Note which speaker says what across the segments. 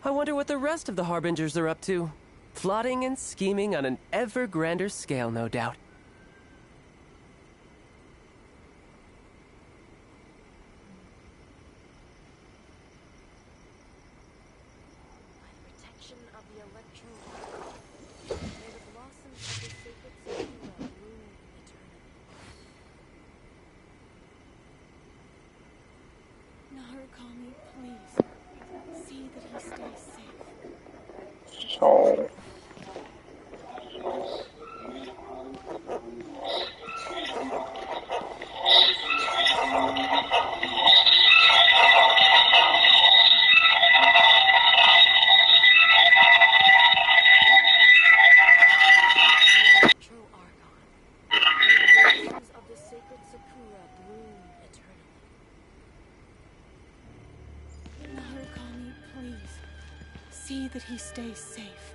Speaker 1: I wonder what the rest of the Harbingers are up to. Plotting and scheming on an ever grander scale, no doubt.
Speaker 2: So
Speaker 3: See that he stays safe.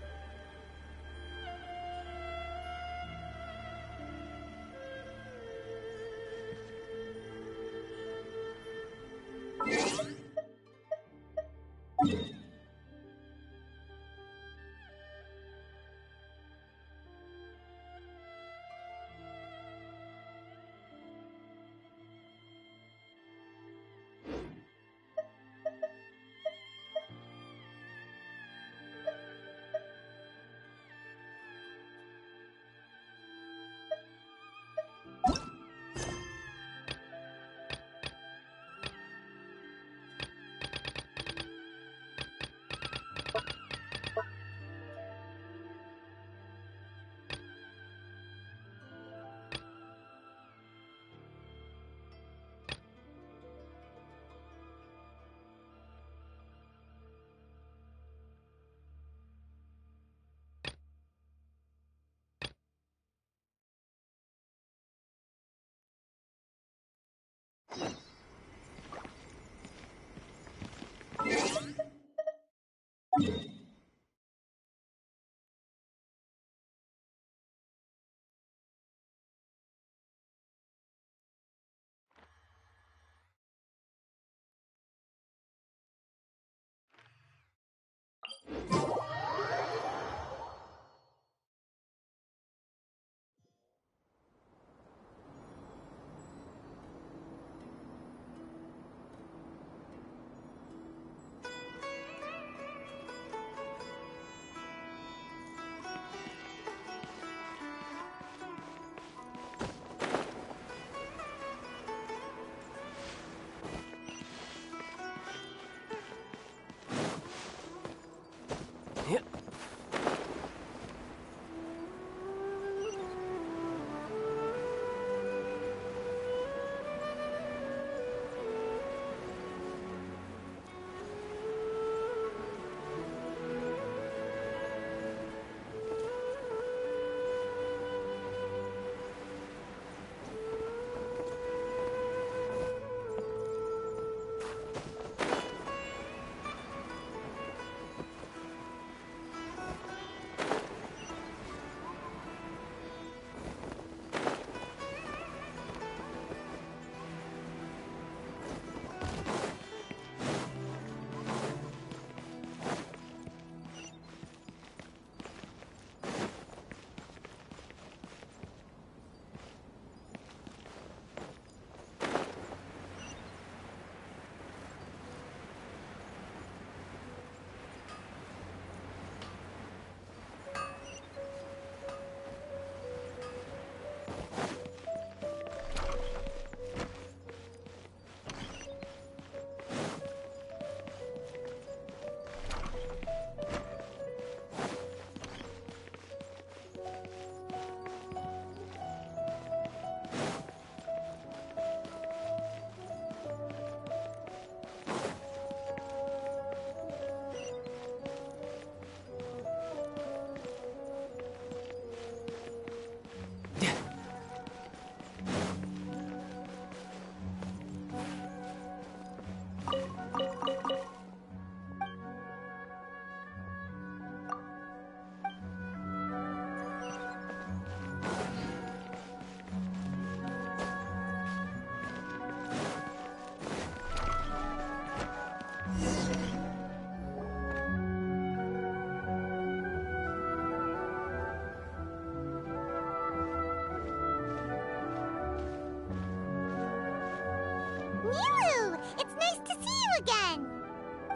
Speaker 2: Nilu! It's nice to see you again!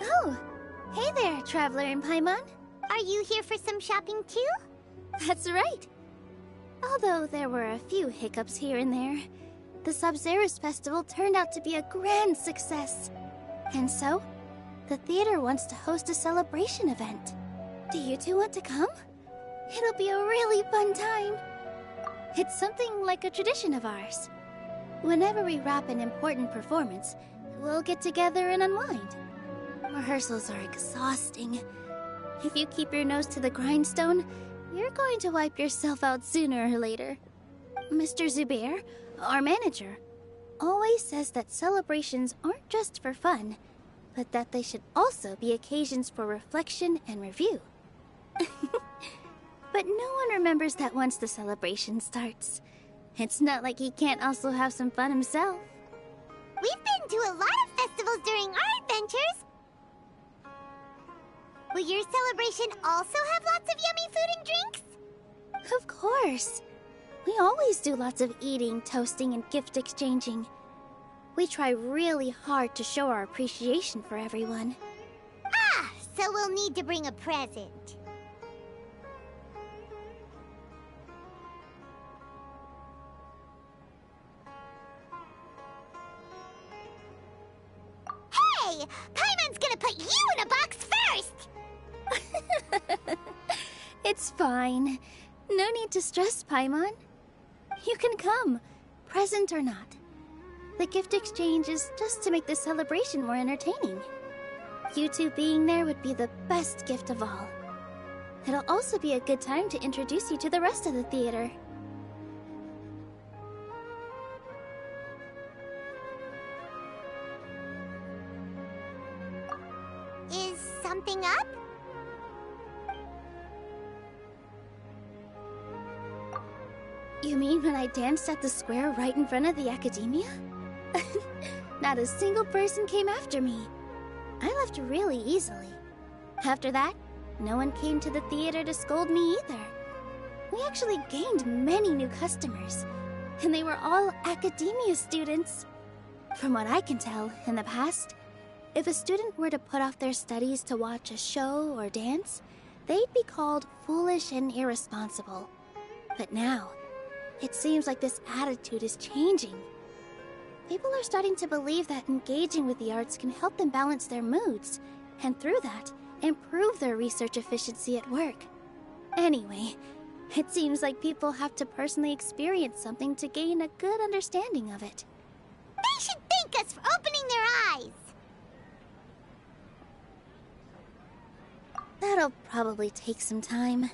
Speaker 3: Oh, hey there, Traveler in Paimon.
Speaker 2: Are you here for some shopping too?
Speaker 3: That's right. Although there were a few hiccups here and there, the Sub-Zerus Festival turned out to be a grand success. And so, the theater wants to host a celebration event. Do you two want to come? It'll be a really fun time. It's something like a tradition of ours. Whenever we wrap an important performance, we'll get together and unwind. Rehearsals are exhausting. If you keep your nose to the grindstone, you're going to wipe yourself out sooner or later. Mr. Zubair, our manager, always says that celebrations aren't just for fun, but that they should also be occasions for reflection and review. But no one remembers that once the celebration starts. It's not like he can't also have some fun himself.
Speaker 2: We've been to a lot of festivals during our adventures. Will your celebration also have lots of yummy food and drinks?
Speaker 3: Of course. We always do lots of eating, toasting, and gift exchanging. We try really hard to show our appreciation for everyone.
Speaker 2: Ah, so we'll need to bring a present. Hey! Paimon's gonna put you in a box first!
Speaker 3: It's fine. No need to stress, Paimon. You can come, present or not. The gift exchange is just to make the celebration more entertaining. You two being there would be the best gift of all. It'll also be a good time to introduce you to the rest of the theater.
Speaker 2: Is something up?
Speaker 3: You mean when I danced at the square right in front of the academia? Not a single person came after me. I left really easily. After that, no one came to the theater to scold me either. We actually gained many new customers, and they were all academia students. From what I can tell, in the past, if a student were to put off their studies to watch a show or dance, they'd be called foolish and irresponsible. But now, it seems like this attitude is changing. People are starting to believe that engaging with the arts can help them balance their moods, and through that, improve their research efficiency at work. Anyway, it seems like people have to personally experience something to gain a good understanding of it.
Speaker 2: They should thank us for opening their eyes!
Speaker 3: That'll probably take some time.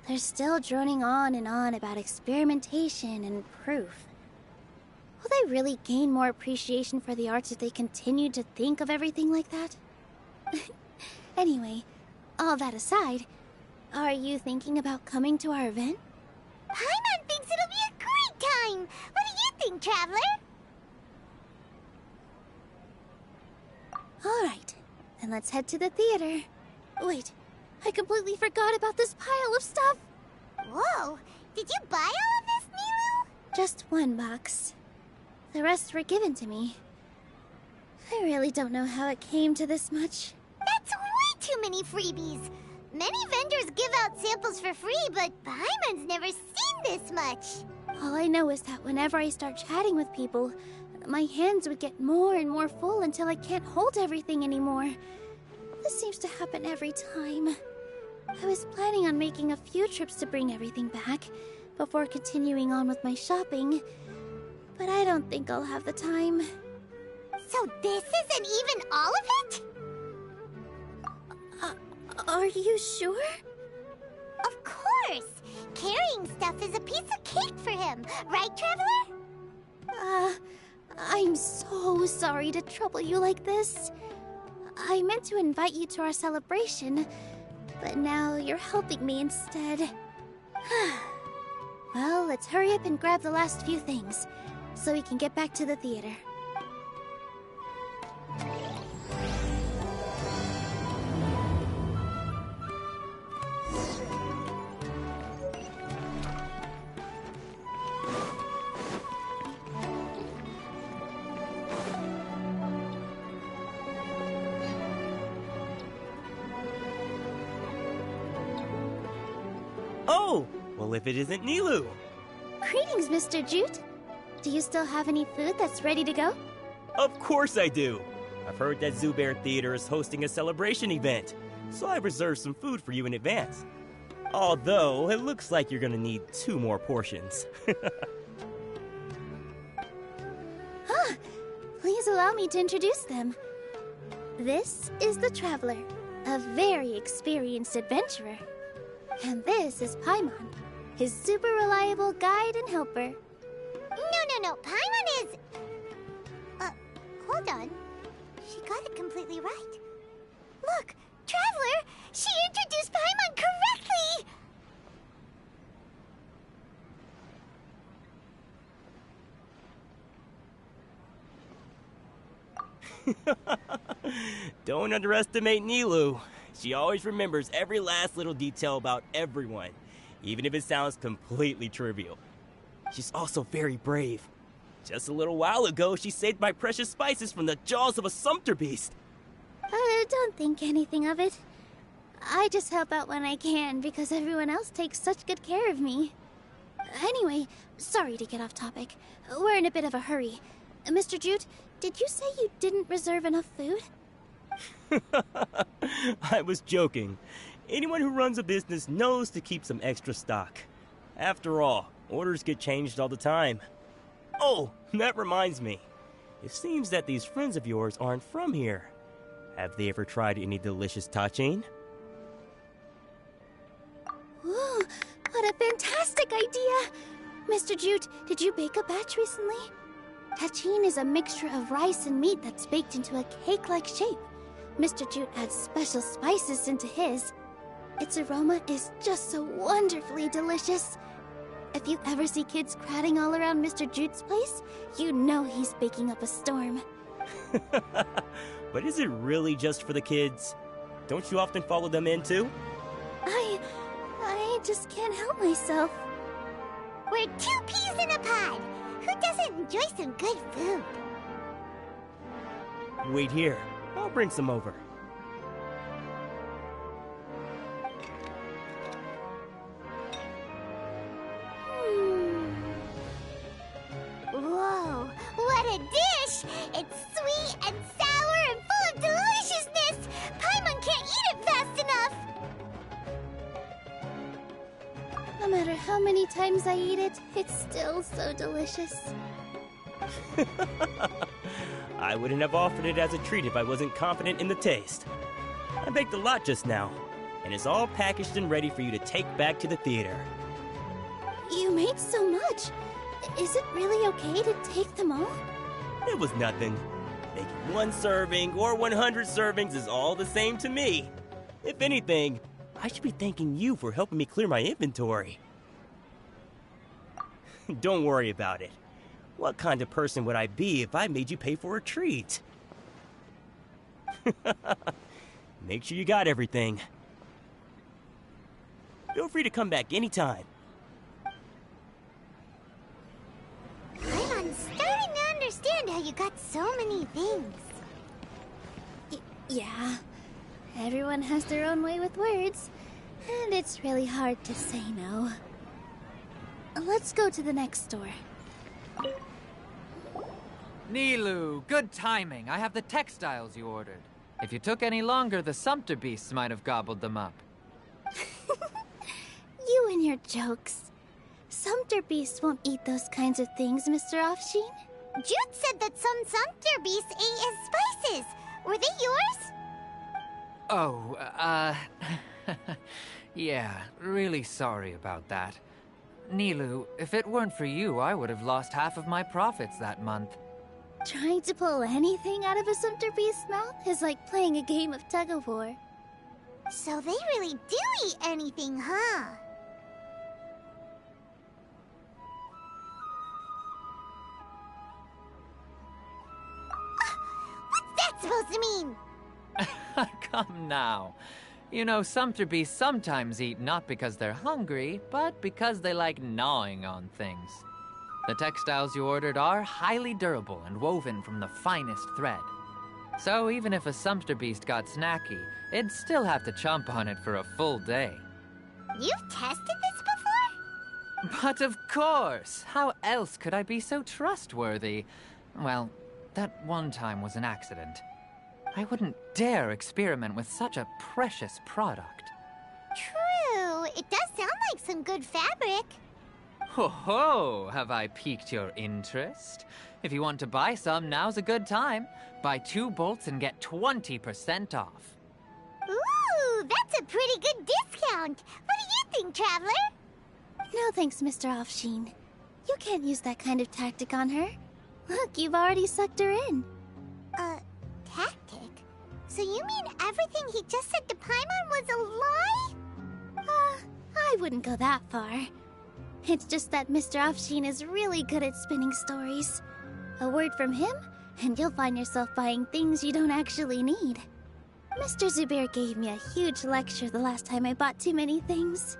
Speaker 3: They're still droning on and on about experimentation and proof. Will they really gain more appreciation for the arts if they continue to think of everything like that? Anyway, all that aside, are you thinking about coming to our event?
Speaker 2: Paimon thinks it'll be a great time! What do you think, Traveler?
Speaker 3: Alright, then let's head to the theater. Wait, I completely forgot about this pile of stuff!
Speaker 2: Whoa! Did you buy all of this, Nilu?
Speaker 3: Just one box. The rest were given to me. I really don't know how it came to this much.
Speaker 2: That's way too many freebies! Many vendors give out samples for free, but Paimon's never seen this much!
Speaker 3: All I know is that whenever I start chatting with people, my hands would get more and more full until I can't hold everything anymore. This seems to happen every time. I was planning on making a few trips to bring everything back before continuing on with my shopping, but I don't think I'll have the time.
Speaker 2: So this isn't even all of it?
Speaker 3: Are you sure?
Speaker 2: Of course! Carrying stuff is a piece of cake for him, right, Traveler?
Speaker 3: I'm so sorry to trouble you like this. I meant to invite you to our celebration, but now you're helping me instead. Well, let's hurry up and grab the last few things, so we can get back to the theater.
Speaker 4: Well, if it isn't Nilu!
Speaker 3: Greetings, Mr. Jute. Do you still have any food that's ready to go?
Speaker 4: Of course I do! I've heard that Zubair Theater is hosting a celebration event, so I reserved some food for you in advance. Although, it looks like you're gonna need 2 more portions.
Speaker 3: Please allow me to introduce them. This is the Traveler, a very experienced adventurer. And this is Paimon, his super reliable guide and helper.
Speaker 2: No. Paimon is... hold on. She got it completely right. Look, Traveler! She introduced Paimon correctly!
Speaker 4: Don't underestimate Nilu. She always remembers every last little detail about everyone, even if it sounds completely trivial. She's also very brave. Just a little while ago, she saved my precious spices from the jaws of a sumpter beast.
Speaker 3: Don't think anything of it. I just help out when I can because everyone else takes such good care of me. Anyway, sorry to get off topic. We're in a bit of a hurry. Mr. Jute, did you say you didn't reserve enough food?
Speaker 4: I was joking. Anyone who runs a business knows to keep some extra stock. After all, orders get changed all the time. Oh, that reminds me. It seems that these friends of yours aren't from here. Have they ever tried any delicious tachin?
Speaker 3: Ooh, what a fantastic idea! Mr. Jute, did you bake a batch recently? Tachin is a mixture of rice and meat that's baked into a cake-like shape. Mr. Jute adds special spices into his. Its aroma is just so wonderfully delicious. If you ever see kids crowding all around Mr. Jute's place, you know he's baking up a storm.
Speaker 4: But is it really just for the kids? Don't you often follow them in too?
Speaker 3: I just can't help myself.
Speaker 2: We're 2 peas in a pod! Who doesn't enjoy some good food?
Speaker 4: Wait here. I'll bring some over.
Speaker 2: Whoa, what a dish! It's sweet and sour and full of deliciousness! Paimon can't eat it fast enough!
Speaker 3: No matter how many times I eat it, it's still so delicious.
Speaker 4: I wouldn't have offered it as a treat if I wasn't confident in the taste. I baked a lot just now, and it's all packaged and ready for you to take back to the theater.
Speaker 3: You made so much. Is it really okay to take them all?
Speaker 4: It was nothing. Making 1 serving or 100 servings is all the same to me. If anything, I should be thanking you for helping me clear my inventory. Don't worry about it. What kind of person would I be if I made you pay for a treat? Make sure you got everything. Feel free to come back anytime.
Speaker 2: I'm starting to understand how you got so many things.
Speaker 3: Yeah. Everyone has their own way with words, and it's really hard to say no. Let's go to the next store.
Speaker 5: Nilu, good timing. I have the textiles you ordered. If you took any longer, the sumpter beasts might have gobbled them up.
Speaker 3: You and your jokes. Sumpter beasts won't eat those kinds of things, Mr. Offsheen.
Speaker 2: Jute said that some sumpter beasts ate his spices. Were they yours?
Speaker 5: Oh, yeah, really sorry about that. Nilu, if it weren't for you, I would have lost half of my profits that month.
Speaker 3: Trying to pull anything out of a sumpter beast's mouth is like playing a game of tug-of-war.
Speaker 2: So they really do eat anything, huh? What's that supposed to mean?
Speaker 5: Come now. You know, sumpter beasts sometimes eat not because they're hungry, but because they like gnawing on things. The textiles you ordered are highly durable and woven from the finest thread. So even if a sumpter beast got snacky, it'd still have to chomp on it for a full day.
Speaker 2: You've tested this before?
Speaker 5: But of course! How else could I be so trustworthy? Well, that one time was an accident. I wouldn't dare experiment with such a precious product.
Speaker 2: True. It does sound like some good fabric.
Speaker 5: Ho ho! Have I piqued your interest? If you want to buy some, now's a good time. Buy 2 bolts and get 20% off.
Speaker 2: Ooh, that's a pretty good discount. What do you think, Traveler?
Speaker 3: No thanks, Mr. Offsheen. You can't use that kind of tactic on her. Look, you've already sucked her in.
Speaker 2: Tactic? So you mean everything he just said to Paimon was a lie?
Speaker 3: I wouldn't go that far. It's just that Mr. Offsheen is really good at spinning stories. A word from him, and you'll find yourself buying things you don't actually need. Mr. Zubair gave me a huge lecture the last time I bought too many things.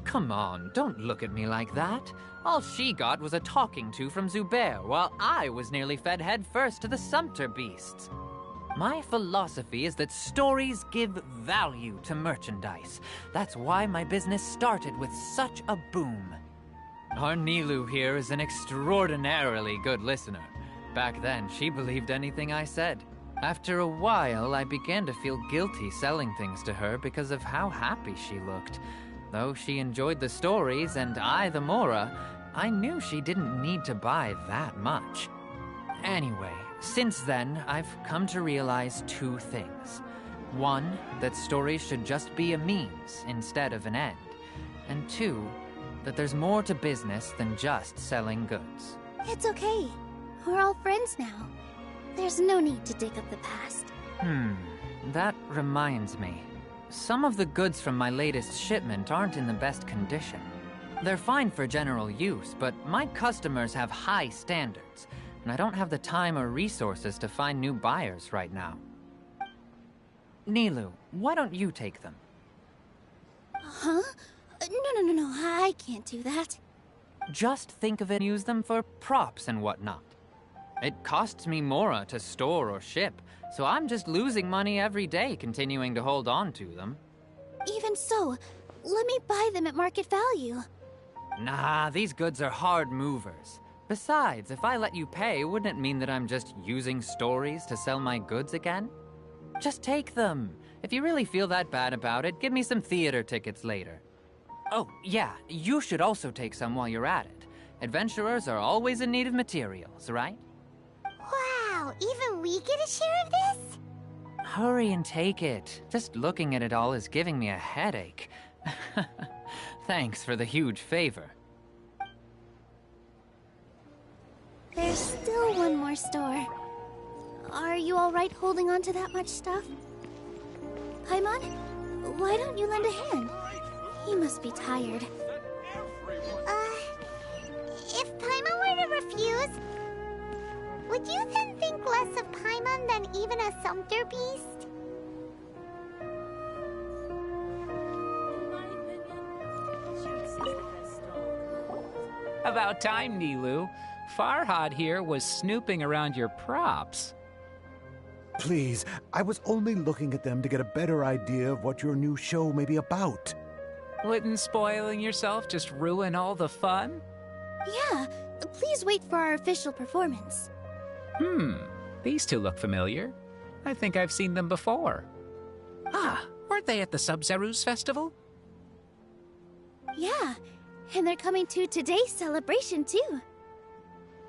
Speaker 5: Come on, don't look at me like that. All she got was a talking to from Zubair, while I was nearly fed head first to the Sumpter beasts. My philosophy is that stories give value to merchandise. That's why my business started with such a boom. Our Nilu here is an extraordinarily good listener. Back then, she believed anything I said. After a while, I began to feel guilty selling things to her because of how happy she looked. Though she enjoyed the stories and I the Mora, I knew she didn't need to buy that much. Anyway, since then, I've come to realize 2 things. 1, that stories should just be a means instead of an end. And 2, that there's more to business than just selling goods.
Speaker 3: It's okay. We're all friends now. There's no need to dig up the past.
Speaker 5: That reminds me. Some of the goods from my latest shipment aren't in the best condition. They're fine for general use, but my customers have high standards, and I don't have the time or resources to find new buyers right now. Nilu, why don't you take them?
Speaker 3: Huh? No, I can't do that.
Speaker 5: Just think of it and use them for props and whatnot. It costs me Mora to store or ship, so I'm just losing money every day continuing to hold on to them.
Speaker 3: Even so, let me buy them at market value.
Speaker 5: Nah, these goods are hard movers. Besides, if I let you pay, wouldn't it mean that I'm just using stories to sell my goods again? Just take them. If you really feel that bad about it, give me some theater tickets later. Oh, yeah, you should also take some while you're at it. Adventurers are always in need of materials, right?
Speaker 2: Wow, even we get a share of this?
Speaker 5: Hurry and take it. Just looking at it all is giving me a headache. Thanks for the huge favor.
Speaker 3: There's still one more store. Are you alright holding on to that much stuff? Paimon, why don't you lend a hand? He must be tired.
Speaker 2: If Paimon were to refuse, would you then think less of Paimon than even a Sumpter beast?
Speaker 6: About time, Nilu. Farhad here was snooping around your props.
Speaker 7: Please, I was only looking at them to get a better idea of what your new show may be about.
Speaker 6: Wouldn't spoiling yourself just ruin all the fun?
Speaker 3: Yeah, please wait for our official performance.
Speaker 6: These 2 look familiar. I think I've seen them before. Ah, weren't they at the Sub-Zerus festival?
Speaker 3: Yeah, and they're coming to today's celebration too.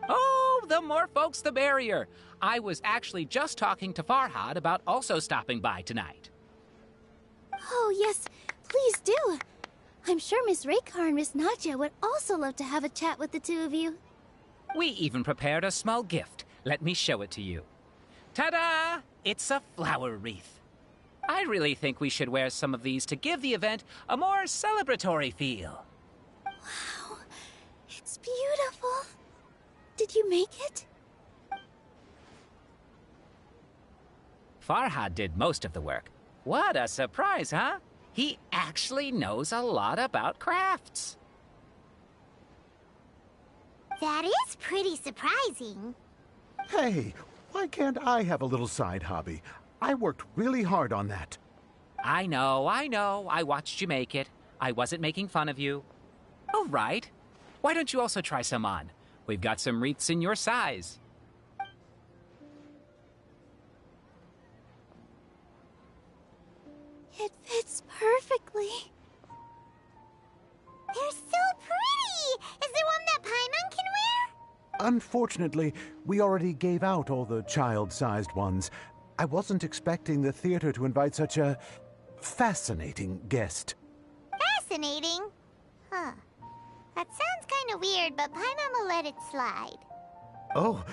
Speaker 6: Oh, the more folks the merrier. I was actually just talking to Farhad about also stopping by tonight.
Speaker 3: Oh yes, please do. I'm sure Miss Raykar and Miss Nadja would also love to have a chat with the 2 of you.
Speaker 6: We even prepared a small gift. Let me show it to you. Ta-da! It's a flower wreath. I really think we should wear some of these to give the event a more celebratory feel.
Speaker 3: Wow, it's beautiful. Did you make it?
Speaker 6: Farhad did most of the work. What a surprise, huh? He actually knows a lot about crafts.
Speaker 2: That is pretty surprising.
Speaker 7: Hey, why can't I have a little side hobby? I worked really hard on that.
Speaker 6: I know. I watched you make it. I wasn't making fun of you. All right. Why don't you also try some on? We've got some wreaths in your size.
Speaker 3: It fits perfectly.
Speaker 2: They're so pretty! Is there one that Paimon can wear?
Speaker 7: Unfortunately, we already gave out all the child-sized ones. I wasn't expecting the theater to invite such a fascinating guest.
Speaker 2: Fascinating? Huh. That sounds kind of weird, but Paimon will let it slide.
Speaker 7: Oh,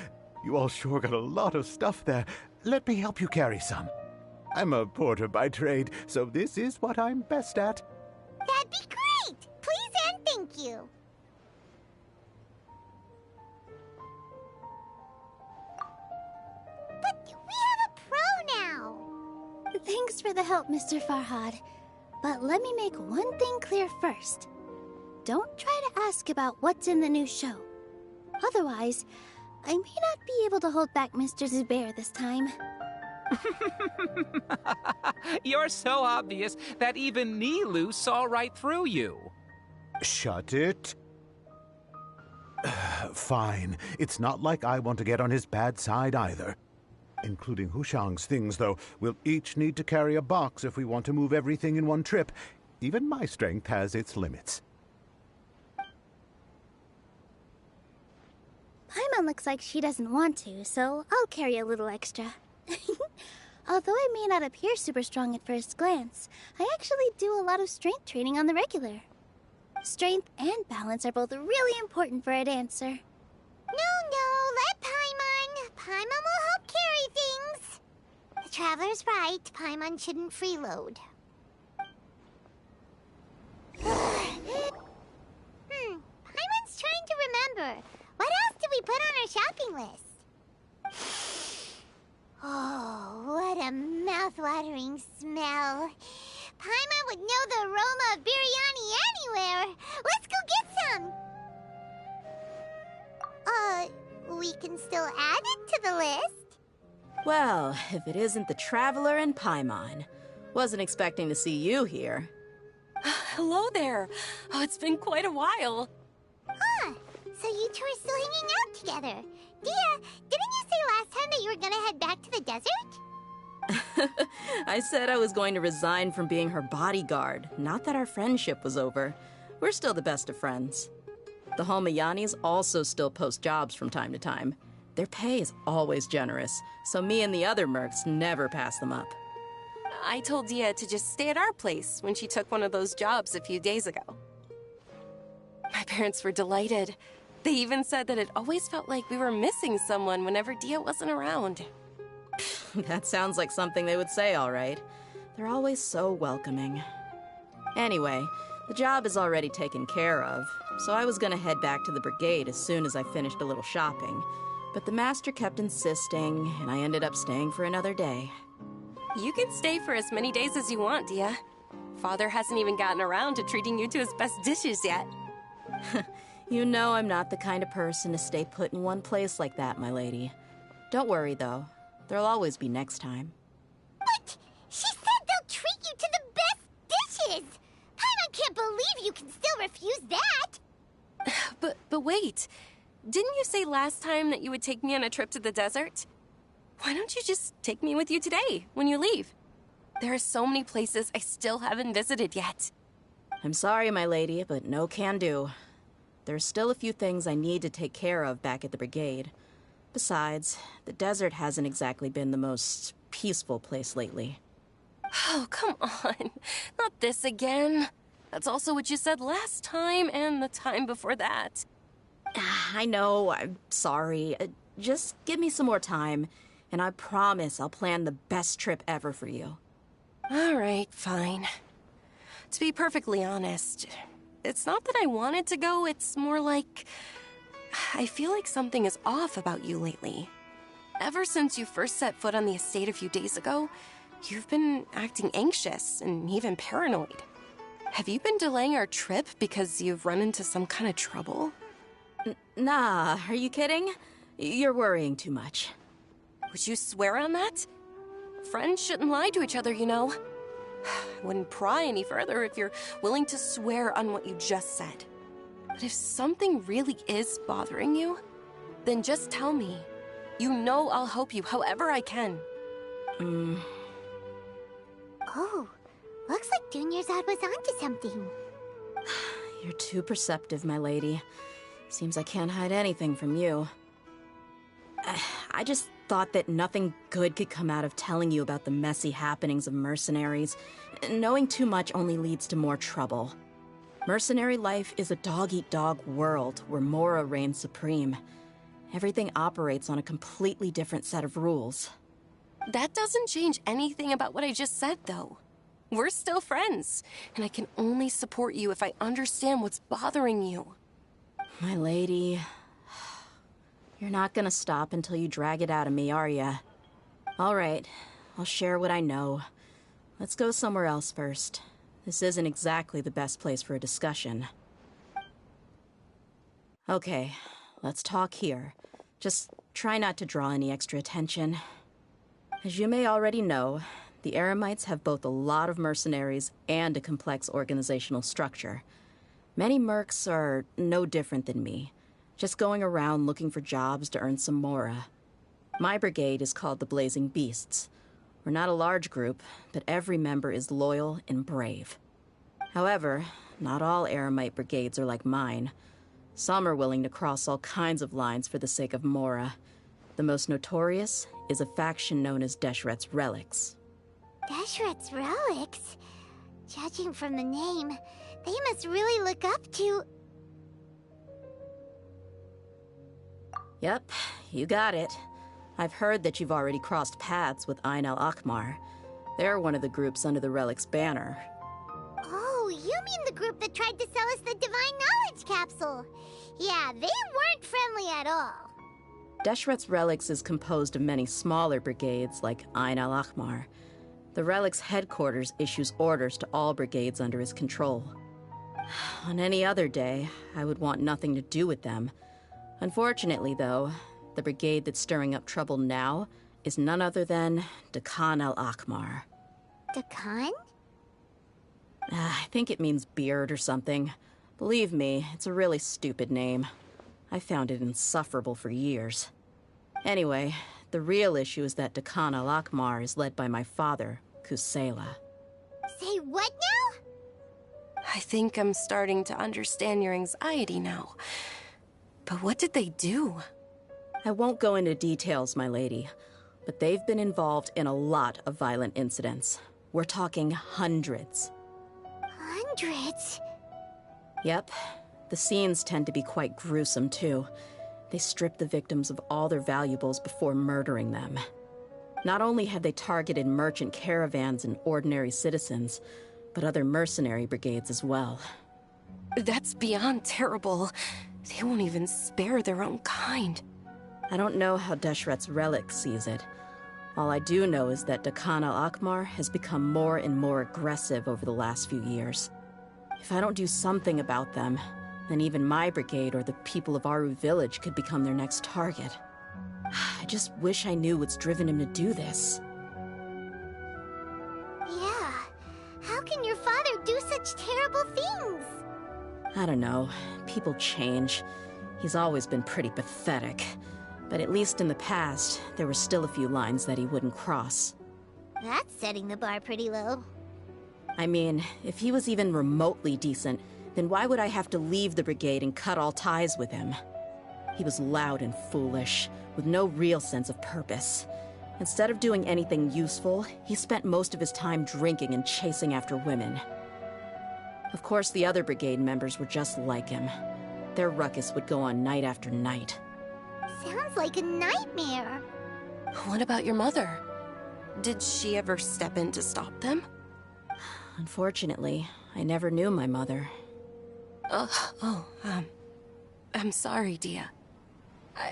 Speaker 7: you all sure got a lot of stuff there. Let me help you carry some. I'm a porter by trade, so this is what I'm best at.
Speaker 2: That'd be great! Please and thank you. But we have a pro now.
Speaker 3: Thanks for the help, Mr. Farhad. But let me make one thing clear first. Don't try to ask about what's in the new show. Otherwise, I may not be able to hold back Mr. Zubair this time.
Speaker 6: You're so obvious that even Nilu saw right through you.
Speaker 7: Shut it. Fine. It's not like I want to get on his bad side either. Including Hushang's things, though. We'll each need to carry a box if we want to move everything in one trip. Even my strength has its limits.
Speaker 3: Paimon looks like she doesn't want to, so I'll carry a little extra. Although I may not appear super strong at first glance, I actually do a lot of strength training on the regular. Strength and balance are both really important for a dancer.
Speaker 2: No, let Paimon. Paimon will help carry things. The Traveler's right. Paimon shouldn't freeload. Paimon's trying to remember. What else did we put on our shopping list? Oh, what a mouth-watering smell. Paimon would know the aroma of biryani anywhere. Let's go get some. We can still add it to the list.
Speaker 8: Well, if it isn't the Traveler and Paimon. Wasn't expecting to see you here.
Speaker 9: Hello there. Oh, it's been quite a while.
Speaker 2: Huh. So you two are still hanging out together. Dia, didn't you say last time that you were gonna head back to the desert?
Speaker 8: I said I was going to resign from being her bodyguard, not that our friendship was over. We're still the best of friends. The Holmayanis also still post jobs from time to time. Their pay is always generous, so me and the other mercs never pass them up.
Speaker 9: I told Dia to just stay at our place when she took one of those jobs a few days ago. My parents were delighted. They even said that it always felt like we were missing someone whenever Dia wasn't around.
Speaker 8: That sounds like something they would say, all right. They're always so welcoming. Anyway, the job is already taken care of, so I was gonna head back to the brigade as soon as I finished a little shopping. But the master kept insisting, and I ended up staying for another day.
Speaker 9: You can stay for as many days as you want, Dia. Father hasn't even gotten around to treating you to his best dishes yet.
Speaker 8: You know I'm not the kind of person to stay put in one place like that, my lady. Don't worry, though. There'll always be next time.
Speaker 2: What? She said they'll treat you to the best dishes! Paimon can't believe you can still refuse that!
Speaker 9: But wait. Didn't you say last time that you would take me on a trip to the desert? Why don't you just take me with you today, when you leave? There are so many places I still haven't visited yet.
Speaker 8: I'm sorry, my lady, but no can do. There's still a few things I need to take care of back at the brigade. Besides, the desert hasn't exactly been the most peaceful place lately.
Speaker 9: Oh, come on. Not this again. That's also what you said last time and the time before that.
Speaker 8: I know, I'm sorry. Just give me some more time, and I promise I'll plan the best trip ever for you.
Speaker 9: All right, fine. To be perfectly honest, it's not that I wanted to go, it's more like I feel like something is off about you lately. Ever since you first set foot on the estate a few days ago, you've been acting anxious and even paranoid. Have you been delaying our trip because you've run into some kind of trouble?
Speaker 8: Nah, are you kidding? You're worrying too much.
Speaker 9: Would you swear on that? Friends shouldn't lie to each other, you know. I wouldn't pry any further if you're willing to swear on what you just said. But if something really is bothering you, then just tell me. You know I'll help you however I can.
Speaker 2: Oh, looks like Junior's was onto something.
Speaker 8: You're too perceptive, my lady. Seems I can't hide anything from you. I just thought that nothing good could come out of telling you about the messy happenings of mercenaries. Knowing too much only leads to more trouble. Mercenary life is a dog-eat-dog world where Mora reigns supreme. Everything operates on a completely different set of rules.
Speaker 9: That doesn't change anything about what I just said, though. We're still friends, and I can only support you if I understand what's bothering you.
Speaker 8: My lady, you're not gonna stop until you drag it out of me, are ya? All right, I'll share what I know. Let's go somewhere else first. This isn't exactly the best place for a discussion. Okay, let's talk here. Just try not to draw any extra attention. As you may already know, the Eremites have both a lot of mercenaries and a complex organizational structure. Many mercs are no different than me, just going around looking for jobs to earn some mora. My brigade is called the Blazing Beasts. We're not a large group, but every member is loyal and brave. However, not all Eremite brigades are like mine. Some are willing to cross all kinds of lines for the sake of mora. The most notorious is a faction known as Deshret's Relics.
Speaker 2: Deshret's Relics? Judging from the name, they must really look up to...
Speaker 8: Yep, you got it. I've heard that you've already crossed paths with Ain al-Akmar. They're one of the groups under the Relic's banner.
Speaker 2: Oh, you mean the group that tried to sell us the Divine Knowledge Capsule? Yeah, they weren't friendly at all.
Speaker 8: Deshret's Relics is composed of many smaller brigades like Ain al-Akmar. The Relic's headquarters issues orders to all brigades under his control. On any other day, I would want nothing to do with them. Unfortunately, though, the brigade that's stirring up trouble now is none other than Dakan al-Akmar.
Speaker 2: Dakan?
Speaker 8: I think it means beard or something. Believe me, it's a really stupid name. I found it insufferable for years. Anyway, the real issue is that Dakan al-Akmar is led by my father, Kusela.
Speaker 2: Say what now?
Speaker 9: I think I'm starting to understand your anxiety now. But what did they do?
Speaker 8: I won't go into details, my lady, but they've been involved in a lot of violent incidents. We're talking hundreds.
Speaker 2: Hundreds?
Speaker 8: Yep. The scenes tend to be quite gruesome, too. They strip the victims of all their valuables before murdering them. Not only have they targeted merchant caravans and ordinary citizens, but other mercenary brigades as well.
Speaker 9: That's beyond terrible. They won't even spare their own kind.
Speaker 8: I don't know how Deshret's Relic sees it. All I do know is that Dakan al-Akmar has become more and more aggressive over the last few years. If I don't do something about them, then even my brigade or the people of Aru village could become their next target. I just wish I knew what's driven him to do this.
Speaker 2: Yeah. How can your father do such terrible things?
Speaker 8: I don't know. People change. He's always been pretty pathetic. But at least in the past, there were still a few lines that he wouldn't cross.
Speaker 2: That's setting the bar pretty low.
Speaker 8: I mean, if he was even remotely decent, then why would I have to leave the brigade and cut all ties with him? He was loud and foolish, with no real sense of purpose. Instead of doing anything useful, he spent most of his time drinking and chasing after women. Of course, the other brigade members were just like him. Their ruckus would go on night after night.
Speaker 2: Sounds like a nightmare.
Speaker 9: What about your mother? Did she ever step in to stop them?
Speaker 8: Unfortunately, I never knew my mother.
Speaker 9: I'm sorry, Dia.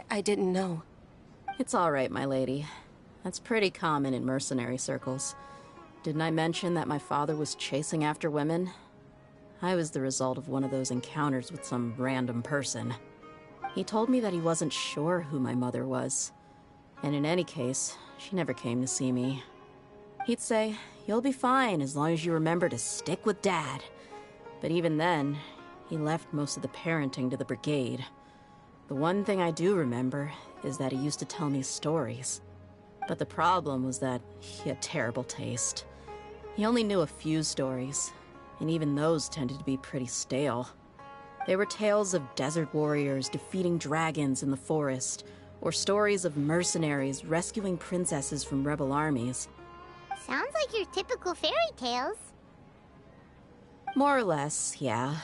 Speaker 9: I didn't know.
Speaker 8: It's all right, my lady. That's pretty common in mercenary circles. Didn't I mention that my father was chasing after women? I was the result of one of those encounters with some random person. He told me that he wasn't sure who my mother was. And in any case, she never came to see me. He'd say, "You'll be fine as long as you remember to stick with Dad." But even then, he left most of the parenting to the brigade. The one thing I do remember is that he used to tell me stories. But the problem was that he had terrible taste. He only knew a few stories, and even those tended to be pretty stale. They were tales of desert warriors defeating dragons in the forest, or stories of mercenaries rescuing princesses from rebel armies.
Speaker 2: Sounds like your typical fairy tales.
Speaker 8: More or less, yeah.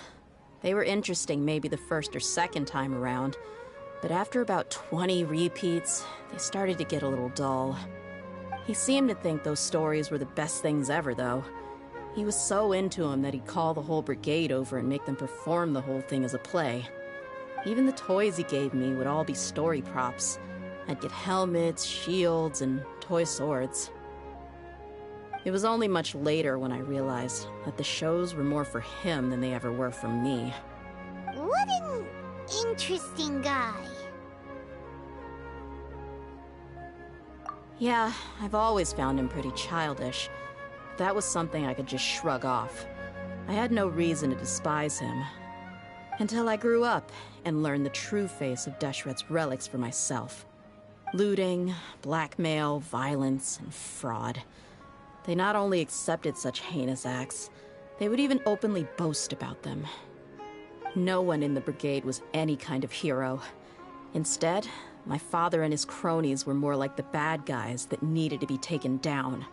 Speaker 8: They were interesting maybe the first or second time around, but after about 20 repeats, they started to get a little dull. He seemed to think those stories were the best things ever, though. He was so into them that he'd call the whole brigade over and make them perform the whole thing as a play. Even the toys he gave me would all be story props. I'd get helmets, shields, and toy swords. It was only much later when I realized that the shows were more for him than they ever were for me.
Speaker 2: What an interesting guy.
Speaker 8: Yeah, I've always found him pretty childish. That was something I could just shrug off. I had no reason to despise him. Until I grew up and learned the true face of Deshret's relics for myself. Looting, blackmail, violence, and fraud. They not only accepted such heinous acts, they would even openly boast about them. No one in the brigade was any kind of hero. Instead, my father and his cronies were more like the bad guys that needed to be taken down.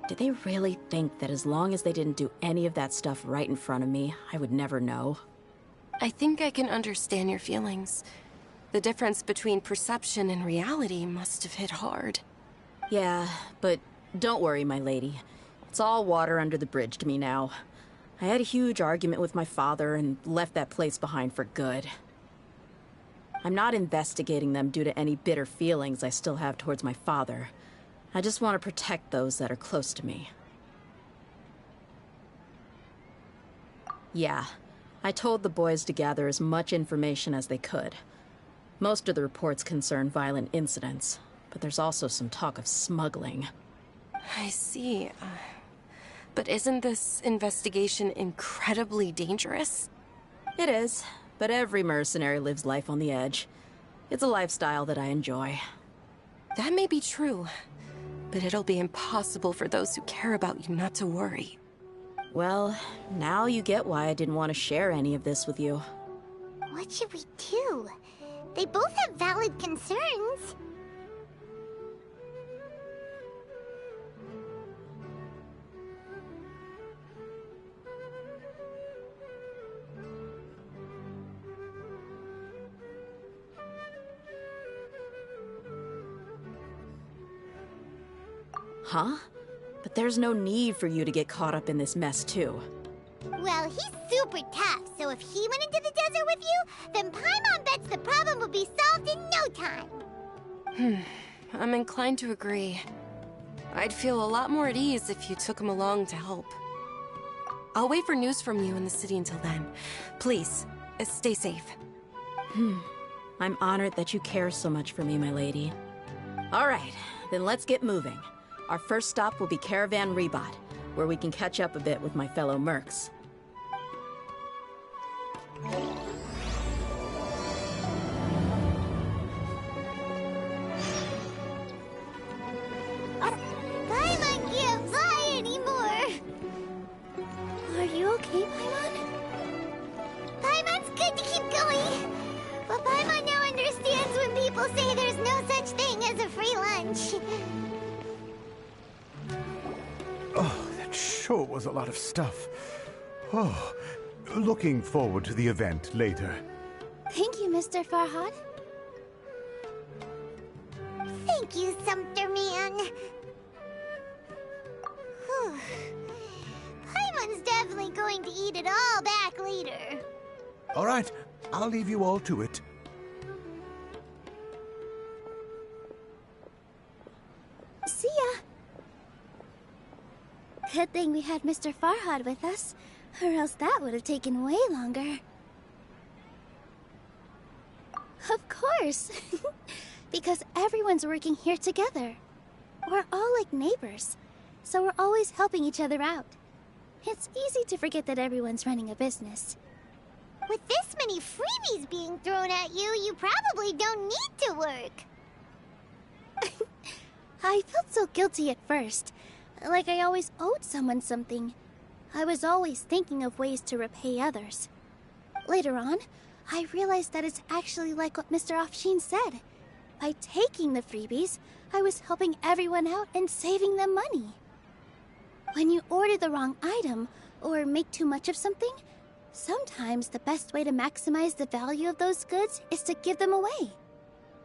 Speaker 8: Did they really think that as long as they didn't do any of that stuff right in front of me, I would never know?
Speaker 9: I think I can understand your feelings. The difference between perception and reality must have hit hard.
Speaker 8: Yeah, but don't worry, my lady. It's all water under the bridge to me now. I had a huge argument with my father and left that place behind for good. I'm not investigating them due to any bitter feelings I still have towards my father. I just want to protect those that are close to me. Yeah, I told the boys to gather as much information as they could. Most of the reports concern violent incidents, but there's also some talk of smuggling.
Speaker 9: I see. But isn't this investigation incredibly dangerous?
Speaker 8: It is, but every mercenary lives life on the edge. It's a lifestyle that I enjoy.
Speaker 9: That may be true, but it'll be impossible for those who care about you not to worry.
Speaker 8: Well, now you get why I didn't want to share any of this with you.
Speaker 2: What should we do? They both have valid concerns.
Speaker 8: Huh? But there's no need for you to get caught up in this mess, too.
Speaker 2: Well, he's super tough, so if he went into the desert with you, then Paimon bets the problem will be solved in no time.
Speaker 9: I'm inclined to agree. I'd feel a lot more at ease if you took him along to help. I'll wait for news from you in the city until then. Please, stay safe.
Speaker 8: I'm honored that you care so much for me, my lady. All right, then let's get moving. Our first stop will be Caravan Rebot, where we can catch up a bit with my fellow mercs.
Speaker 2: Paimon can't fly anymore.
Speaker 3: Are you okay, Paimon?
Speaker 2: Paimon's good to keep going. But Paimon now understands when people say there's no such thing as a free lunch.
Speaker 7: Oh, that sure was a lot of stuff. Oh, looking forward to the event later.
Speaker 3: Thank you, Mr. Farhad.
Speaker 2: Thank you, Sumpter Man. Whew. Paimon's definitely going to eat it all back later.
Speaker 7: All right, I'll leave you all to it.
Speaker 3: See ya. Good thing we had Mr. Farhad with us, or else that would have taken way longer. Of course. Because everyone's working here together. We're all like neighbors. so we're always helping each other out. It's easy to forget that everyone's running a business.
Speaker 2: With this many freebies being thrown at you, you probably don't need to work.
Speaker 3: I felt so guilty at first, like I always owed someone something. I was always thinking of ways to repay others. Later on, I realized that it's actually like what Mr. Offsheen said. By taking the freebies, I was helping everyone out and saving them money. When you order the wrong item, or make too much of something, sometimes the best way to maximize the value of those goods is to give them away.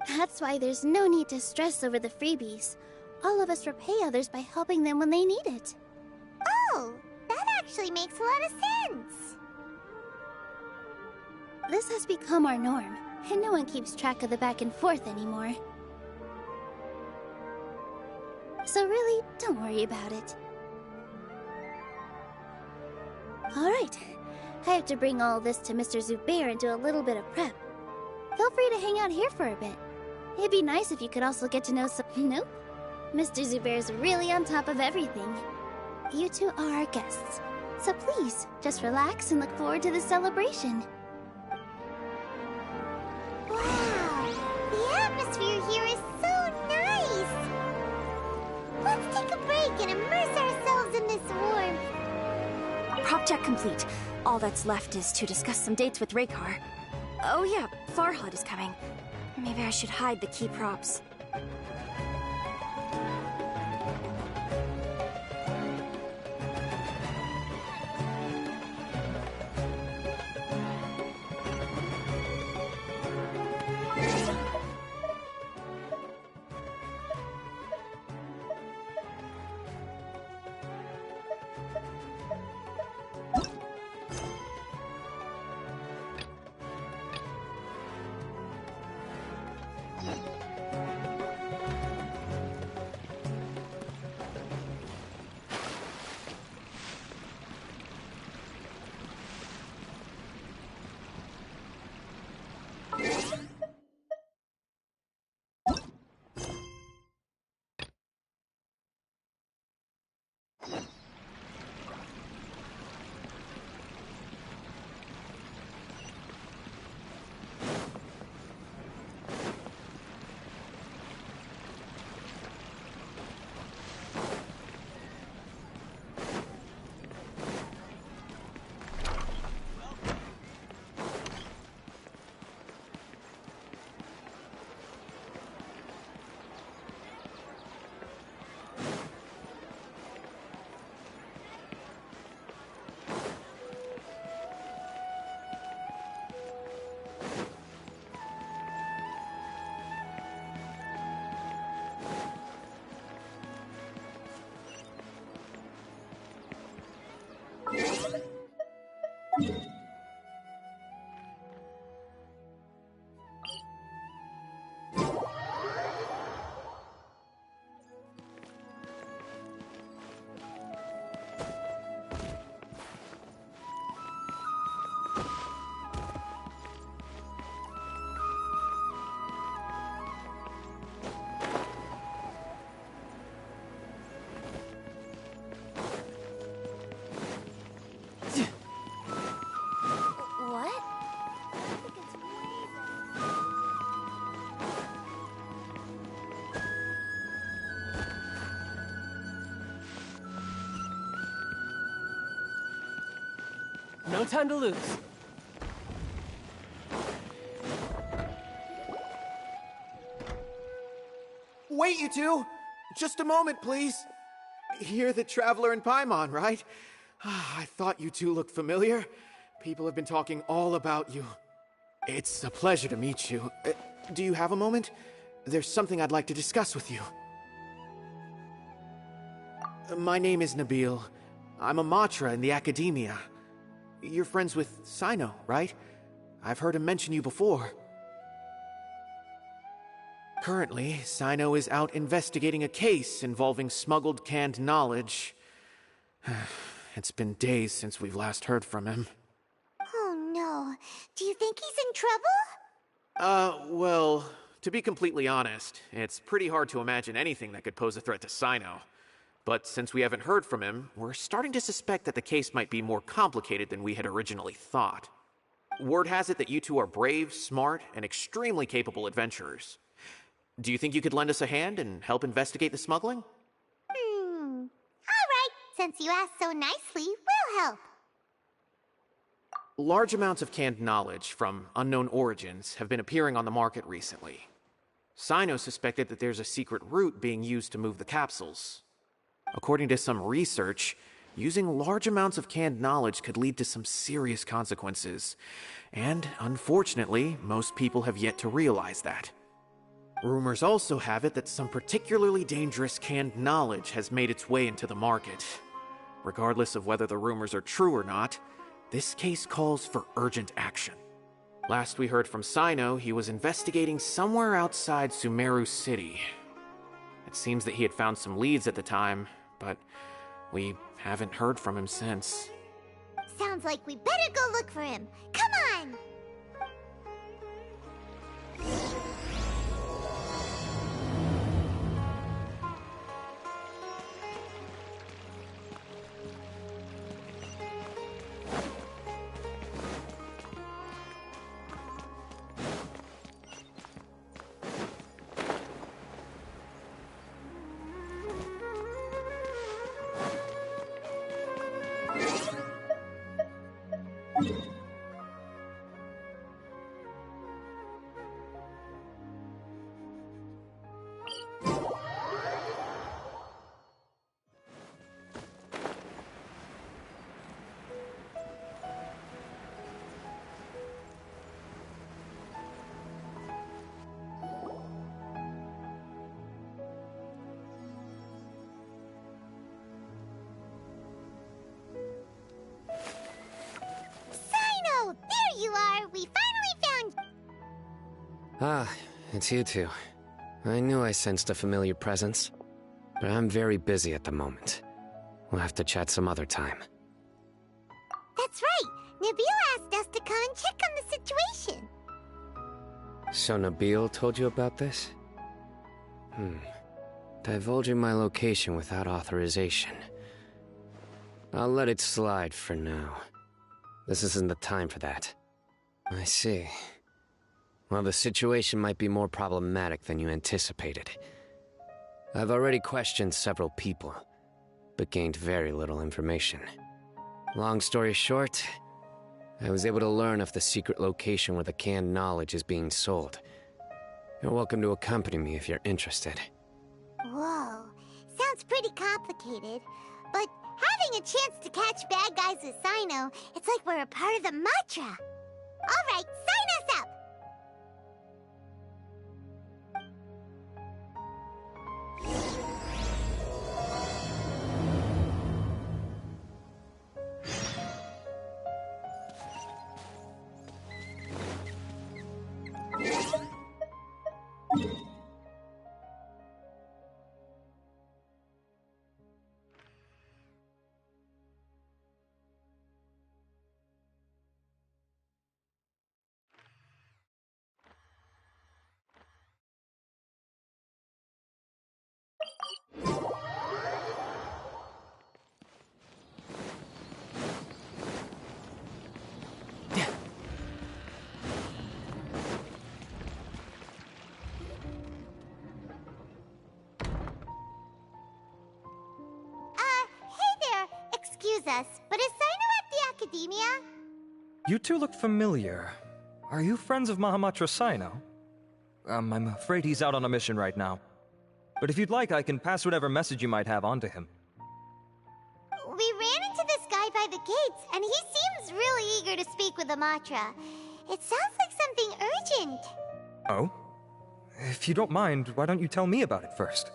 Speaker 3: That's why there's no need to stress over the freebies. All of us repay others by helping them when they need it.
Speaker 2: Oh, that actually makes a lot of sense.
Speaker 3: This has become our norm, and no one keeps track of the back and forth anymore. So really, don't worry about it. Alright, I have to bring all this to Mr. Zubair and do a little bit of prep. Feel free to hang out here for a bit. It'd be nice if you could also get to know some... Nope. Mr. Zubair's really on top of everything. You two are our guests, so please, just relax and look forward to the celebration.
Speaker 2: Wow, the atmosphere here is so nice. Let's take a break and immerse ourselves in this warmth.
Speaker 10: Prop check complete. All that's left is to discuss some dates with Raykar. Oh yeah, Farhad is coming. Maybe I should hide the key props.
Speaker 1: No time to lose.
Speaker 11: Wait, you two! Just a moment, please. You're the Traveler in Paimon, right? I thought you two looked familiar. People have been talking all about you. It's a pleasure to meet you. Do you have a moment? There's something I'd like to discuss with you. My name is Nabil. I'm a Matra in the Academia. You're friends with Cyno, right? I've heard him mention you before. Currently, Cyno is out investigating a case involving smuggled canned knowledge. It's been days since we've last heard from him.
Speaker 2: Oh no. Do you think he's in trouble?
Speaker 11: Well, to be completely honest, it's pretty hard to imagine anything that could pose a threat to Cyno. But since we haven't heard from him, we're starting to suspect that the case might be more complicated than we had originally thought. Word has it that you two are brave, smart, and extremely capable adventurers. Do you think you could lend us a hand and help investigate the smuggling?
Speaker 2: All right, since you asked so nicely, we'll help.
Speaker 11: Large amounts of canned knowledge from unknown origins have been appearing on the market recently. Cyno suspected that there's a secret route being used to move the capsules. According to some research, using large amounts of canned knowledge could lead to some serious consequences. And, unfortunately, most people have yet to realize that. Rumors also have it that some particularly dangerous canned knowledge has made its way into the market. Regardless of whether the rumors are true or not, this case calls for urgent action. Last we heard from Cyno, he was investigating somewhere outside Sumeru City. It seems that he had found some leads at the time, but we haven't heard from him since.
Speaker 2: Sounds like we better go look for him. Come on!
Speaker 12: Ah, it's you two. I knew I sensed a familiar presence, but I'm very busy at the moment. We'll have to chat some other time.
Speaker 2: That's right! Nabil asked us to come and check on the situation.
Speaker 12: So Nabil told you about this? Divulging my location without authorization. I'll let it slide for now. This isn't the time for that. I see. Well, the situation might be more problematic than you anticipated. I've already questioned several people, but gained very little information. Long story short, I was able to learn of the secret location where the canned knowledge is being sold. You're welcome to accompany me if you're interested.
Speaker 2: Whoa, sounds pretty complicated. But having a chance to catch bad guys with Cyno, it's like we're a part of the mantra. All right, sign us up! Us, but is Cyno at the Academia?
Speaker 13: You two look familiar. Are you friends of Mahamatra Cyno? I'm afraid he's out on a mission right now. But if you'd like, I can pass whatever message you might have on to him.
Speaker 2: We ran into this guy by the gates, and he seems really eager to speak with the mantra. It sounds like something urgent.
Speaker 13: Oh? If you don't mind, why don't you tell me about it first?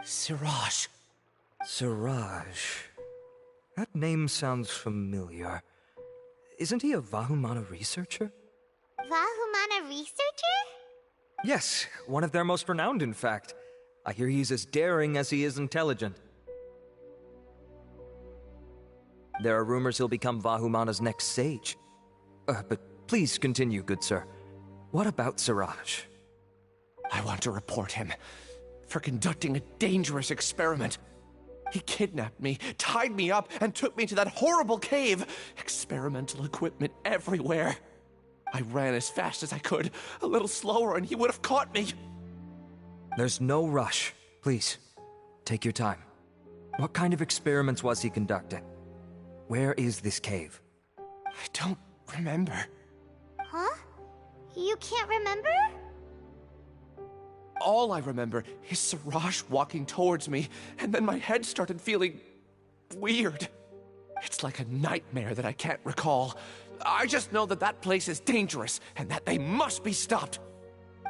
Speaker 14: Siraj.
Speaker 13: Siraj. That name sounds familiar. Isn't he a Vahumana researcher?
Speaker 2: Vahumana researcher?
Speaker 13: Yes, one of their most renowned, in fact. I hear he's as daring as he is intelligent. There are rumors he'll become Vahumana's next sage. But please continue, good sir. What about Siraj?
Speaker 14: I want to report him.
Speaker 15: for conducting a dangerous experiment. He kidnapped me, tied me up, and took me to that horrible cave. Experimental equipment everywhere. I ran as fast as I could, a little slower, and he would have caught me.
Speaker 13: There's no rush. Please, take your time. What kind of experiments was he conducting? Where is this cave?
Speaker 15: I don't remember.
Speaker 2: Huh? You can't remember?
Speaker 15: All I remember is Siraj walking towards me, and then my head started feeling weird. It's like a nightmare that I can't recall. I just know that that place is dangerous, and that they must be stopped.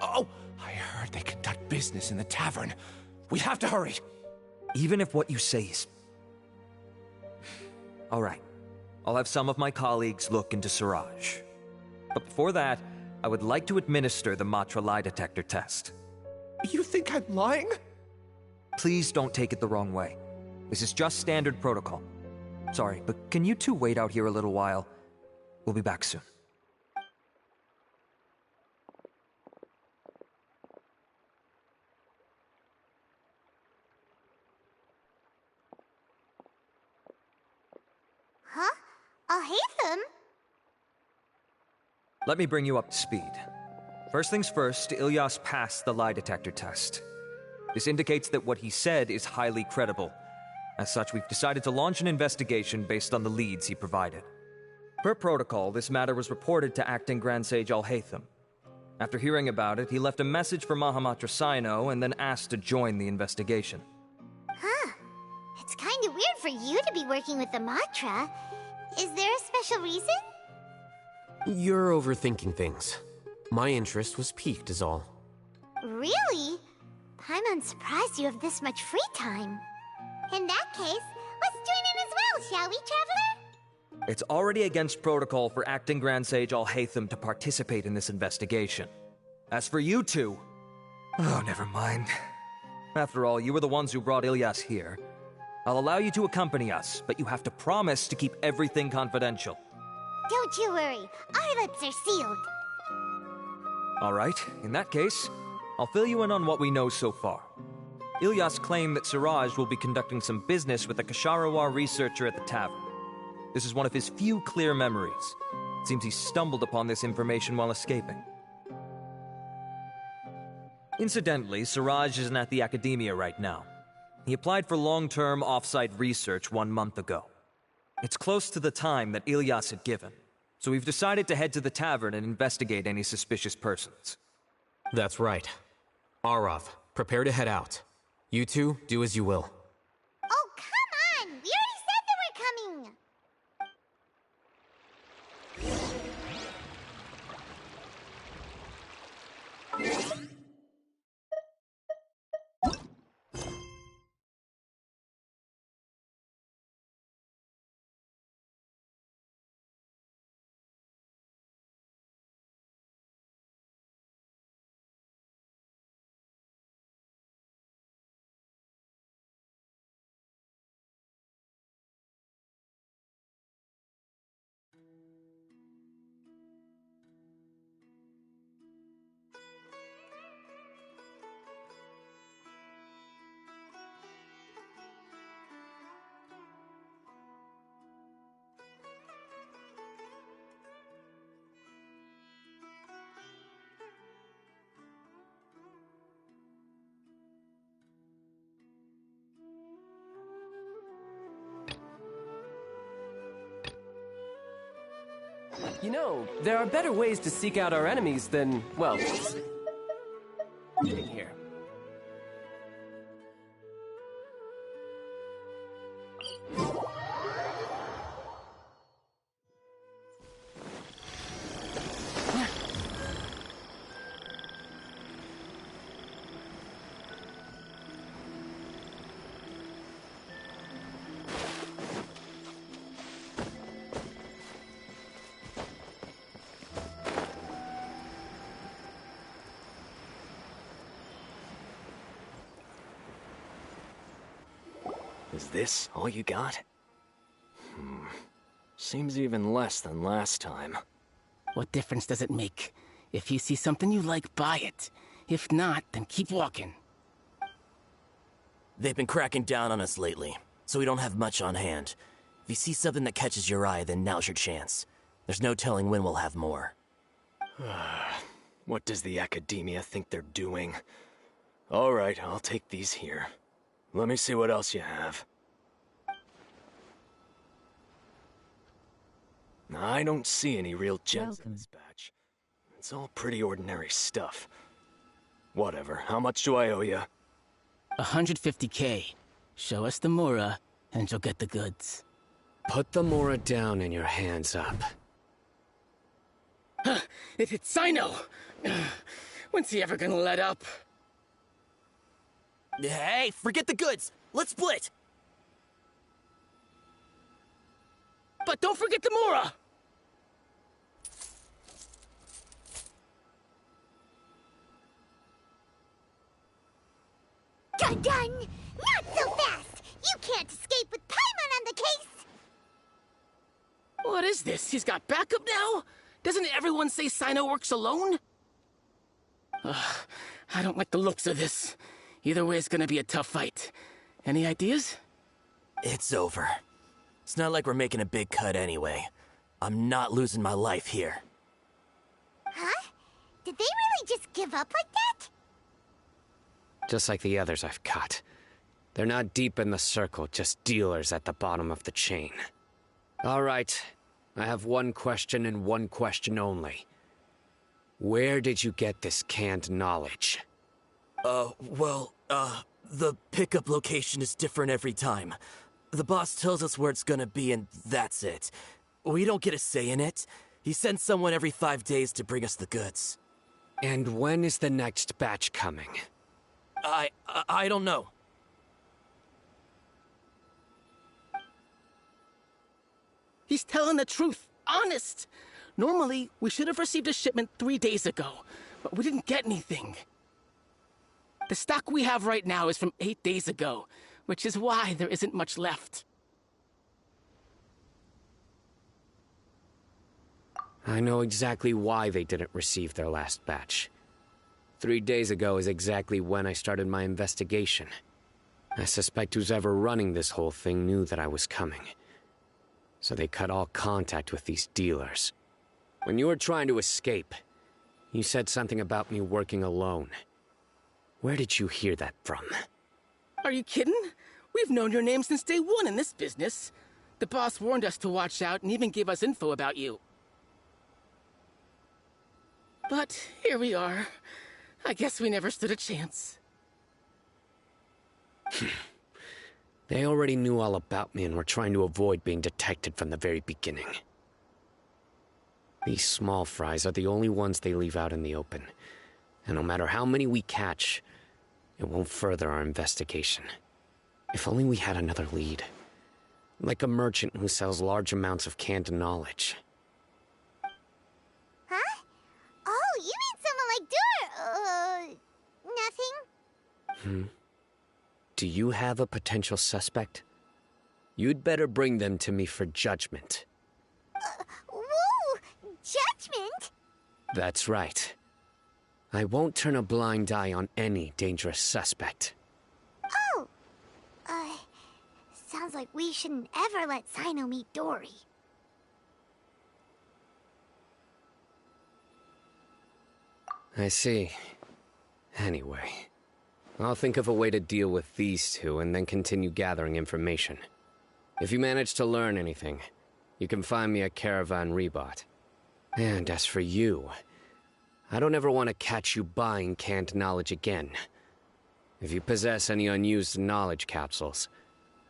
Speaker 15: Oh, I heard they conduct business in the tavern. We have to hurry.
Speaker 13: Even if what you say is... All right. I'll have some of my colleagues look into Siraj. But before that, I would like to administer the Matra lie detector test.
Speaker 15: You think I'm lying?
Speaker 13: Please don't take it the wrong way. This is just standard protocol. Sorry, but can you two wait out here a little while? We'll be back soon.
Speaker 2: Huh? Alhaitham?
Speaker 13: Let me bring you up to speed. First things first, Ilyas passed the lie detector test. This indicates that what he said is highly credible. As such, we've decided to launch an investigation based on the leads he provided. Per protocol, this matter was reported to Acting Grand Sage Alhaitham. After hearing about it, he left a message for Mahamatra Cyno and then asked to join the investigation.
Speaker 2: Huh. It's kinda weird for you to be working with the Matra. Is there a special reason?
Speaker 1: You're overthinking things. My interest was piqued is all.
Speaker 2: Really? Paimon's surprised you have this much free time. In that case, let's join in as well, shall we, Traveler?
Speaker 13: It's already against protocol for Acting Grand Sage Alhaitham to participate in this investigation. As for you two... Oh, never mind. After all, you were the ones who brought Ilyas here. I'll allow you to accompany us, but you have to promise to keep everything confidential.
Speaker 2: Don't you worry, our lips are sealed.
Speaker 13: All right, in that case, I'll fill you in on what we know so far. Ilyas claimed that Siraj will be conducting some business with a Kasharawar researcher at the tavern. This is one of his few clear memories. It seems he stumbled upon this information while escaping. Incidentally, Siraj isn't at the academia right now. He applied for long-term off-site research 1 month ago. It's close to the time that Ilyas had given, so we've decided to head to the tavern and investigate any suspicious persons.
Speaker 1: That's right. Arav, prepare to head out. You two, do as you will.
Speaker 2: Oh, come on! We already said that we're coming!
Speaker 1: You know, there are better ways to seek out our enemies than, well, in here.
Speaker 12: Is this all you got? Seems even less than last time.
Speaker 16: What difference does it make? If you see something you like, buy it. If not, then keep walking.
Speaker 17: They've been cracking down on us lately, so we don't have much on hand. If you see something that catches your eye, then now's your chance. There's no telling when we'll have more.
Speaker 18: What does the Academia think they're doing? Alright, I'll take these here. Let me see what else you have. I don't see any real gems in this batch. It's all pretty ordinary stuff. Whatever, how much do I owe you?
Speaker 16: 150K. Show us the Mora, and you'll get the goods.
Speaker 12: Put the Mora down and your hands up.
Speaker 16: It's cyno! When's he ever gonna let up?
Speaker 17: Hey, forget the goods! Let's split!
Speaker 16: But don't forget the Mora!
Speaker 2: Done! Not so fast! You can't escape with Paimon on the case!
Speaker 16: What is this? He's got backup now? Doesn't everyone say cyno works alone? I don't like the looks of this. Either way, it's gonna be a tough fight. Any ideas?
Speaker 17: It's over. It's not like we're making a big cut anyway. I'm not losing my life here.
Speaker 2: Huh? Did they really just give up like that?
Speaker 12: Just like the others I've cut. They're not deep in the circle, just dealers at the bottom of the chain. All right, I have one question and one question only. Where did you get this canned knowledge?
Speaker 17: The pickup location is different every time. The boss tells us where it's gonna be and that's it. We don't get a say in it. He sends someone every 5 days to bring us the goods.
Speaker 12: And when is the next batch coming?
Speaker 17: I don't know.
Speaker 16: He's telling the truth. Honest. Normally, we should have received a shipment 3 days ago, but we didn't get anything. The stock we have right now is from 8 days ago, which is why there isn't much left.
Speaker 12: I know exactly why they didn't receive their last batch. 3 days ago is exactly when I started my investigation. I suspect who's ever running this whole thing knew that I was coming. So they cut all contact with these dealers. When you were trying to escape, you said something about me working alone. Where did you hear that from?
Speaker 16: Are you kidding? We've known your name since day one in this business. The boss warned us to watch out and even gave us info about you. But here we are. I guess we never stood a chance.
Speaker 12: They already knew all about me and were trying to avoid being detected from the very beginning. These small fries are the only ones they leave out in the open. And no matter how many we catch, it won't further our investigation. If only we had another lead. Like a merchant who sells large amounts of canned knowledge.
Speaker 2: Huh? Oh, you mean someone like nothing?
Speaker 12: Do you have a potential suspect? You'd better bring them to me for judgment.
Speaker 2: Whoa! Judgment?
Speaker 12: That's right. I won't turn a blind eye on any dangerous suspect.
Speaker 2: Oh! Sounds like we shouldn't ever let Cyno meet Dory.
Speaker 12: I see. Anyway, I'll think of a way to deal with these two and then continue gathering information. If you manage to learn anything, you can find me at Caravan Rebot. And as for you, I don't ever want to catch you buying canned knowledge again. If you possess any unused knowledge capsules,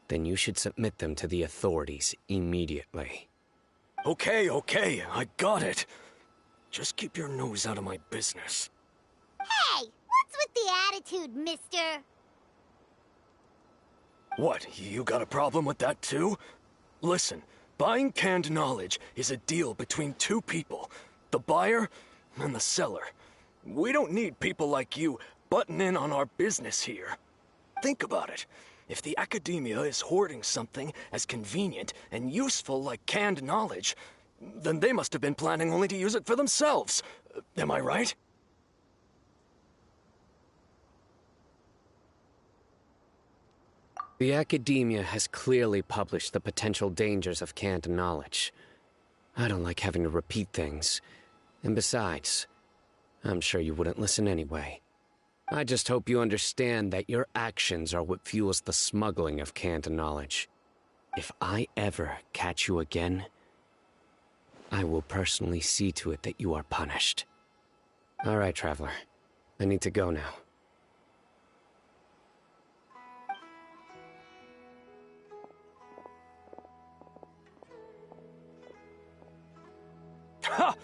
Speaker 12: then you should submit them to the authorities immediately.
Speaker 18: Okay, I got it. Just keep your nose out of my business.
Speaker 2: Hey! What's with the attitude, mister?
Speaker 18: What, you got a problem with that too? Listen, buying canned knowledge is a deal between two people. The buyer and the seller. We don't need people like you butting in on our business here. Think about it. If the Academia is hoarding something as convenient and useful like canned knowledge, then they must have been planning only to use it for themselves. Am I right?
Speaker 12: The academia has clearly published the potential dangers of canned knowledge. I don't like having to repeat things. And besides, I'm sure you wouldn't listen anyway. I just hope you understand that your actions are what fuels the smuggling of canned knowledge. If I ever catch you again, I will personally see to it that you are punished. All right, Traveler. I need to go now.
Speaker 18: Ha!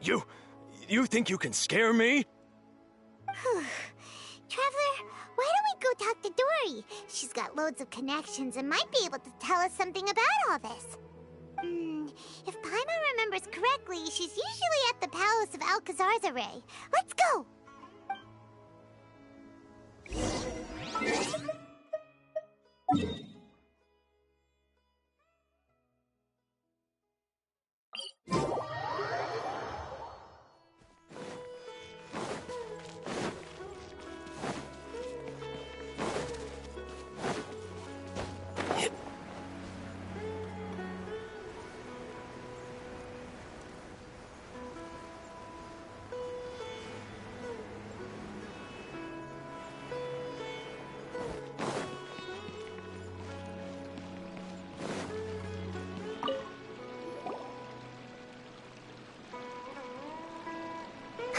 Speaker 18: You think you can scare me?
Speaker 2: Traveler, why don't we go talk to Dory? She's got loads of connections and might be able to tell us something about all this. If Paimon remembers correctly, she's usually at the Palace of Alcazar's Array. Let's go!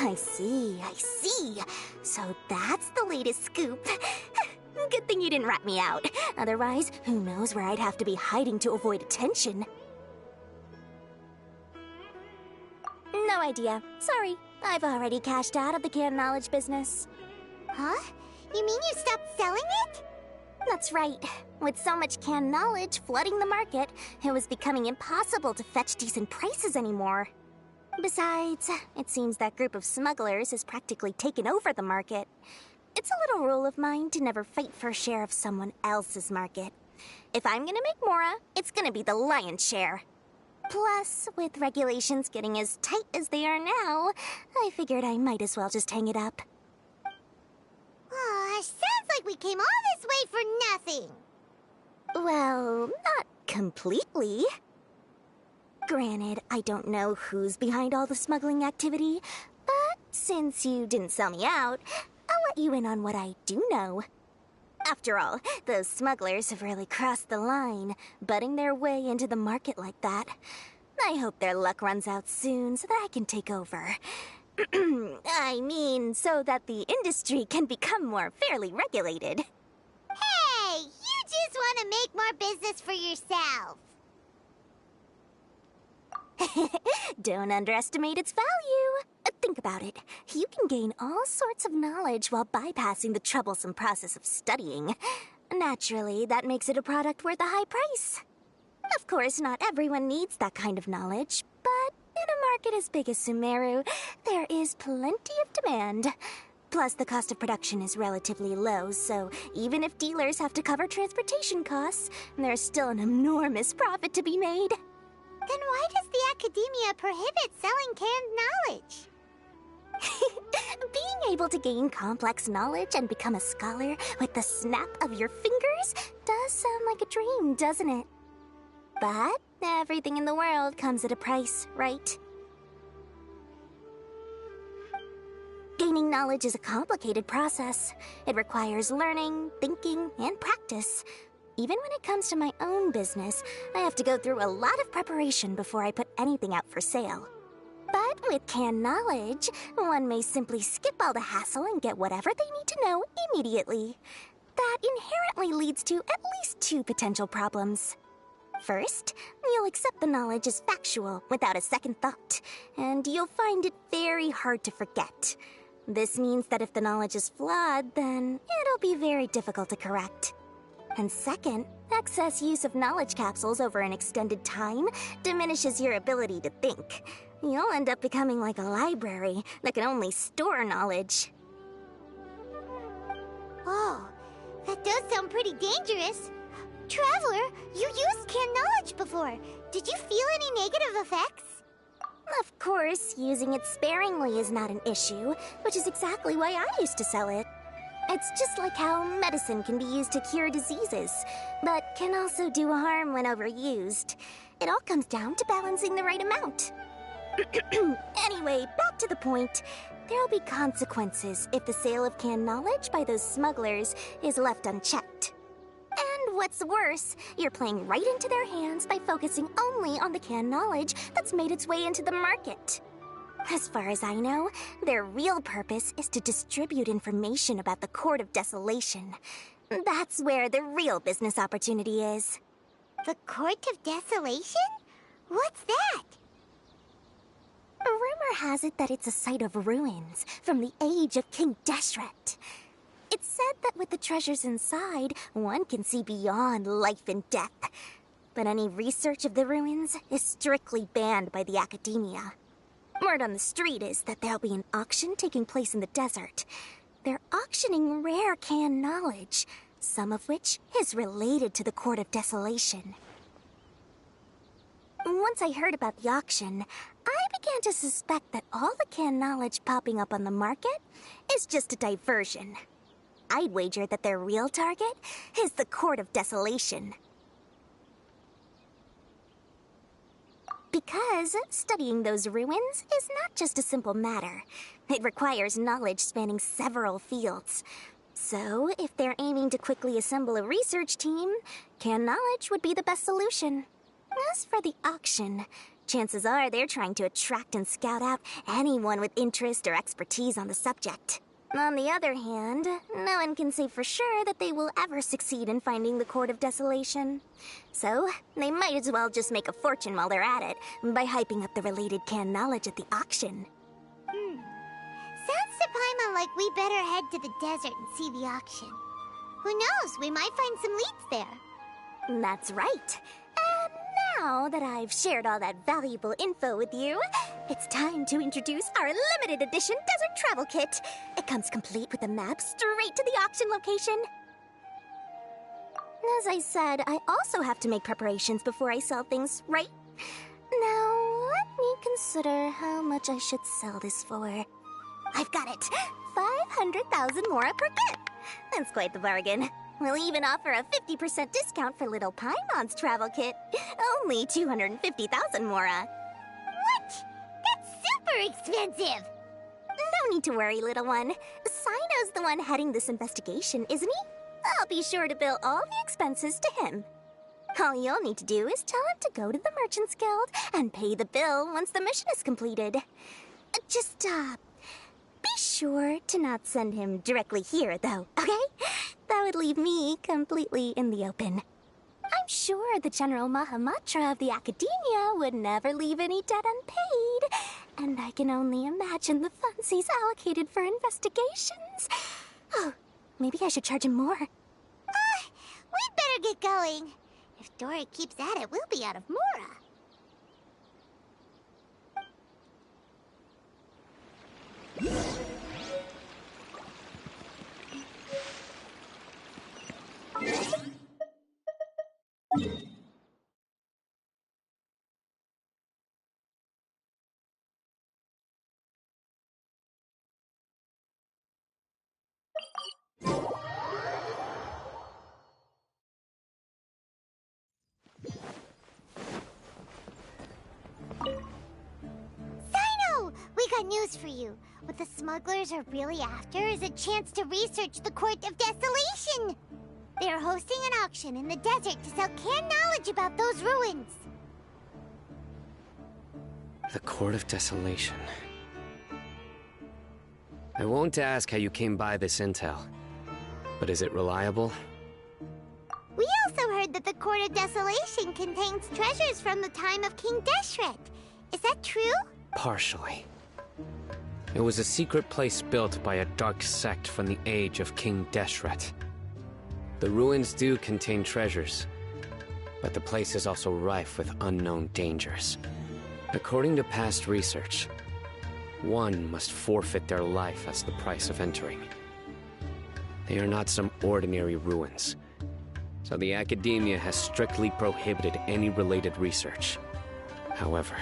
Speaker 10: I see. So that's the latest scoop. Good thing you didn't rat me out. Otherwise, who knows where I'd have to be hiding to avoid attention. No idea. Sorry. I've already cashed out of the canned knowledge business.
Speaker 2: Huh? You mean you stopped selling it?
Speaker 10: That's right. With so much canned knowledge flooding the market, it was becoming impossible to fetch decent prices anymore. Besides, it seems that group of smugglers has practically taken over the market. It's a little rule of mine to never fight for a share of someone else's market. If I'm gonna make Mora, it's gonna be the lion's share. Plus, with regulations getting as tight as they are now, I figured I might as well just hang it up.
Speaker 2: Aw, sounds like we came all this way for nothing.
Speaker 10: Well, not completely. Granted, I don't know who's behind all the smuggling activity, but since you didn't sell me out, I'll let you in on what I do know. After all, those smugglers have really crossed the line, butting their way into the market like that. I hope their luck runs out soon so that I can take over. I mean, so that the industry can become more fairly regulated.
Speaker 2: Hey, you just want to make more business for yourself.
Speaker 10: Don't underestimate its value. Think about it. You can gain all sorts of knowledge while bypassing the troublesome process of studying. Naturally, that makes it a product worth a high price. Of course, not everyone needs that kind of knowledge, but in a market as big as Sumeru, there is plenty of demand. Plus, the cost of production is relatively low, so even if dealers have to cover transportation costs, there's still an enormous profit to be made.
Speaker 2: Then why does the academia prohibit selling canned knowledge?
Speaker 10: Being able to gain complex knowledge and become a scholar with the snap of your fingers does sound like a dream, doesn't it? But everything in the world comes at a price, right? Gaining knowledge is a complicated process. It requires learning, thinking, and practice. Even when it comes to my own business, I have to go through a lot of preparation before I put anything out for sale. But with canned knowledge, one may simply skip all the hassle and get whatever they need to know immediately. That inherently leads to at least two potential problems. First, you'll accept the knowledge as factual without a second thought, and you'll find it very hard to forget. This means that if the knowledge is flawed, then it'll be very difficult to correct. And second, excess use of knowledge capsules over an extended time diminishes your ability to think. You'll end up becoming like a library that can only store knowledge.
Speaker 2: Oh, that does sound pretty dangerous. Traveler, you used canned knowledge before. Did you feel any negative effects?
Speaker 10: Of course, using it sparingly is not an issue, which is exactly why I used to sell it. It's just like how medicine can be used to cure diseases, but can also do harm when overused. It all comes down to balancing the right amount. Anyway, back to the point. There'll be consequences if the sale of canned knowledge by those smugglers is left unchecked. And what's worse, you're playing right into their hands by focusing only on the canned knowledge that's made its way into the market. As far as I know, their real purpose is to distribute information about the Court of Desolation. That's where the real business opportunity is.
Speaker 2: The Court of Desolation? What's that?
Speaker 10: Rumor has it that it's a site of ruins from the age of King Deshret. It's said that with the treasures inside, one can see beyond life and death. But any research of the ruins is strictly banned by the academia. Word on the street is that there'll be an auction taking place in the desert. They're auctioning rare canned knowledge, some of which is related to the Court of Desolation. Once I heard about the auction, I began to suspect that all the canned knowledge popping up on the market is just a diversion. I'd wager that their real target is the Court of Desolation. Because studying those ruins is not just a simple matter. It requires knowledge spanning several fields. So, if they're aiming to quickly assemble a research team, canned knowledge would be the best solution. As for the auction, chances are they're trying to attract and scout out anyone with interest or expertise on the subject. On the other hand, no one can say for sure that they will ever succeed in finding the Court of Desolation. So, they might as well just make a fortune while they're at it by hyping up the related canned knowledge at the auction.
Speaker 2: Sounds to Paimon like we better head to the desert and see the auction. Who knows, we might find some leads there.
Speaker 10: That's right. And now that I've shared all that valuable info with you, it's time to introduce our limited edition desert travel kit. It comes complete with a map straight to the auction location. As I said, I also have to make preparations before I sell things, right? Now, let me consider how much I should sell this for. I've got it! 500,000 mora per kit! That's quite the bargain. We'll even offer a 50% discount for little Paimon's travel kit. Only 250,000 mora.
Speaker 2: What? That's super expensive!
Speaker 10: No need to worry, little one. Cyno's the one heading this investigation, isn't he? I'll be sure to bill all the expenses to him. All you'll need to do is tell him to go to the Merchants Guild and pay the bill once the mission is completed. Just, be sure to not send him directly here, though, okay? That would leave me completely in the open. I'm sure the General Mahamatra of the Academia would never leave any debt unpaid, and I can only imagine the funds he's allocated for investigations. Oh, maybe I should charge him more.
Speaker 2: We'd better get going. If Dora keeps at it, we'll be out of mora. Cyno! We got news for you. What the smugglers are really after is a chance to research the Court of Desolation. They're hosting an auction in the desert to sell canned knowledge about those ruins.
Speaker 12: The Court of Desolation. I won't ask how you came by this intel, but is it reliable?
Speaker 2: We also heard that the Court of Desolation contains treasures from the time of King Deshret. Is that true?
Speaker 12: Partially. It was a secret place built by a dark sect from the age of King Deshret. The ruins do contain treasures, but the place is also rife with unknown dangers. According to past research, one must forfeit their life as the price of entering. They are not some ordinary ruins, so the Academia has strictly prohibited any related research. However,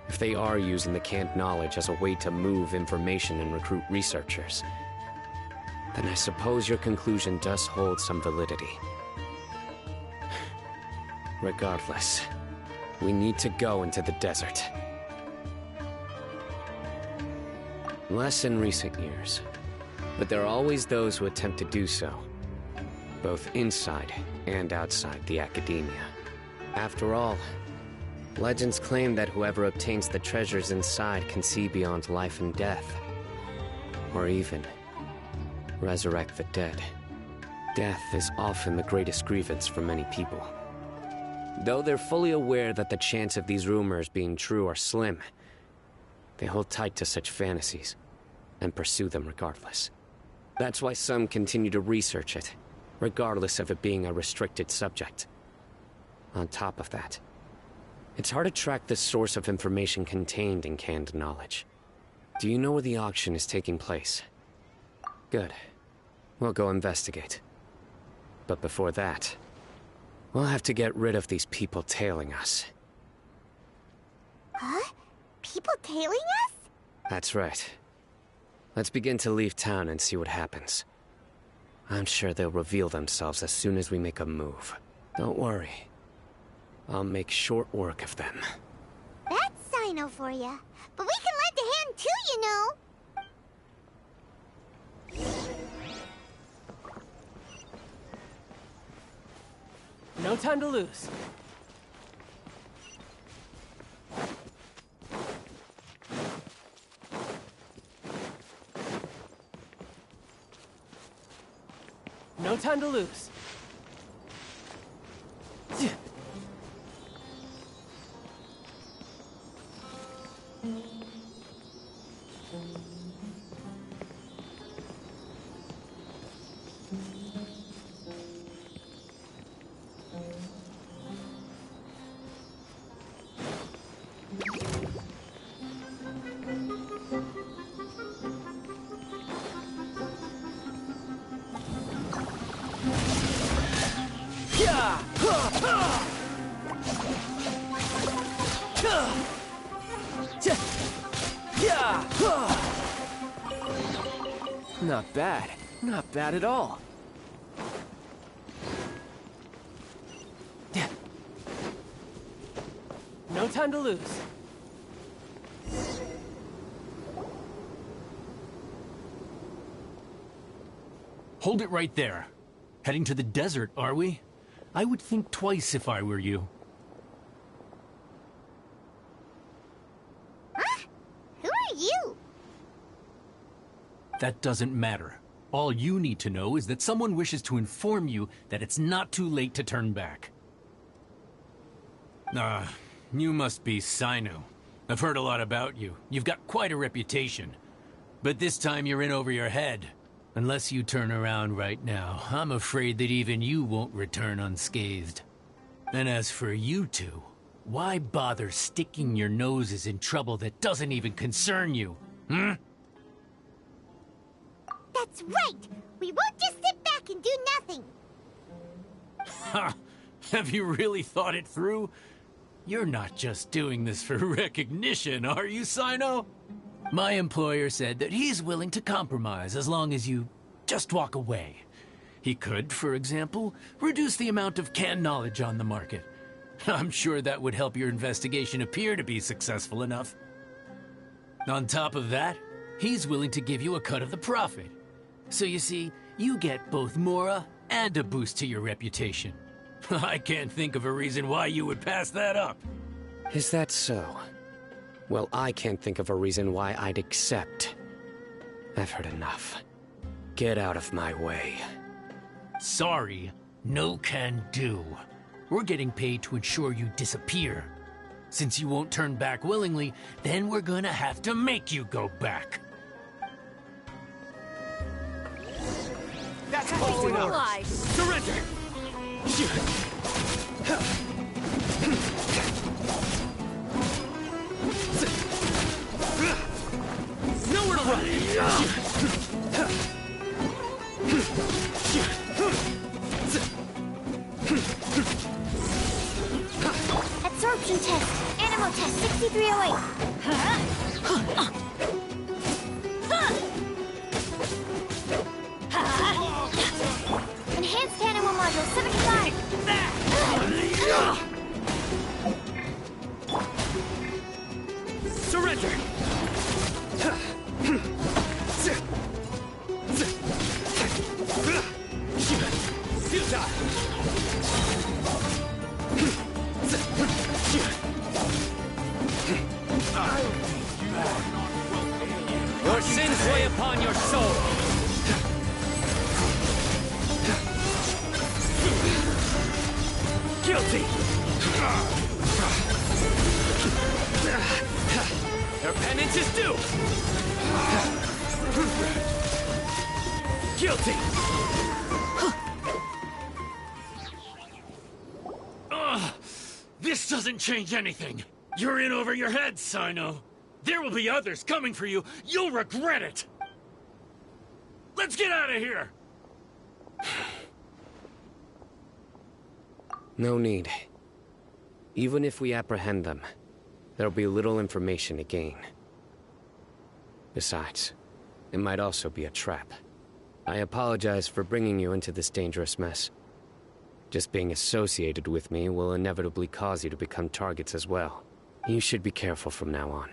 Speaker 12: if they are using the canned knowledge as a way to move information and recruit researchers, then I suppose your conclusion does hold some validity. Regardless, we need to go into the desert. Less in recent years, but there are always those who attempt to do so, both inside and outside the academia. After all, legends claim that whoever obtains the treasures inside can see beyond life and death, or even resurrect the dead. Death is often the greatest grievance for many people. Though they're fully aware that the chance of these rumors being true are slim, they hold tight to such fantasies and pursue them regardless. That's why some continue to research it, regardless of it being a restricted subject. On top of that, it's hard to track the source of information contained in canned knowledge. Do you know where the auction is taking place? Good. We'll go investigate. But before that, we'll have to get rid of these people tailing us.
Speaker 2: Huh? People tailing us?
Speaker 12: That's right. Let's begin to leave town and see what happens. I'm sure they'll reveal themselves as soon as we make a move. Don't worry. I'll make short work of them.
Speaker 2: That's cyno for ya. But we can lend a hand too, you know.
Speaker 1: No time to lose. No time to lose. Not bad. Not bad at all. No time to lose.
Speaker 14: Hold it right there. Heading to the desert, are we? I would think twice if I were you.
Speaker 2: Huh? Who are you?
Speaker 14: That doesn't matter. All you need to know is that someone wishes to inform you that it's not too late to turn back. You must be Cyno. I've heard a lot about you. You've got quite a reputation. But this time you're in over your head. Unless you turn around right now, I'm afraid that even you won't return unscathed. And as for you two, why bother sticking your noses in trouble that doesn't even concern you?
Speaker 2: That's right! We won't just sit back and do nothing!
Speaker 14: Ha! Have you really thought it through? You're not just doing this for recognition, are you, Cyno? My employer said that he's willing to compromise as long as you just walk away. He could, for example, reduce the amount of canned knowledge on the market. I'm sure that would help your investigation appear to be successful enough. On top of that, he's willing to give you a cut of the profit. So you see, you get both Mora and a boost to your reputation. I can't think of a reason why you would pass that up.
Speaker 12: Is that so? Well, I can't think of a reason why I'd accept. I've heard enough. Get out of my way.
Speaker 14: Sorry, no can do. We're getting paid to ensure you disappear. Since you won't turn back willingly, then we're gonna have to make you go back.
Speaker 11: That's following orders. Surrender!
Speaker 14: Nowhere to run!
Speaker 2: Absorption test. Animal test 6308.
Speaker 18: Surrender!
Speaker 6: Your sins weigh upon your soul.
Speaker 18: Guilty!
Speaker 6: Your penance is due.
Speaker 18: Guilty!
Speaker 14: This doesn't change anything. You're in over your head, Cyno. There will be others coming for you. You'll regret it. Let's get out of here.
Speaker 12: No need. Even if we apprehend them, there'll be little information to gain. Besides, it might also be a trap. I apologize for bringing you into this dangerous mess. Just being associated with me will inevitably cause you to become targets as well. You should be careful from now on.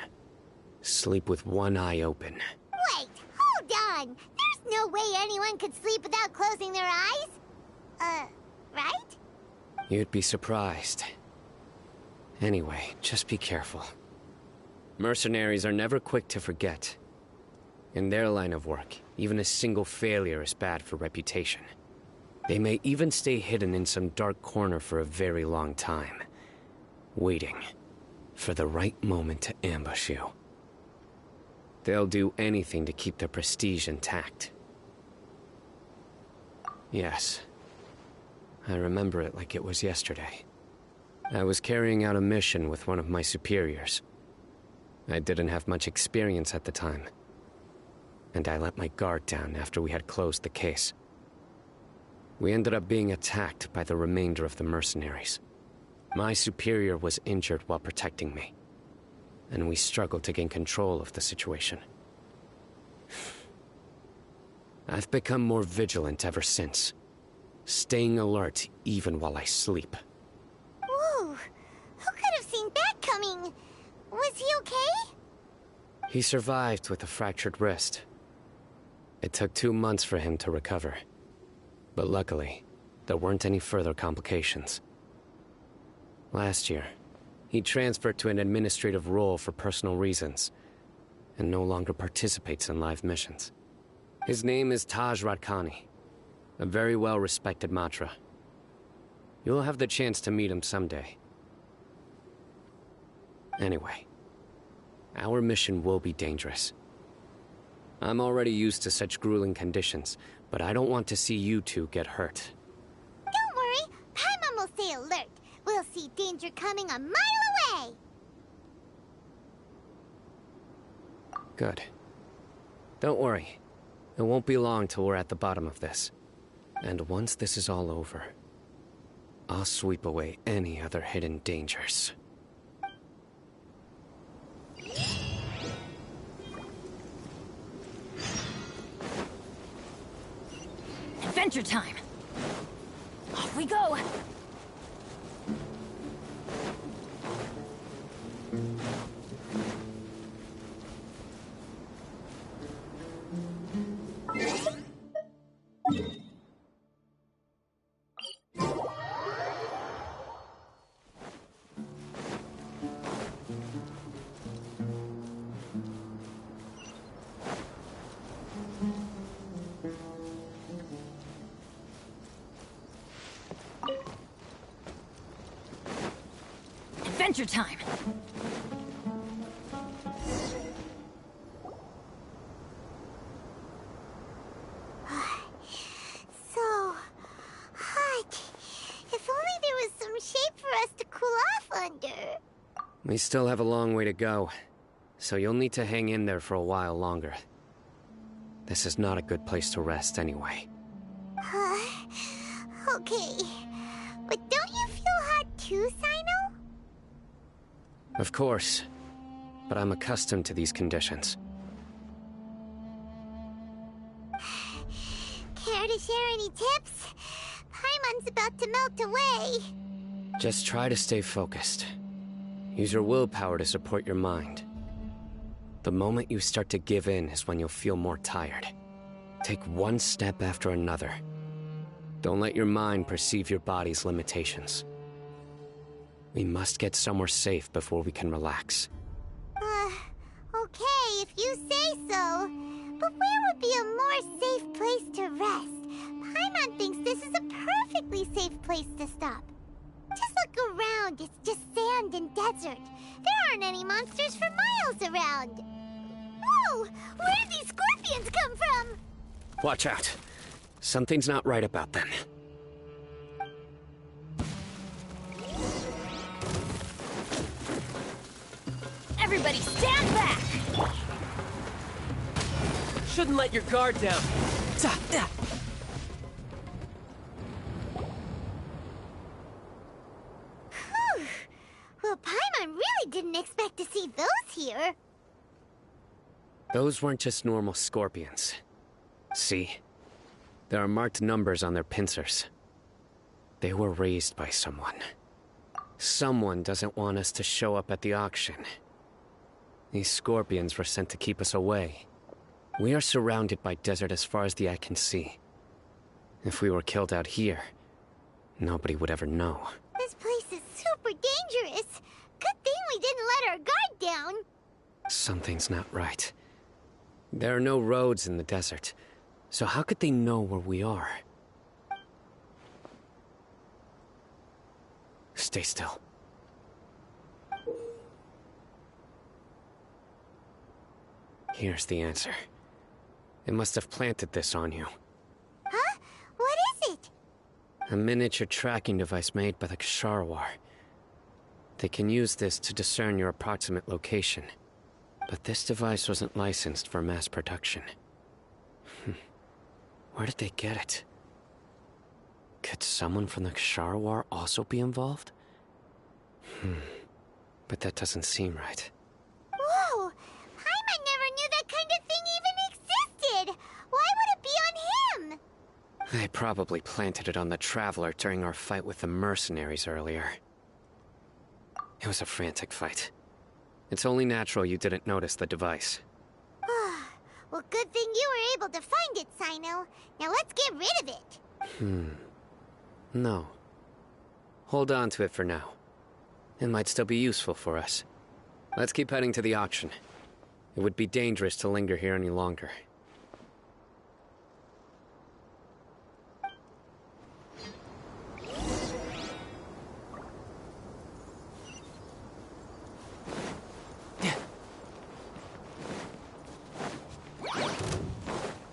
Speaker 12: Sleep with one eye open.
Speaker 2: Wait, hold on! There's no way anyone could sleep without closing their eyes? Right?
Speaker 12: You'd be surprised. Anyway, just be careful. Mercenaries are never quick to forget. In their line of work, even a single failure is bad for reputation. They may even stay hidden in some dark corner for a very long time, waiting for the right moment to ambush you. They'll do anything to keep their prestige intact. Yes, I remember it like it was yesterday. I was carrying out a mission with one of my superiors. I didn't have much experience at the time, and I let my guard down after we had closed the case. We ended up being attacked by the remainder of the mercenaries. My superior was injured while protecting me, and we struggled to gain control of the situation. I've become more vigilant ever since, staying alert even while I sleep.
Speaker 2: Whoa! Who could have seen that coming? Was he okay?
Speaker 12: He survived with a fractured wrist. It took 2 months for him to recover. But luckily, there weren't any further complications. Last year, he transferred to an administrative role for personal reasons, and no longer participates in live missions. His name is Taj Radkani, a very well-respected Matra. You'll have the chance to meet him someday. Anyway, our mission will be dangerous. I'm already used to such grueling conditions, but I don't want to see you two get hurt.
Speaker 2: Don't worry, Paimon will stay alert. We'll see danger coming a mile away.
Speaker 12: Good. Don't worry. It won't be long till we're at the bottom of this. And once this is all over, I'll sweep away any other hidden dangers.
Speaker 19: Adventure time! Off we go! Adventure time!
Speaker 2: So hot. If only there was some shade for us to cool off under.
Speaker 12: We still have a long way to go, so you'll need to hang in there for a while longer. This is not a good place to rest anyway.
Speaker 2: Okay. But don't you feel hot too, Cyno?
Speaker 12: Of course, but I'm accustomed to these conditions.
Speaker 2: Care to share any tips? Paimon's about to melt away.
Speaker 12: Just try to stay focused. Use your willpower to support your mind. The moment you start to give in is when you'll feel more tired. Take one step after another. Don't let your mind perceive your body's limitations. We must get somewhere safe before we can relax.
Speaker 2: Okay, if you say so. But where would be a more safe place to rest? Paimon thinks this is a perfectly safe place to stop. Just look around, it's just sand and desert. There aren't any monsters for miles around. Whoa! Where did these scorpions come from?
Speaker 12: Watch out. Something's not right about them.
Speaker 19: Everybody stand back!
Speaker 1: Shouldn't let your guard down.
Speaker 2: Whew. Well, Paimon really didn't expect to see those here.
Speaker 12: Those weren't just normal scorpions. See? There are marked numbers on their pincers. They were raised by someone. Someone doesn't want us to show up at the auction. These scorpions were sent to keep us away. We are surrounded by desert as far as the eye can see. If we were killed out here, nobody would ever know.
Speaker 2: This place is super dangerous. Good thing we didn't let our guard down.
Speaker 12: Something's not right. There are no roads in the desert, so how could they know where we are? Stay still. Here's the answer. It must have planted this on you.
Speaker 2: Huh? What is it?
Speaker 12: A miniature tracking device made by the Ksharawar. They can use this to discern your approximate location. But this device wasn't licensed for mass production. Where did they get it? Could someone from the Ksharawar also be involved? But that doesn't seem right.
Speaker 2: Whoa! Paimon never knew that kind of thing even existed! Why would it be on him?
Speaker 12: They probably planted it on the Traveler during our fight with the mercenaries earlier. It was a frantic fight. It's only natural you didn't notice the device.
Speaker 2: Well, good thing you were able to find it, Cyno. Now let's get rid of it.
Speaker 12: No. Hold on to it for now. It might still be useful for us. Let's keep heading to the auction. It would be dangerous to linger here any longer.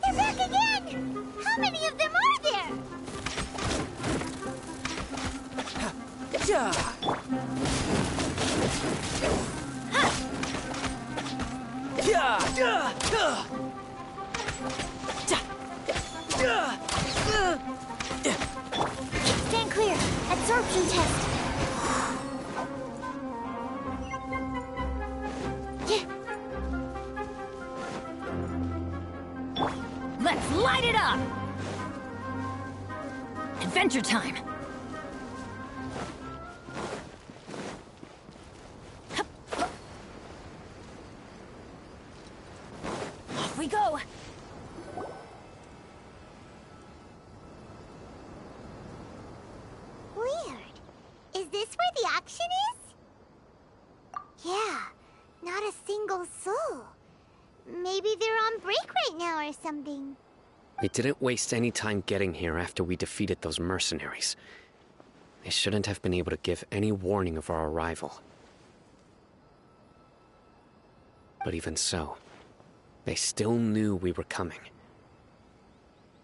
Speaker 2: They're back again! How many of them are there?
Speaker 10: Stand clear. Absorption test.
Speaker 19: Let's light it up! Adventure time! Off we go!
Speaker 2: Weird. Is this where the auction is? Yeah, not a single soul. Maybe they're on break right now or something.
Speaker 12: We didn't waste any time getting here after we defeated those mercenaries. They shouldn't have been able to give any warning of our arrival. But even so, they still knew we were coming.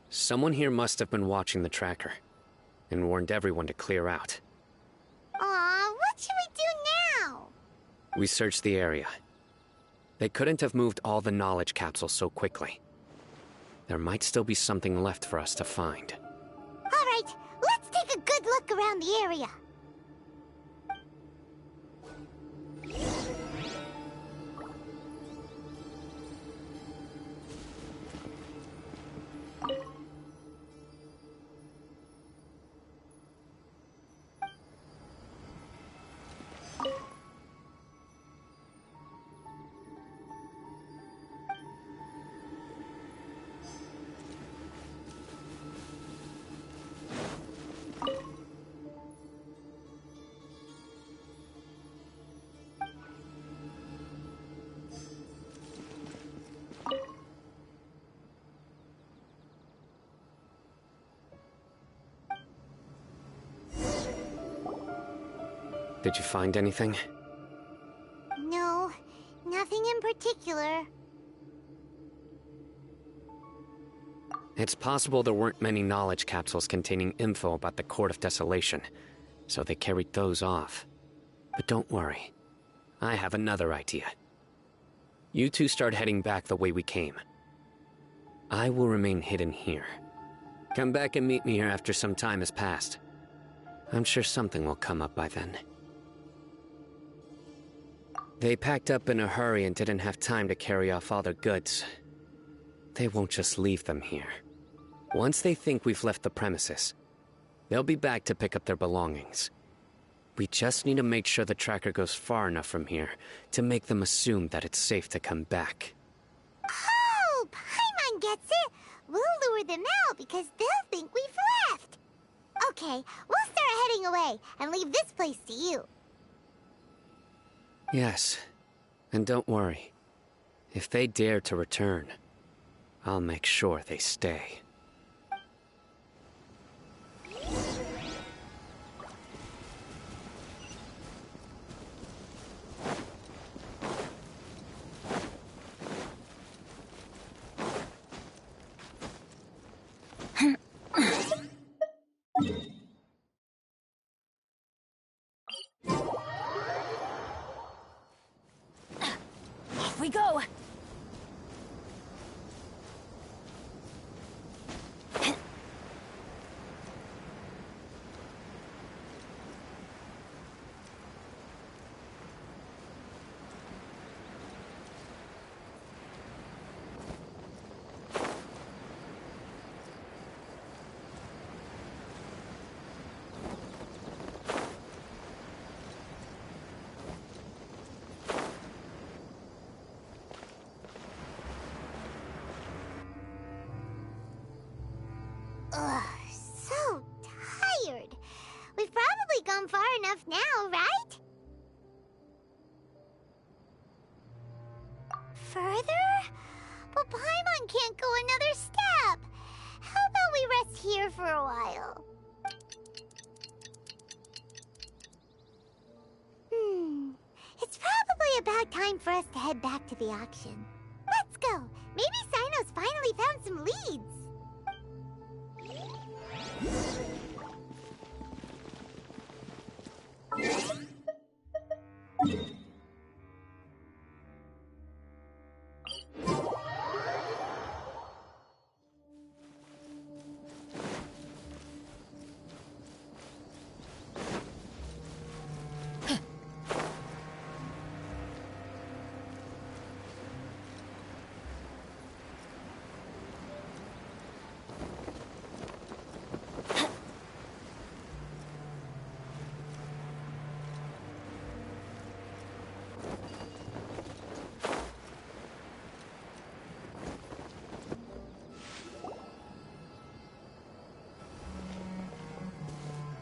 Speaker 12: Someone here must have been watching the tracker, and warned everyone to clear out.
Speaker 2: Aw, what should we do now?
Speaker 12: We searched the area. They couldn't have moved all the knowledge capsules so quickly. There might still be something left for us to find.
Speaker 2: All right, let's take a good look around the area.
Speaker 12: Did you find anything?
Speaker 2: No, nothing in particular.
Speaker 12: It's possible there weren't many knowledge capsules containing info about the Court of Desolation, so they carried those off. But don't worry. I have another idea. You two start heading back the way we came. I will remain hidden here. Come back and meet me here after some time has passed. I'm sure something will come up by then. They packed up in a hurry and didn't have time to carry off all their goods. They won't just leave them here. Once they think we've left the premises, they'll be back to pick up their belongings. We just need to make sure the tracker goes far enough from here to make them assume that it's safe to come back.
Speaker 2: Oh, Paimon gets it! We'll lure them out because they'll think we've left. Okay, we'll start heading away and leave this place to you.
Speaker 12: Yes, and don't worry. If they dare to return, I'll make sure they stay.
Speaker 19: Off we go!
Speaker 2: Ugh, so tired. We've probably gone far enough now, right? Further? But Paimon can't go another step. How about we rest here for a while? It's probably about time for us to head back to the auction. Let's go. Maybe Cyno's finally found some leads.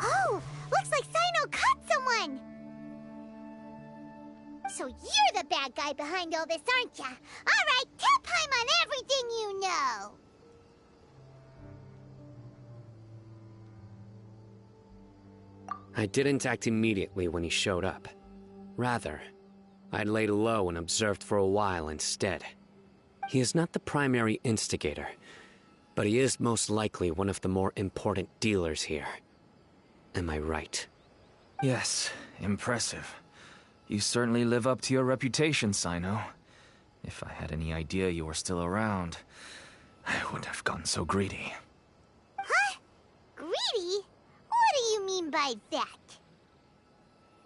Speaker 2: Oh, looks like Cyno caught someone! So you're the bad guy behind all this, aren't ya? Alright, tell Paimon everything you know!
Speaker 12: I didn't act immediately when he showed up. Rather, I laid low and observed for a while instead. He is not the primary instigator, but he is most likely one of the more important dealers here. Am I right?
Speaker 13: Yes, impressive. You certainly live up to your reputation, Cyno. If I had any idea you were still around, I wouldn't have gotten so greedy.
Speaker 2: Huh? Greedy? What do you mean by that?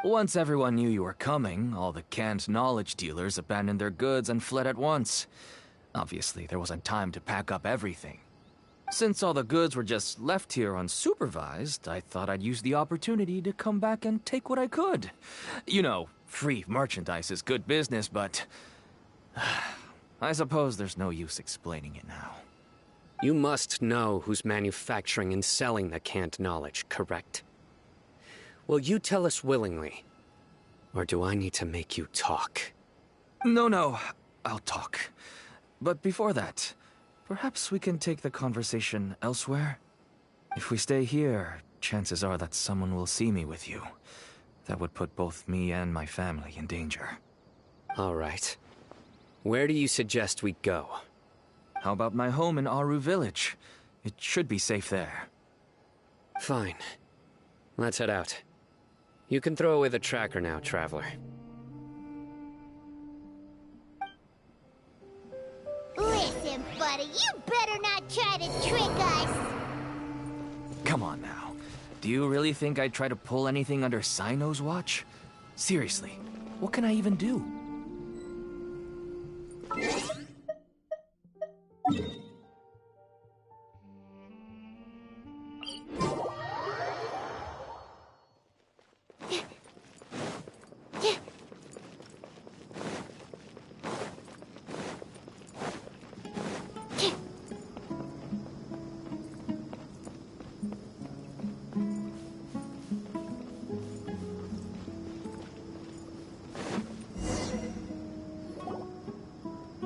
Speaker 13: Once everyone knew you were coming, all the canned knowledge dealers abandoned their goods and fled at once. Obviously, there wasn't time to pack up everything. Since all the goods were just left here unsupervised, I thought I'd use the opportunity to come back and take what I could. You know, free merchandise is good business, but I suppose there's no use explaining it now.
Speaker 12: You must know who's manufacturing and selling the canned knowledge, correct? Will you tell us willingly? Or do I need to make you talk?
Speaker 13: No, I'll talk. But before that, perhaps we can take the conversation elsewhere? If we stay here, chances are that someone will see me with you. That would put both me and my family in danger.
Speaker 12: All right. Where do you suggest we go?
Speaker 13: How about my home in Aru Village? It should be safe there.
Speaker 12: Fine. Let's head out. You can throw away the tracker now, Traveler.
Speaker 2: Listen, buddy, you better not try to trick us!
Speaker 13: Come on now. Do you really think I'd try to pull anything under Cyno's watch? Seriously, what can I even do?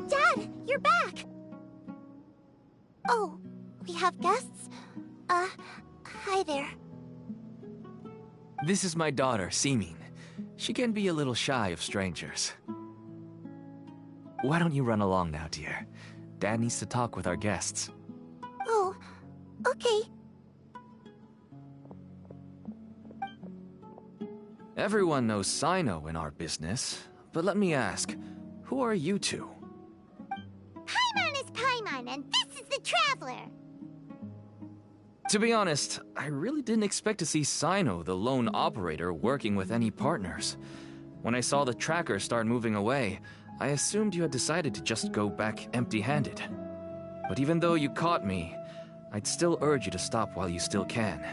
Speaker 2: Dad, you're back! Oh, we have guests? Hi there.
Speaker 13: This is my daughter, Seeming. She can be a little shy of strangers. Why don't you run along now, dear? Dad needs to talk with our guests.
Speaker 2: Oh, okay.
Speaker 13: Everyone knows Cyno in our business, but let me ask, who are you two?
Speaker 2: Paimon is Paimon, and this is the Traveler!
Speaker 13: To be honest, I really didn't expect to see Cyno, the lone operator, working with any partners. When I saw the tracker start moving away, I assumed you had decided to just go back empty-handed. But even though you caught me, I'd still urge you to stop while you still can.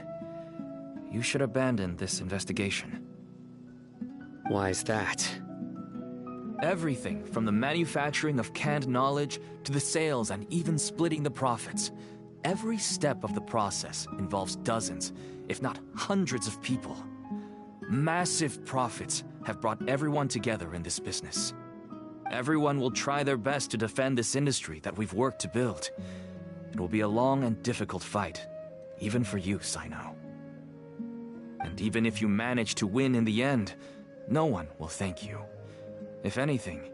Speaker 13: You should abandon this investigation.
Speaker 12: Why is that?
Speaker 13: Everything from the manufacturing of canned knowledge to the sales and even splitting the profits. Every step of the process involves dozens, if not hundreds of people. Massive profits have brought everyone together in this business. Everyone will try their best to defend this industry that we've worked to build. It will be a long and difficult fight, even for you, Cyno. And even if you manage to win in the end, no one will thank you. If anything,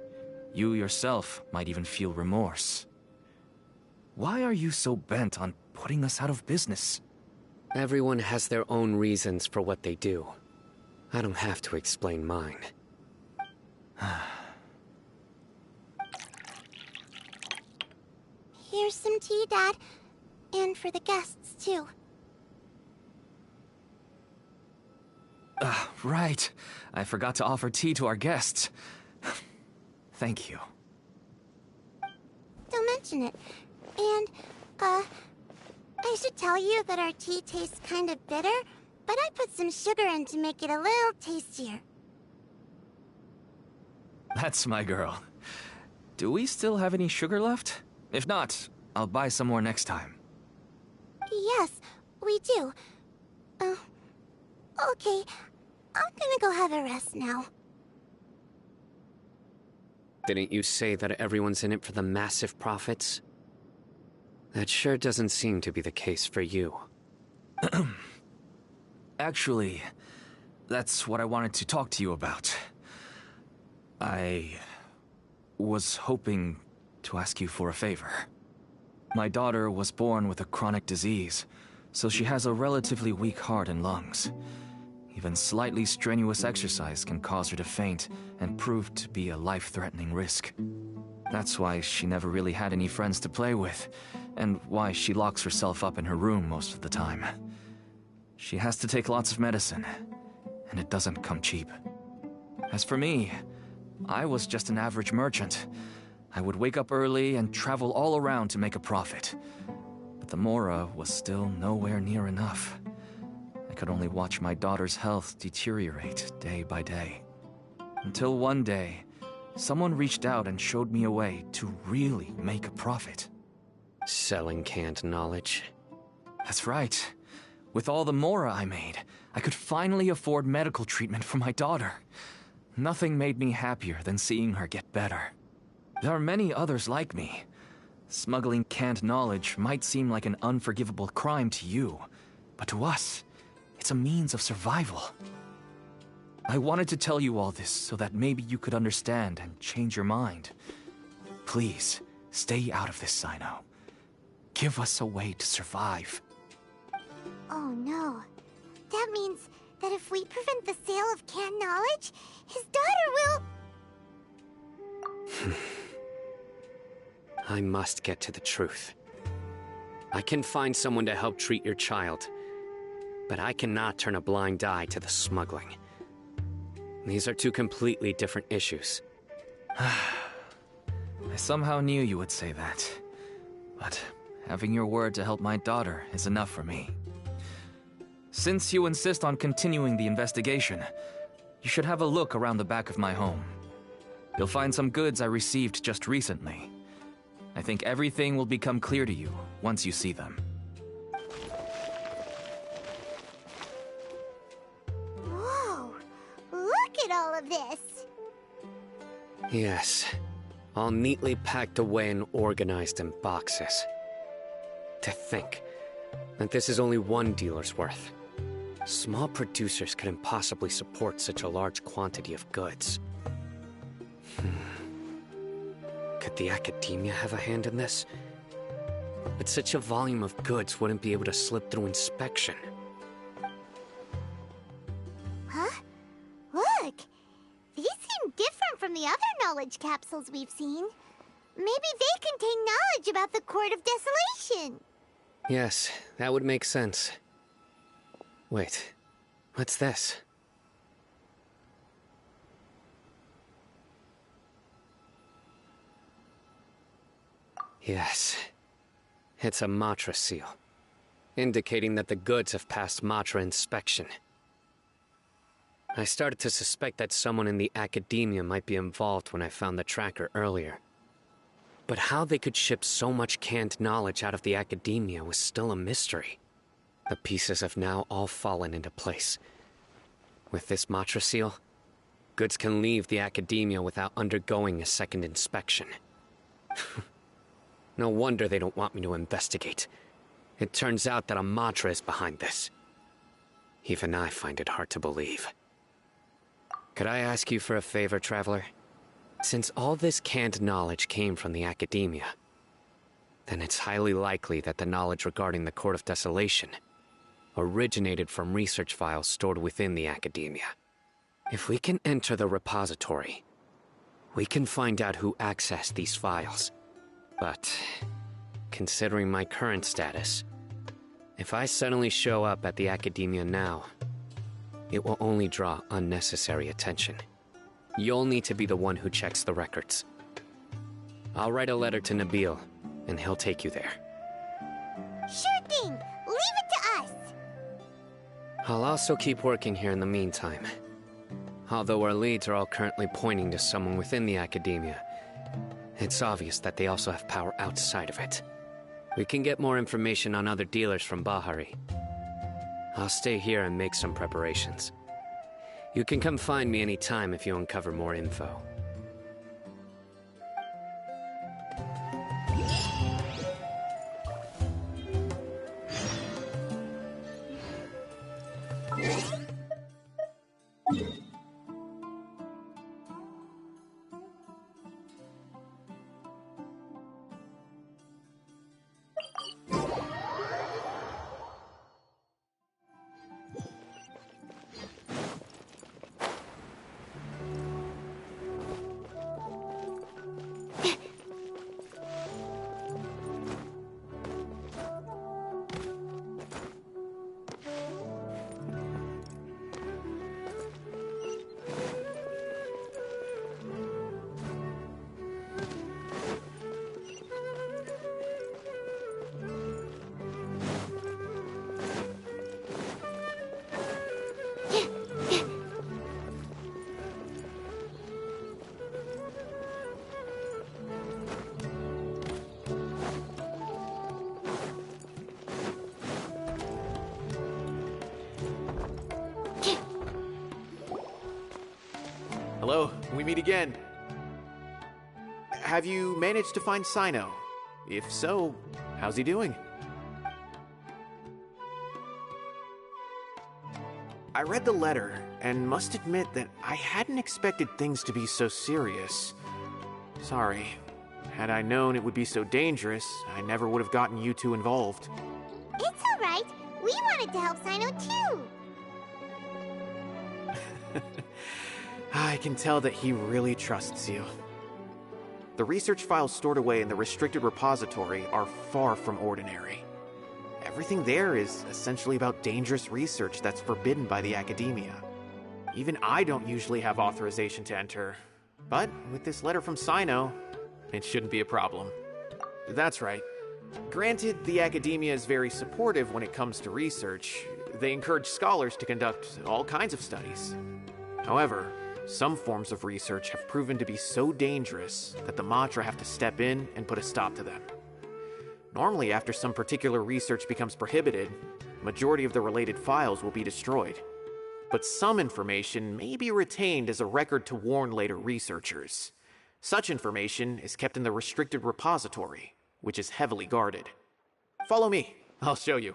Speaker 13: you yourself might even feel remorse. Why are you so bent on putting us out of business?
Speaker 12: Everyone has their own reasons for what they do. I don't have to explain mine.
Speaker 2: Here's some tea, Dad. And for the guests, too.
Speaker 13: Right. I forgot to offer tea to our guests. Thank you.
Speaker 2: Don't mention it. And, I should tell you that our tea tastes kind of bitter, but I put some sugar in to make it a little tastier.
Speaker 13: That's my girl. Do we still have any sugar left? If not, I'll buy some more next time.
Speaker 2: Yes, we do. Okay. I'm gonna go have a rest now.
Speaker 12: Didn't you say that everyone's in it for the massive profits? That sure doesn't seem to be the case for you.
Speaker 13: Actually, that's what I wanted to talk to you about. I was hoping to ask you for a favor. My daughter was born with a chronic disease, so she has a relatively weak heart and lungs. Even slightly strenuous exercise can cause her to faint and prove to be a life-threatening risk. That's why she never really had any friends to play with, and why she locks herself up in her room most of the time. She has to take lots of medicine, and it doesn't come cheap. As for me, I was just an average merchant. I would wake up early and travel all around to make a profit. But the Mora was still nowhere near enough. I could only watch my daughter's health deteriorate day by day. Until one day, someone reached out and showed me a way to really make a profit.
Speaker 12: Selling canned knowledge?
Speaker 13: That's right. With all the Mora I made, I could finally afford medical treatment for my daughter. Nothing made me happier than seeing her get better. There are many others like me. Smuggling canned knowledge might seem like an unforgivable crime to you, but to us, it's a means of survival. I wanted to tell you all this so that maybe you could understand and change your mind. Please, stay out of this, cyno. Give us a way to survive.
Speaker 2: Oh no. That means that if we prevent the sale of canned knowledge, his daughter will...
Speaker 12: I must get to the truth. I can find someone to help treat your child, but I cannot turn a blind eye to the smuggling. These are two completely different issues.
Speaker 13: I somehow knew you would say that. But having your word to help my daughter is enough for me. Since you insist on continuing the investigation, you should have a look around the back of my home. You'll find some goods I received just recently. I think everything will become clear to you once you see them.
Speaker 2: Whoa! Look at all of this!
Speaker 12: Yes, all neatly packed away and organized in boxes. To think that this is only one dealer's worth. Small producers couldn't possibly support such a large quantity of goods. Could the academia have a hand in this? But such a volume of goods wouldn't be able to slip through inspection.
Speaker 2: Huh? Look! These seem different from the other knowledge capsules we've seen. Maybe they contain knowledge about the Court of Desolation.
Speaker 12: Yes, that would make sense. Wait, what's this? Yes, it's a Matra seal, indicating that the goods have passed Matra inspection. I started to suspect that someone in the academia might be involved when I found the tracker earlier. But how they could ship so much canned knowledge out of the academia was still a mystery. The pieces have now all fallen into place. With this Matra seal, goods can leave the academia without undergoing a second inspection. No wonder they don't want me to investigate. It turns out that a Matra is behind this. Even I find it hard to believe. Could I ask you for a favor, Traveler? Since all this canned knowledge came from the academia, then it's highly likely that the knowledge regarding the Court of Desolation originated from research files stored within the academia. If we can enter the repository, we can find out who accessed these files. But, considering my current status, if I suddenly show up at the academia now, it will only draw unnecessary attention. You'll need to be the one who checks the records. I'll write a letter to Nabil, and he'll take you there.
Speaker 2: Sure thing! Leave it to us!
Speaker 12: I'll also keep working here in the meantime. Although our leads are all currently pointing to someone within the academia, it's obvious that they also have power outside of it. We can get more information on other dealers from Bahari. I'll stay here and make some preparations. You can come find me anytime if you uncover more info.
Speaker 11: Hello, we meet again. Have you managed to find Cyno? If so, how's he doing? I read the letter, and must admit that I hadn't expected things to be so serious. Sorry. Had I known it would be so dangerous, I never would have gotten you two involved.
Speaker 2: It's alright. We wanted to help Cyno too.
Speaker 11: I can tell that he really trusts you. The research files stored away in the restricted repository are far from ordinary. Everything there is essentially about dangerous research that's forbidden by the academia. Even I don't usually have authorization to enter, but with this letter from Cyno, it shouldn't be a problem. That's right. Granted, the academia is very supportive when it comes to research. They encourage scholars to conduct all kinds of studies. However, some forms of research have proven to be so dangerous that the Matra have to step in and put a stop to them. Normally, after some particular research becomes prohibited, majority of the related files will be destroyed. But some information may be retained as a record to warn later researchers. Such information is kept in the restricted repository, which is heavily guarded. Follow me, I'll show you.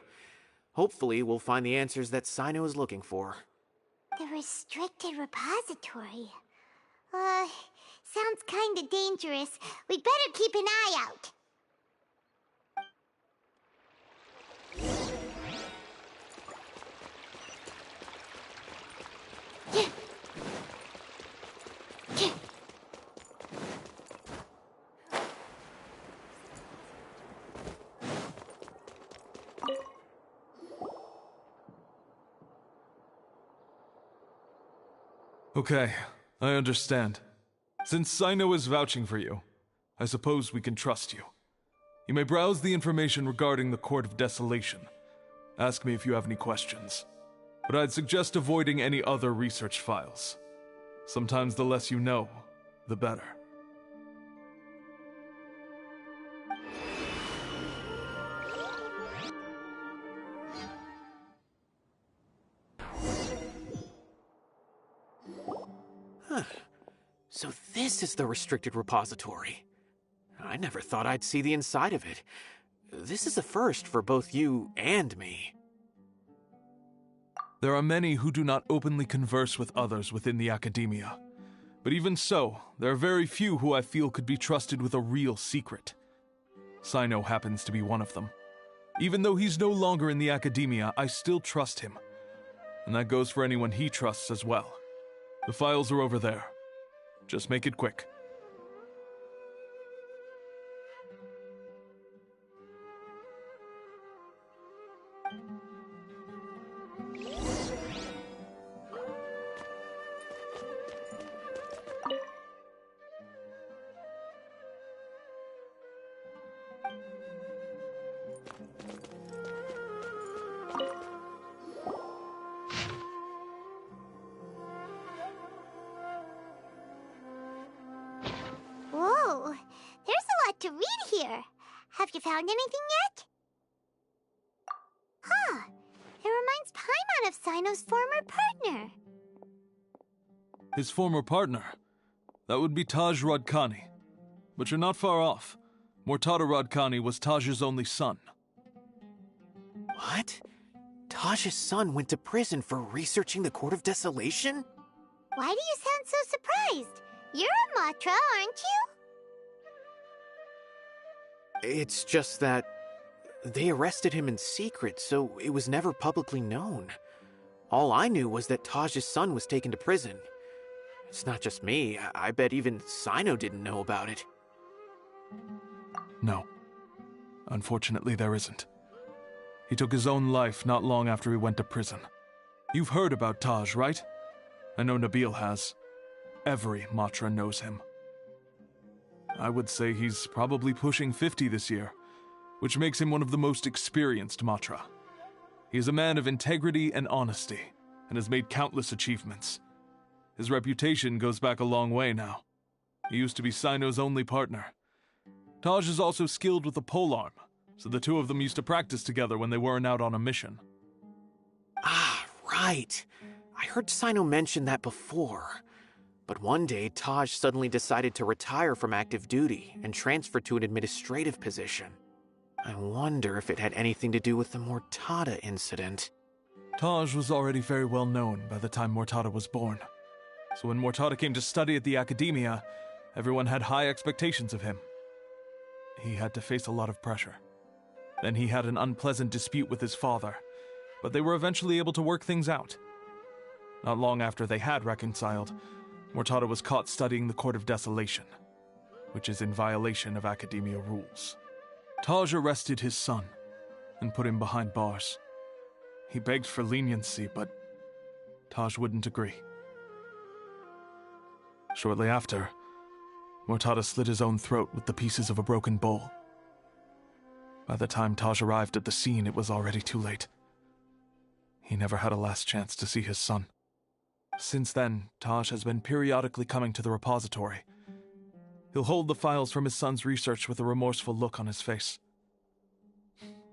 Speaker 11: Hopefully, we'll find the answers that Cyno is looking for.
Speaker 2: The restricted repository. Sounds kinda dangerous. We'd better keep an eye out.
Speaker 20: Okay, I understand. Since Cyno is vouching for you, I suppose we can trust you. You may browse the information regarding the Court of Desolation. Ask me if you have any questions. But I'd suggest avoiding any other research files. Sometimes the less you know, the better.
Speaker 11: So this is the restricted repository. I never thought I'd see the inside of it. This is a first for both you and me.
Speaker 20: There are many who do not openly converse with others within the academia. But even so, there are very few who I feel could be trusted with a real secret. Cyno happens to be one of them. Even though he's no longer in the academia, I still trust him. And that goes for anyone he trusts as well. The files are over there. Just make it quick.
Speaker 2: Whoa, there's a lot to read here. Have you found anything yet? Huh, it reminds Paimon of Cyno's former partner.
Speaker 20: His former partner? That would be Taj Radkani. But you're not far off. Mortada Radkani was Taj's only son.
Speaker 11: What? Taj's son went to prison for researching the Court of Desolation?
Speaker 2: Why do you sound so surprised? You're a Matra, aren't you?
Speaker 11: It's just that they arrested him in secret, so it was never publicly known. All I knew was that Taj's son was taken to prison. It's not just me. I bet even Cyno didn't know about it.
Speaker 20: No. Unfortunately, there isn't. He took his own life not long after he went to prison. You've heard about Taj, right? I know Nabil has. Every Matra knows him. I would say he's probably pushing 50 this year, which makes him one of the most experienced Matra. He is a man of integrity and honesty, and has made countless achievements. His reputation goes back a long way now. He used to be Cyno's only partner. Taj is also skilled with the polearm, so the two of them used to practice together when they weren't out on a mission.
Speaker 11: Ah, right. I heard Cyno mention that before. But one day, Taj suddenly decided to retire from active duty and transfer to an administrative position. I wonder if it had anything to do with the Mortada incident.
Speaker 20: Taj was already very well known by the time Mortada was born. So when Mortada came to study at the Academia, everyone had high expectations of him. He had to face a lot of pressure. Then he had an unpleasant dispute with his father, but they were eventually able to work things out. Not long after they had reconciled, Mortada was caught studying the Court of Desolation, which is in violation of Academia rules. Taj arrested his son and put him behind bars. He begged for leniency, but Taj wouldn't agree. Shortly after, Mortada slit his own throat with the pieces of a broken bowl. By the time Taj arrived at the scene, it was already too late. He never had a last chance to see his son. Since then, Taj has been periodically coming to the repository. He'll hold the files from his son's research with a remorseful look on his face.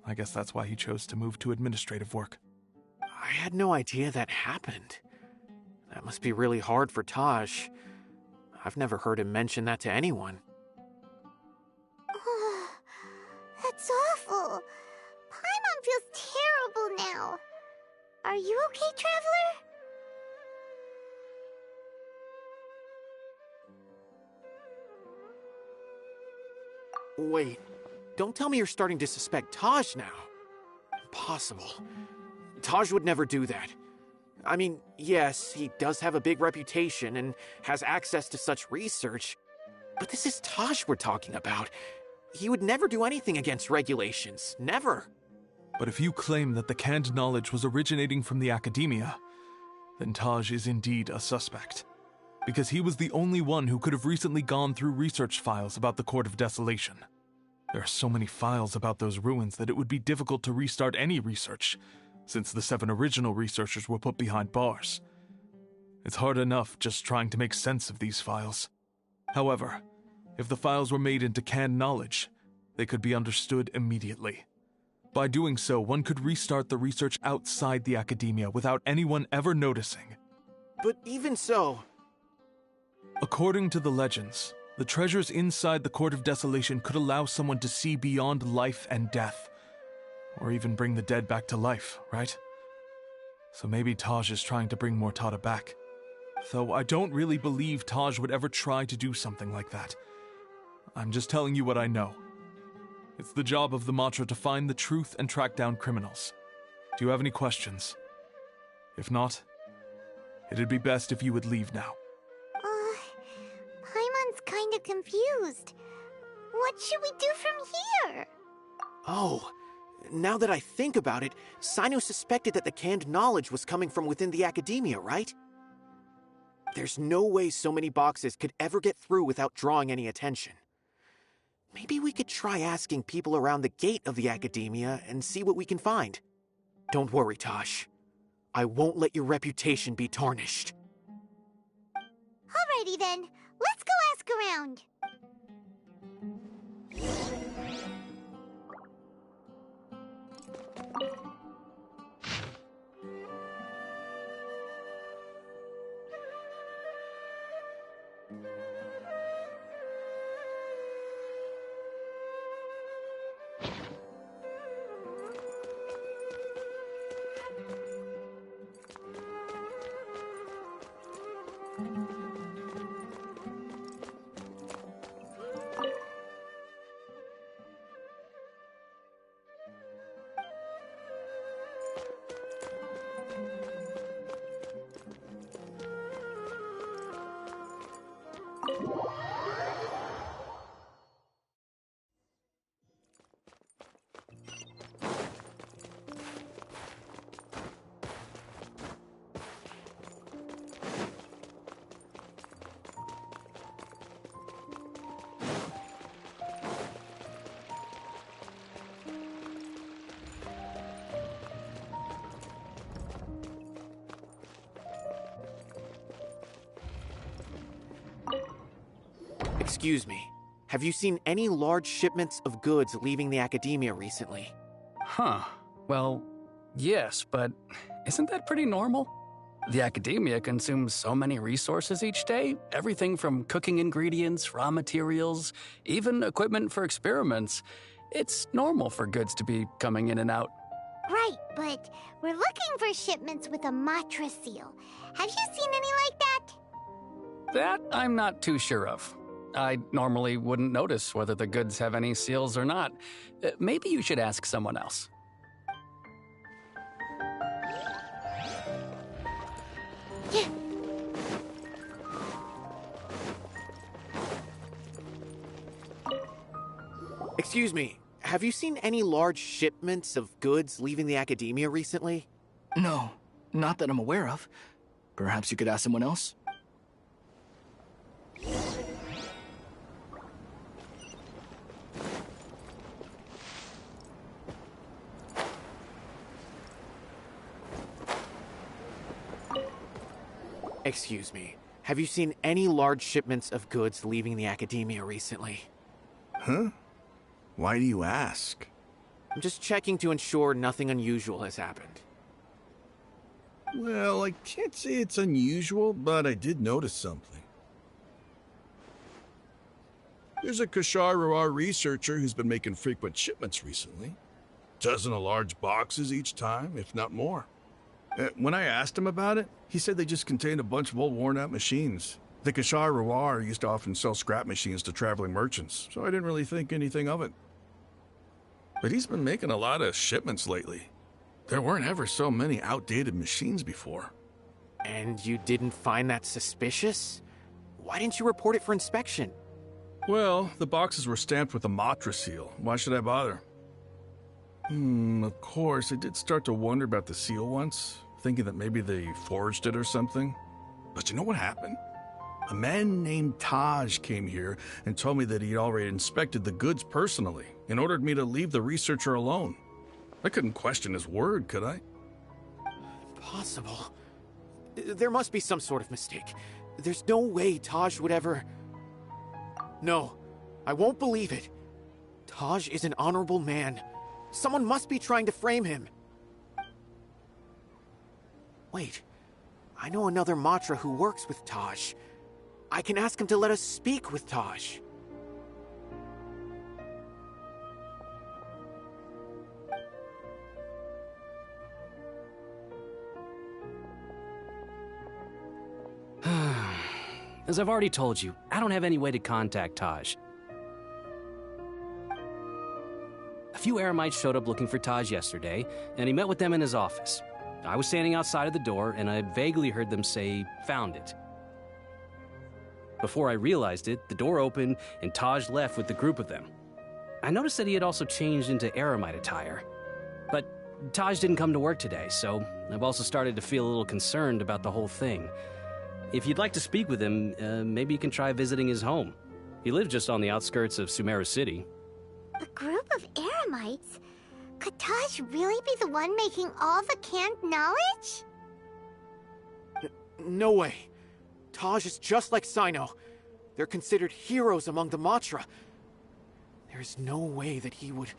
Speaker 20: I guess that's why he chose to move to administrative work.
Speaker 11: I had no idea that happened. That must be really hard for Taj. I've never heard him mention that to anyone.
Speaker 2: That's awful. Paimon feels terrible now. Are you okay, Traveler?
Speaker 11: Wait, don't tell me you're starting to suspect Taj now. Impossible. Taj would never do that. I mean, yes, he does have a big reputation and has access to such research, but this is Taj we're talking about. He would never do anything against regulations. Never.
Speaker 20: But if you claim that the canned knowledge was originating from the Academia, then Taj is indeed a suspect. Because he was the only one who could have recently gone through research files about the Court of Desolation. There are so many files about those ruins that it would be difficult to restart any research, since the 7 original researchers were put behind bars. It's hard enough just trying to make sense of these files. However, if the files were made into canned knowledge, they could be understood immediately. By doing so, one could restart the research outside the Academia without anyone ever noticing.
Speaker 11: But even so...
Speaker 20: According to the legends, the treasures inside the Court of Desolation could allow someone to see beyond life and death, or even bring the dead back to life, right? So maybe Taj is trying to bring Mortada back. Though I don't really believe Taj would ever try to do something like that. I'm just telling you what I know. It's the job of the Matra to find the truth and track down criminals. Do you have any questions? If not, it'd be best if you would leave now.
Speaker 2: Paimon's kinda confused. What should we do from here?
Speaker 11: Oh, now that I think about it, Cyno suspected that the canned knowledge was coming from within the Academia, right? There's no way so many boxes could ever get through without drawing any attention. Maybe we could try asking people around the gate of the Academia and see what we can find. Don't worry, Tosh. I won't let your reputation be tarnished.
Speaker 2: Alrighty then, let's go ask around.
Speaker 11: Excuse me, have you seen any large shipments of goods leaving the Academia recently?
Speaker 21: Huh. Well, yes, but isn't that pretty normal? The Academia consumes so many resources each day, everything from cooking ingredients, raw materials, even equipment for experiments. It's normal for goods to be coming in and out.
Speaker 2: Right, but we're looking for shipments with a Matra seal. Have you seen any like that?
Speaker 21: That I'm not too sure of. I normally wouldn't notice whether the goods have any seals or not. Maybe you should ask someone else.
Speaker 11: Excuse me, have you seen any large shipments of goods leaving the academia recently?
Speaker 17: No, not that I'm aware of. Perhaps you could ask someone else?
Speaker 11: Excuse me, have you seen any large shipments of goods leaving the academia recently?
Speaker 4: Huh? Why do you ask?
Speaker 11: I'm just checking to ensure nothing unusual has happened.
Speaker 4: Well, I can't say it's unusual, but I did notice something. There's a Kashar researcher who's been making frequent shipments recently. Dozen of large boxes each time, if not more. When I asked him about it, he said they just contained a bunch of old worn-out machines. The Kashar used to often sell scrap machines to traveling merchants, so I didn't really think anything of it. But he's been making a lot of shipments lately. There weren't ever so many outdated machines before.
Speaker 11: And you didn't find that suspicious? Why didn't you report it for inspection?
Speaker 4: Well, the boxes were stamped with a Matra seal. Why should I bother? Of course, I did start to wonder about the seal once, thinking that maybe they forged it or something. But you know what happened? A man named Taj came here and told me that he'd already inspected the goods personally and ordered me to leave the researcher alone. I couldn't question his word, could I?
Speaker 11: Impossible. There must be some sort of mistake. There's no way Taj would ever... No, I won't believe it. Taj is an honorable man. Someone must be trying to frame him. Wait, I know another Matra who works with Taj. I can ask him to let us speak with Taj.
Speaker 22: As I've already told you, I don't have any way to contact Taj. A few Eremites showed up looking for Taj yesterday, and he met with them in his office. I was standing outside of the door, and I vaguely heard them say, "Found it." Before I realized it, the door opened, and Taj left with the group of them. I noticed that he had also changed into Eremite attire. But Taj didn't come to work today, so I've also started to feel a little concerned about the whole thing. If you'd like to speak with him, maybe you can try visiting his home. He lives just on the outskirts of Sumeru City.
Speaker 2: A group of Eremites? Could Taj really be the one making all the canned knowledge?
Speaker 11: No way. Taj is just like Cyno. They're considered heroes among the Matra. There's no way that he would...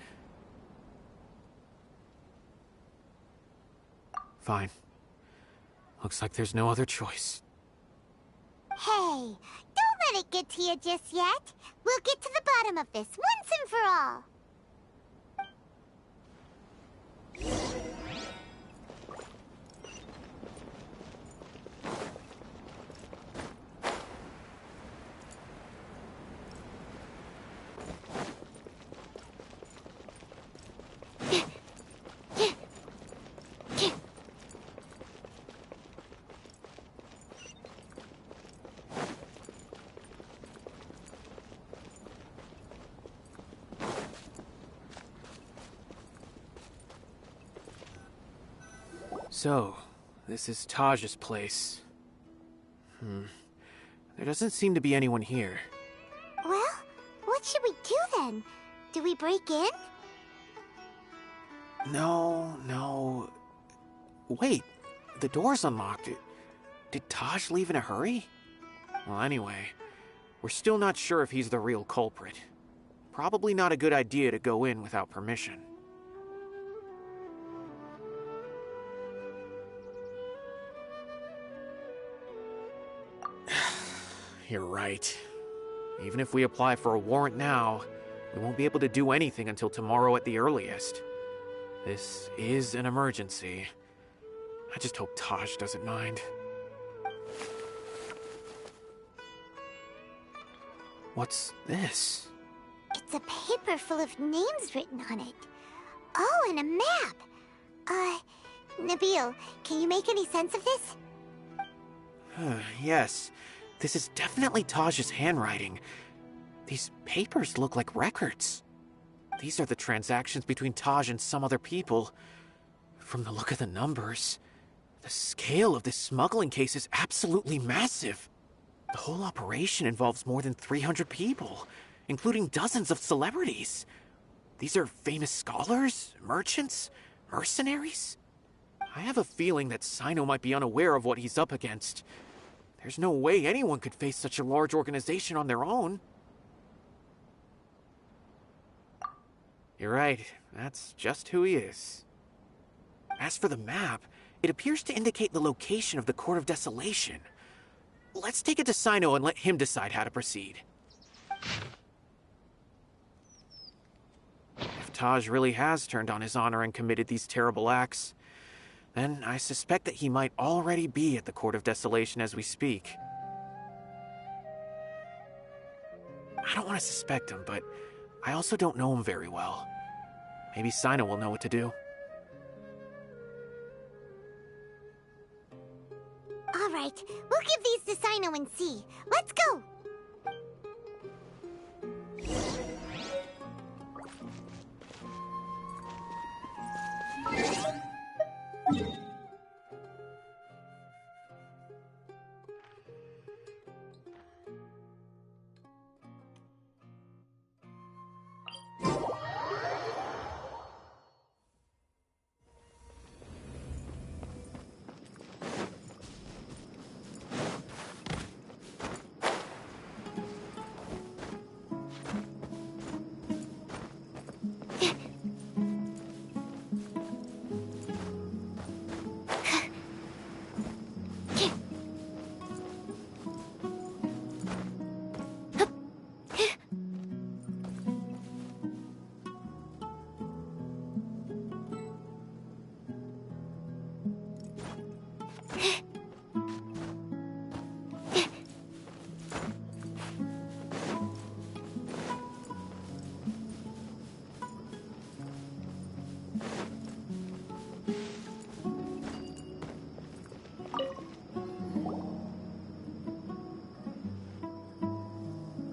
Speaker 11: Fine. Looks like there's no other choice.
Speaker 2: Hey, don't let it get to you just yet. We'll get to the bottom of this once and for all.
Speaker 11: So, this is Taj's place. There doesn't seem to be anyone here.
Speaker 2: Well, what should we do then? Do we break in?
Speaker 11: No. Wait, the door's unlocked. Did Taj leave in a hurry? Well, anyway, we're still not sure if he's the real culprit. Probably not a good idea to go in without permission. You're right. Even if we apply for a warrant now, we won't be able to do anything until tomorrow at the earliest. This is an emergency. I just hope Taj doesn't mind. What's this?
Speaker 2: It's a paper full of names written on it. Oh, and a map. Nabil, can you make any sense of this?
Speaker 11: Yes, this is definitely Taj's handwriting. These papers look like records. These are the transactions between Taj and some other people. From the look of the numbers, the scale of this smuggling case is absolutely massive. The whole operation involves more than 300 people, including dozens of celebrities. These are famous scholars, merchants, mercenaries. I have a feeling that Cyno might be unaware of what he's up against. There's no way anyone could face such a large organization on their own. You're right, that's just who he is. As for the map, it appears to indicate the location of the Court of Desolation. Let's take it to Cyno and let him decide how to proceed. If Taj really has turned on his honor and committed these terrible acts, then I suspect that he might already be at the Court of Desolation as we speak. I don't want to suspect him, but I also don't know him very well. Maybe Cyno will know what to do.
Speaker 2: All right, we'll give these to Cyno and see. Let's go!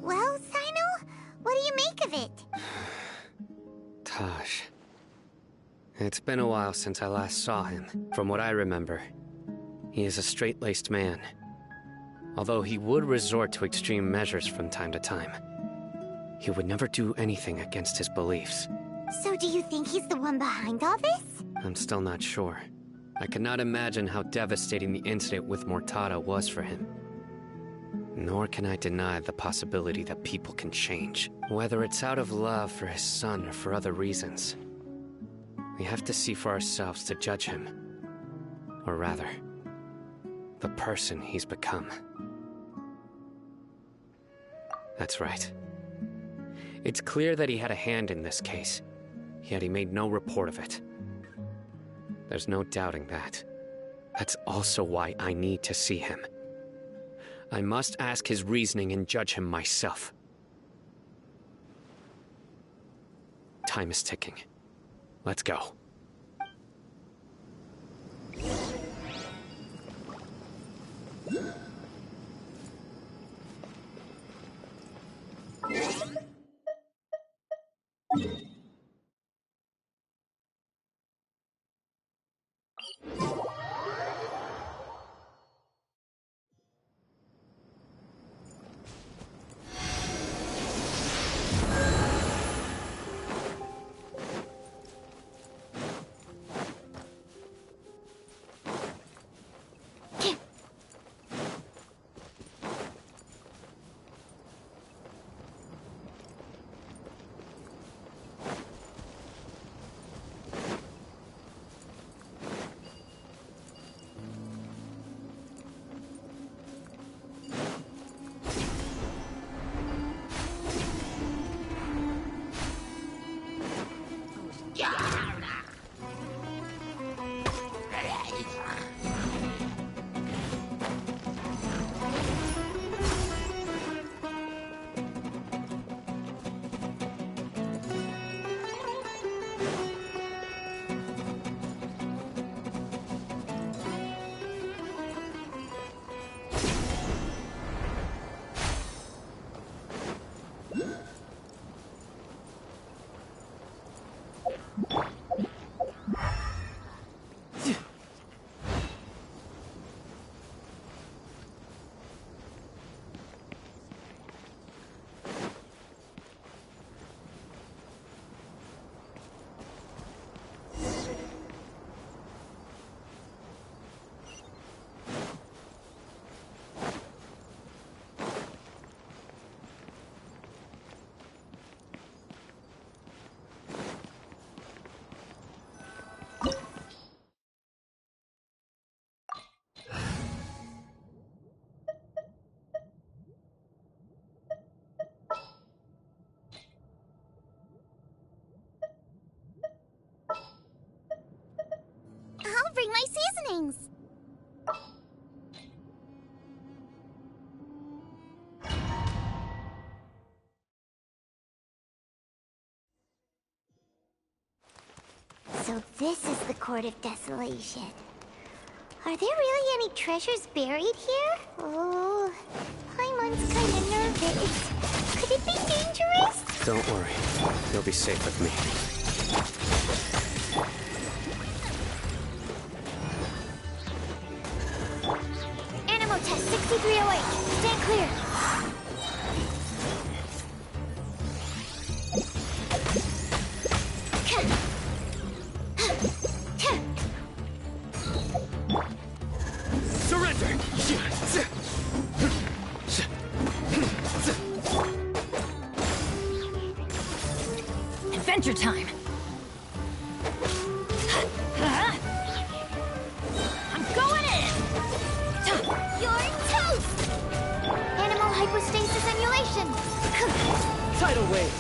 Speaker 2: Well, Cyno, what do you make of it?
Speaker 12: Taj. It's been a while since I last saw him. From what I remember, he is a straight-laced man. Although he would resort to extreme measures from time to time, he would never do anything against his beliefs.
Speaker 2: So do you think he's the one behind all this?
Speaker 12: I'm still not sure. I cannot imagine how devastating the incident with Mortada was for him. Nor can I deny the possibility that people can change, whether it's out of love for his son or for other reasons. We have to see for ourselves to judge him. Or rather, the person he's become. That's right. It's clear that he had a hand in this case, yet he made no report of it. There's no doubting that. That's also why I need to see him. I must ask his reasoning and judge him myself. Time is ticking. Let's go.
Speaker 2: seasonings. So this is the Court of Desolation. Are there really any treasures buried here? Oh, Paimon's kinda nervous. Could it be dangerous?
Speaker 12: Don't worry. You'll be safe with me.
Speaker 2: Animal test 6308. Stand clear.
Speaker 17: Surrender!
Speaker 19: Adventure time! I'm going in!
Speaker 2: You're toast! Animal hypostasis emulation.
Speaker 17: Tidal wave!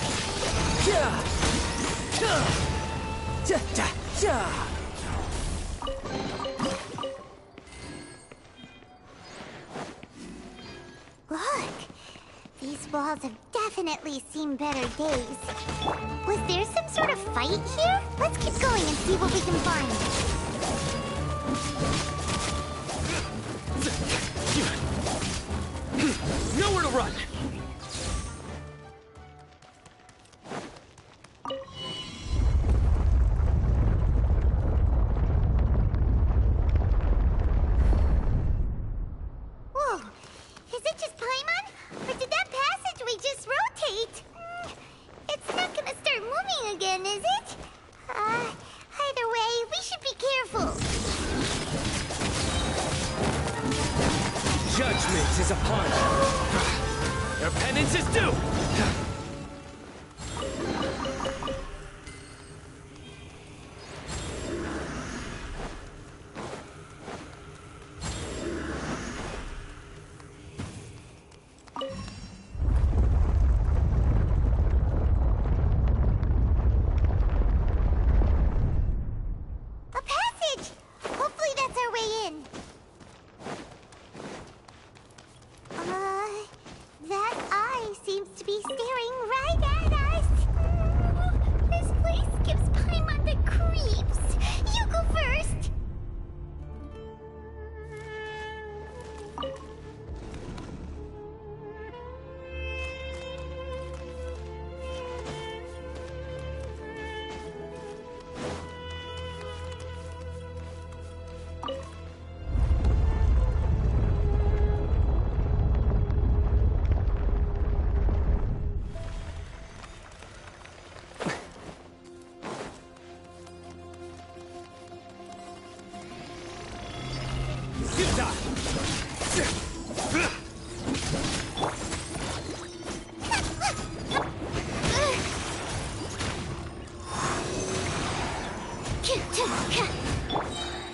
Speaker 2: Look, these walls have definitely seen better days. Was there some sort of fight here? Let's keep going and see what we can find.
Speaker 17: Nowhere to run!
Speaker 2: Whoa, is it just Paimon? Or did that passageway just rotate? It's not gonna start moving again, is it? Either way, we should be careful.
Speaker 17: Judgment is upon you. Your penance is due!
Speaker 2: A passage! Hopefully that's our way in. That eye seems to be staring right at us. This place gives Paimon the creeps. You go first.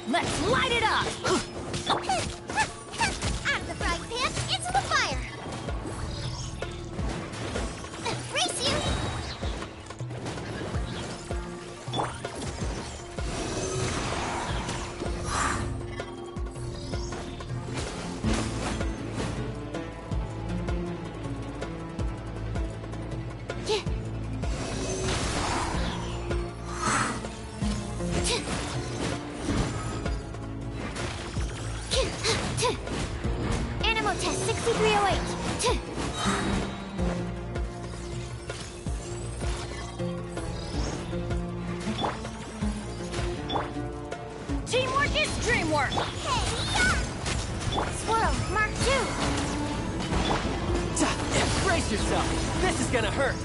Speaker 19: Let's light it up!
Speaker 2: Out of the frying pan, into the fire. Race you! Animal test 6308.
Speaker 19: Teamwork is dreamwork!
Speaker 2: Swirl, Mark 2.
Speaker 17: Brace yourself! This is gonna hurt!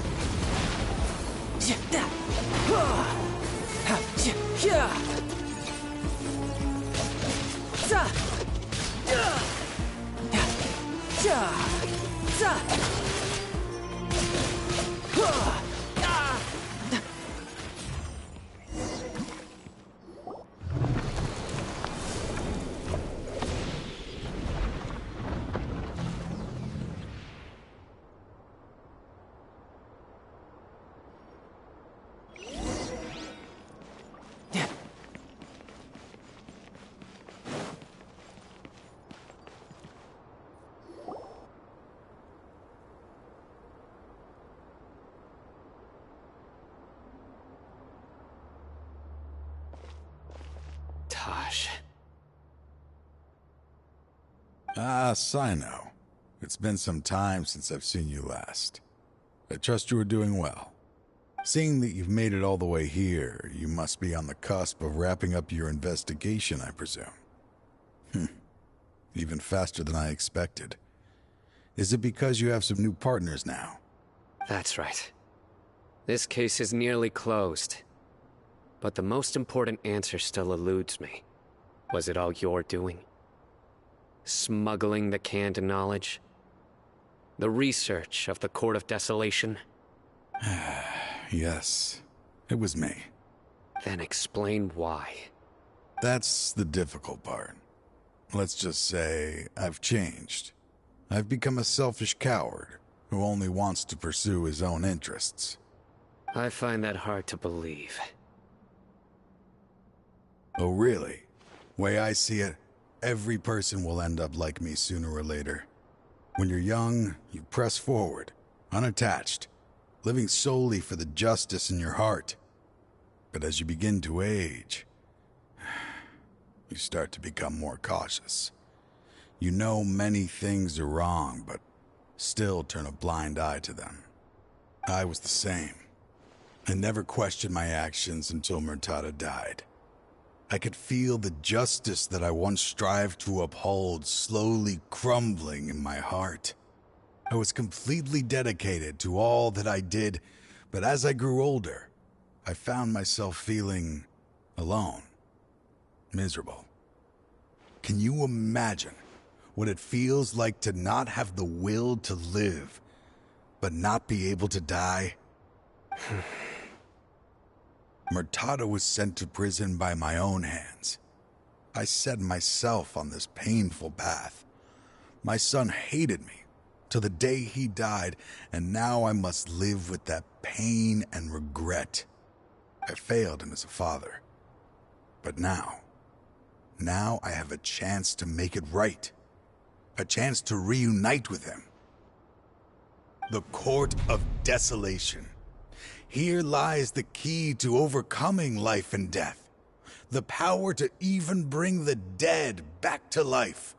Speaker 12: Taj.
Speaker 5: Ah, cyno. It's been some time since I've seen you last. I trust you are doing well. Seeing that you've made it all the way here, you must be on the cusp of wrapping up your investigation, I presume. Even faster than I expected. Is it because you have some new partners now?
Speaker 12: That's right. This case is nearly closed. But the most important answer still eludes me. Was it all your doing? Smuggling the canned knowledge? The research of the Court of Desolation?
Speaker 5: Yes, it was me.
Speaker 12: Then explain why.
Speaker 5: That's the difficult part. Let's just say I've changed. I've become a selfish coward who only wants to pursue his own interests.
Speaker 12: I find that hard to believe.
Speaker 5: Oh, really? Way I see it, every person will end up like me sooner or later. When you're young, you press forward, unattached, living solely for the justice in your heart. But as you begin to age, you start to become more cautious. You know many things are wrong, but still turn a blind eye to them. I was the same. I never questioned my actions until Murtada died. I could feel the justice that I once strived to uphold slowly crumbling in my heart. I was completely dedicated to all that I did, but as I grew older, I found myself feeling alone, miserable. Can you imagine what it feels like to not have the will to live, but not be able to die? Murtada was sent to prison by my own hands. I set myself on this painful path. My son hated me till the day he died, and now I must live with that pain and regret. I failed him as a father. But now I have a chance to make it right. A chance to reunite with him. The Court of Desolation. Here lies the key to overcoming life and death. The power to even bring the dead back to life.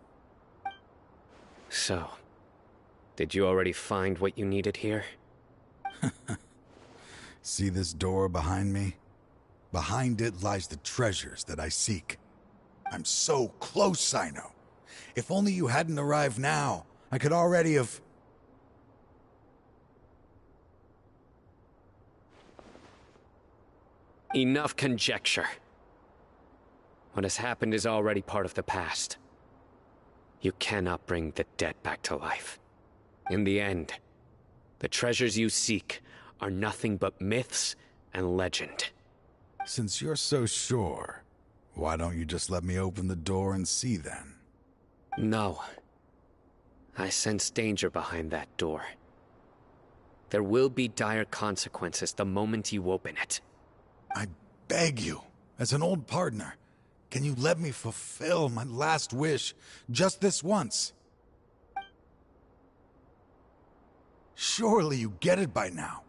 Speaker 12: So, did you already find what you needed here?
Speaker 5: See this door behind me? Behind it lies the treasures that I seek. I'm so close, cyno. If only you hadn't arrived now, I could already have...
Speaker 12: Enough conjecture. What has happened is already part of the past. You cannot bring the dead back to life. In the end, the treasures you seek are nothing but myths and legend.
Speaker 5: Since you're so sure, why don't you just let me open the door and see then?
Speaker 12: No. I sense danger behind that door. There will be dire consequences the moment you open it.
Speaker 5: I beg you, as an old partner, can you let me fulfill my last wish just this once? Surely you get it by now.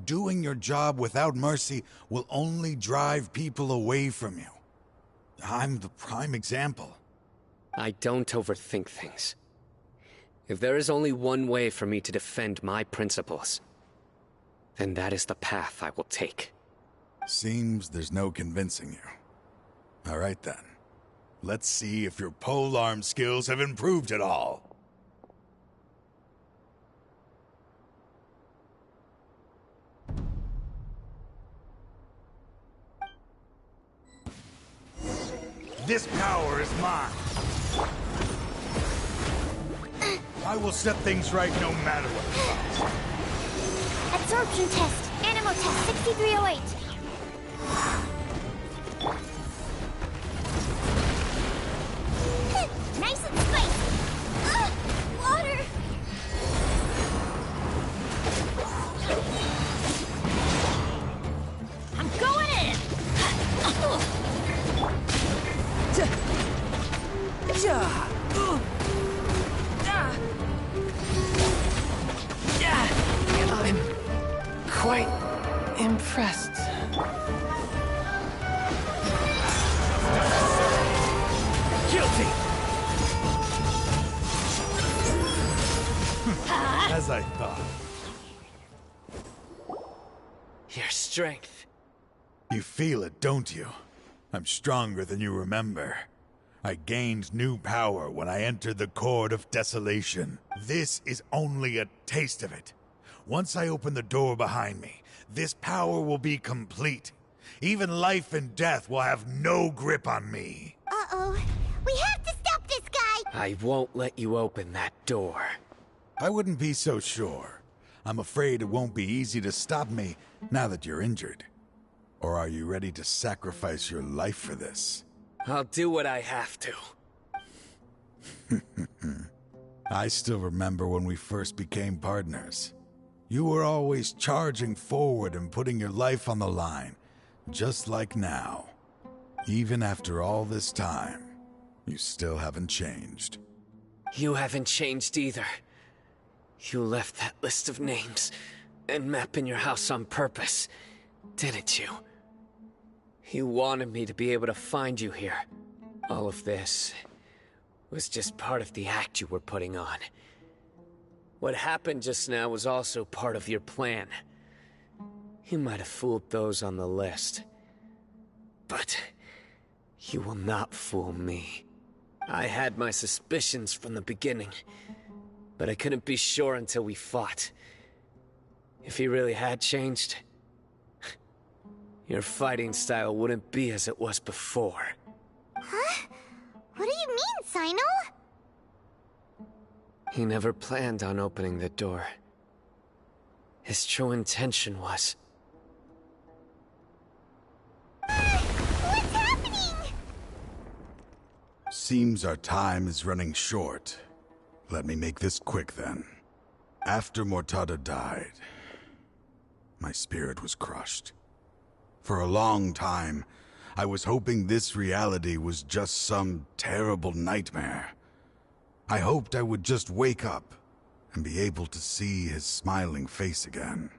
Speaker 5: Doing your job without mercy will only drive people away from you. I'm the prime example.
Speaker 12: I don't overthink things. If there is only one way for me to defend my principles, then that is the path I will take.
Speaker 5: Seems there's no convincing you. All right then. Let's see if your polearm skills have improved at all. This power is mine. I will set things right no matter what comes.
Speaker 2: Absorption test. Animal test 6308. Nice and spicy. Water.
Speaker 19: I'm going in!
Speaker 9: I'm quite impressed.
Speaker 14: guilty!
Speaker 5: As I thought.
Speaker 17: Your strength.
Speaker 5: You feel it, don't you? I'm stronger than you remember. I gained new power when I entered the Court of Desolation. This is only a taste of it. Once I open the door behind me, this power will be complete. Even life and death will have no grip on me.
Speaker 2: Uh-oh. We have to stop this guy!
Speaker 12: I won't let you open that door.
Speaker 5: I wouldn't be so sure. I'm afraid it won't be easy to stop me now that you're injured. Or are you ready to sacrifice your life for this?
Speaker 12: I'll do what I have to.
Speaker 5: I still remember when we first became partners. You were always charging forward and putting your life on the line, just like now. Even after all this time, you still haven't changed.
Speaker 12: You haven't changed either. You left that list of names and map in your house on purpose, didn't you? You wanted me to be able to find you here. All of this was just part of the act you were putting on. What happened just now was also part of your plan. You might have fooled those on the list, but you will not fool me. I had my suspicions from the beginning, but I couldn't be sure until we fought. If he really had changed, your fighting style wouldn't be as it was before.
Speaker 2: Huh? What do you mean, Cyno?
Speaker 12: He never planned on opening the door. His true intention was...
Speaker 2: What's happening?
Speaker 5: Seems our time is running short. Let me make this quick then. After Mortada died, my spirit was crushed. For a long time, I was hoping this reality was just some terrible nightmare. I hoped I would just wake up and be able to see his smiling face again.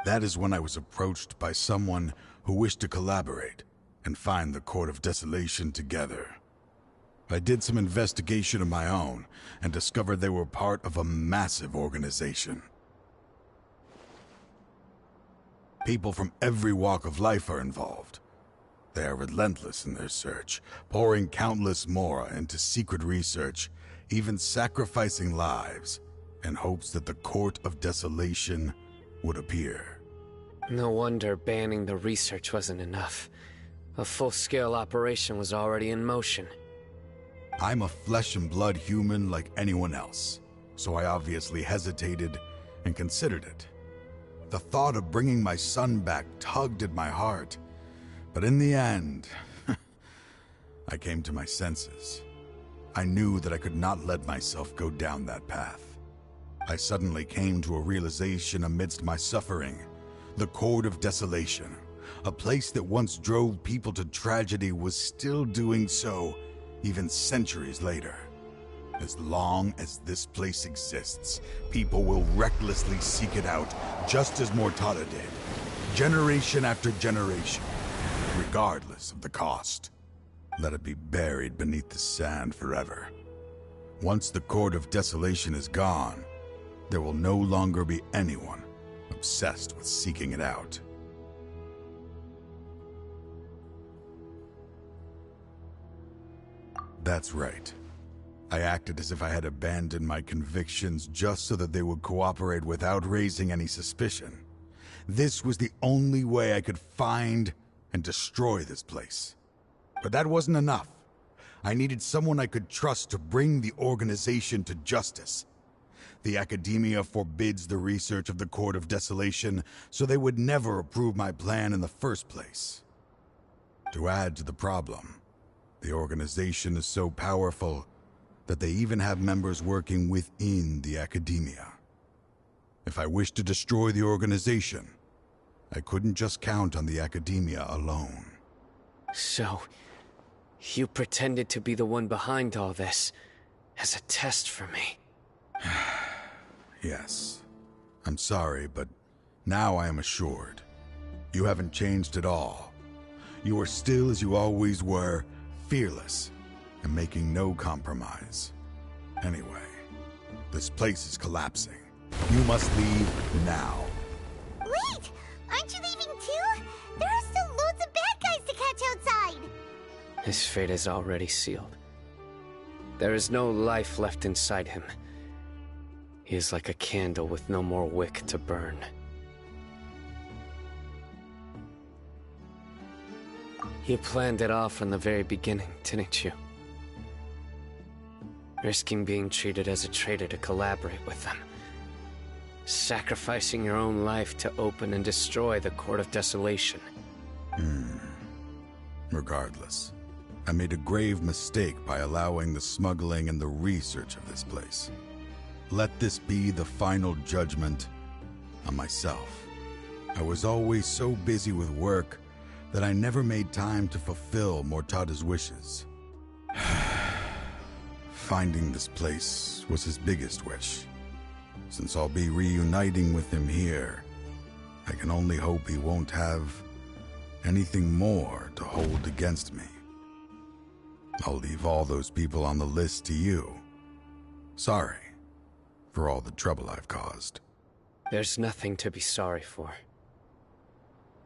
Speaker 5: That is when I was approached by someone who wished to collaborate and find the Court of Desolation together. I did some investigation of my own and discovered they were part of a massive organization. People from every walk of life are involved. They are relentless in their search, pouring countless mora into secret research, even sacrificing lives in hopes that the Court of Desolation would appear.
Speaker 12: No wonder banning the research wasn't enough. A full-scale operation was already in motion.
Speaker 5: I'm a flesh and blood human like anyone else, so I obviously hesitated and considered it. The thought of bringing my son back tugged at my heart, but in the end, I came to my senses. I knew that I could not let myself go down that path. I suddenly came to a realization amidst my suffering. The Court of Desolation, a place that once drove people to tragedy, was still doing so even centuries later. As long as this place exists, people will recklessly seek it out, just as Mortada did, generation after generation, regardless of the cost. Let it be buried beneath the sand forever. Once the Court of Desolation is gone, there will no longer be anyone obsessed with seeking it out. That's right. I acted as if I had abandoned my convictions just so that they would cooperate without raising any suspicion. This was the only way I could find and destroy this place. But that wasn't enough. I needed someone I could trust to bring the organization to justice. The Academia forbids the research of the Court of Desolation, so they would never approve my plan in the first place. To add to the problem, the organization is so powerful that they even have members working within the Academia. If I wished to destroy the organization, I couldn't just count on the Academia alone.
Speaker 12: So, you pretended to be the one behind all this, as a test for me.
Speaker 5: Yes. I'm sorry, but now I am assured. You haven't changed at all. You are still as you always were, fearless, and making no compromise. Anyway, this place is collapsing. You must leave now.
Speaker 2: Wait! Aren't you leaving too? There are still loads of bad guys to catch outside!
Speaker 12: His fate is already sealed. There is no life left inside him. He is like a candle with no more wick to burn. You planned it all from the very beginning, didn't you? Risking being treated as a traitor to collaborate with them. Sacrificing your own life to open and destroy the Court of Desolation.
Speaker 5: Regardless, I made a grave mistake by allowing the smuggling and the research of this place. Let this be the final judgment on myself. I was always so busy with work that I never made time to fulfill Mortada's wishes. Finding this place was his biggest wish. Since I'll be reuniting with him here, I can only hope he won't have anything more to hold against me. I'll leave all those people on the list to you. Sorry for all the trouble I've caused.
Speaker 12: There's nothing to be sorry for.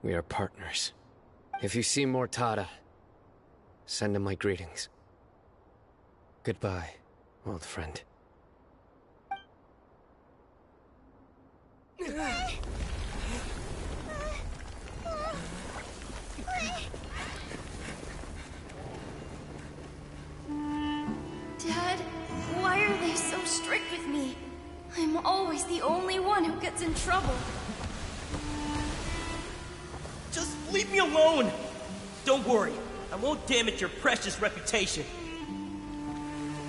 Speaker 12: We are partners. If you see Mortada, send him my greetings. Goodbye, old friend.
Speaker 8: Dad, why are they so strict with me? I'm always the only one who gets in trouble.
Speaker 9: Just leave me alone! Don't worry, I won't damage your precious reputation.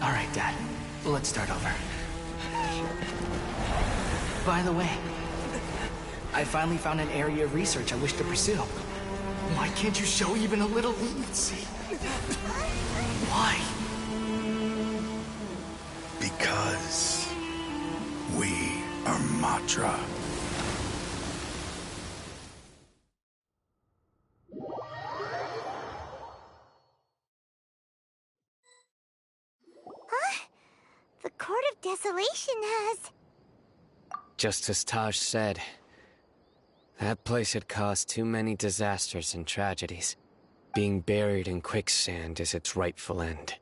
Speaker 16: Alright, Dad. Let's start over. By the way, I finally found an area of research I wish to pursue. Why can't you show even a little leniency? Why?
Speaker 5: Because we are Matra.
Speaker 2: The Court of Desolation has...
Speaker 12: Just as Taj said, that place had caused too many disasters and tragedies. Being buried in quicksand is its rightful end.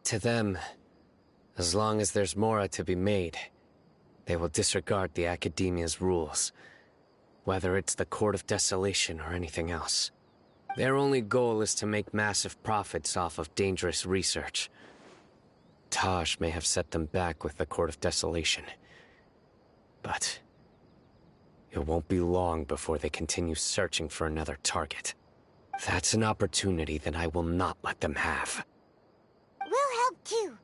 Speaker 12: To them, as long as there's Mora to be made, they will disregard the Academia's rules, whether it's the Court of Desolation or anything else. Their only goal is to make massive profits off of dangerous research. Taj may have set them back with the Court of Desolation, but it won't be long before they continue searching for another target. That's an opportunity that I will not let them have.
Speaker 2: We'll help too.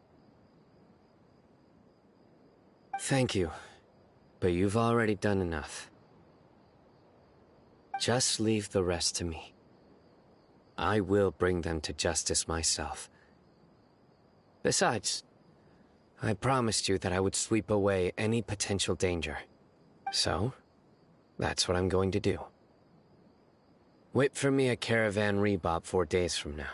Speaker 12: Thank you, but you've already done enough. Just leave the rest to me. I will bring them to justice myself. Besides, I promised you that I would sweep away any potential danger. So, that's what I'm going to do. Wait for me at Caravan Rebop 4 days from now.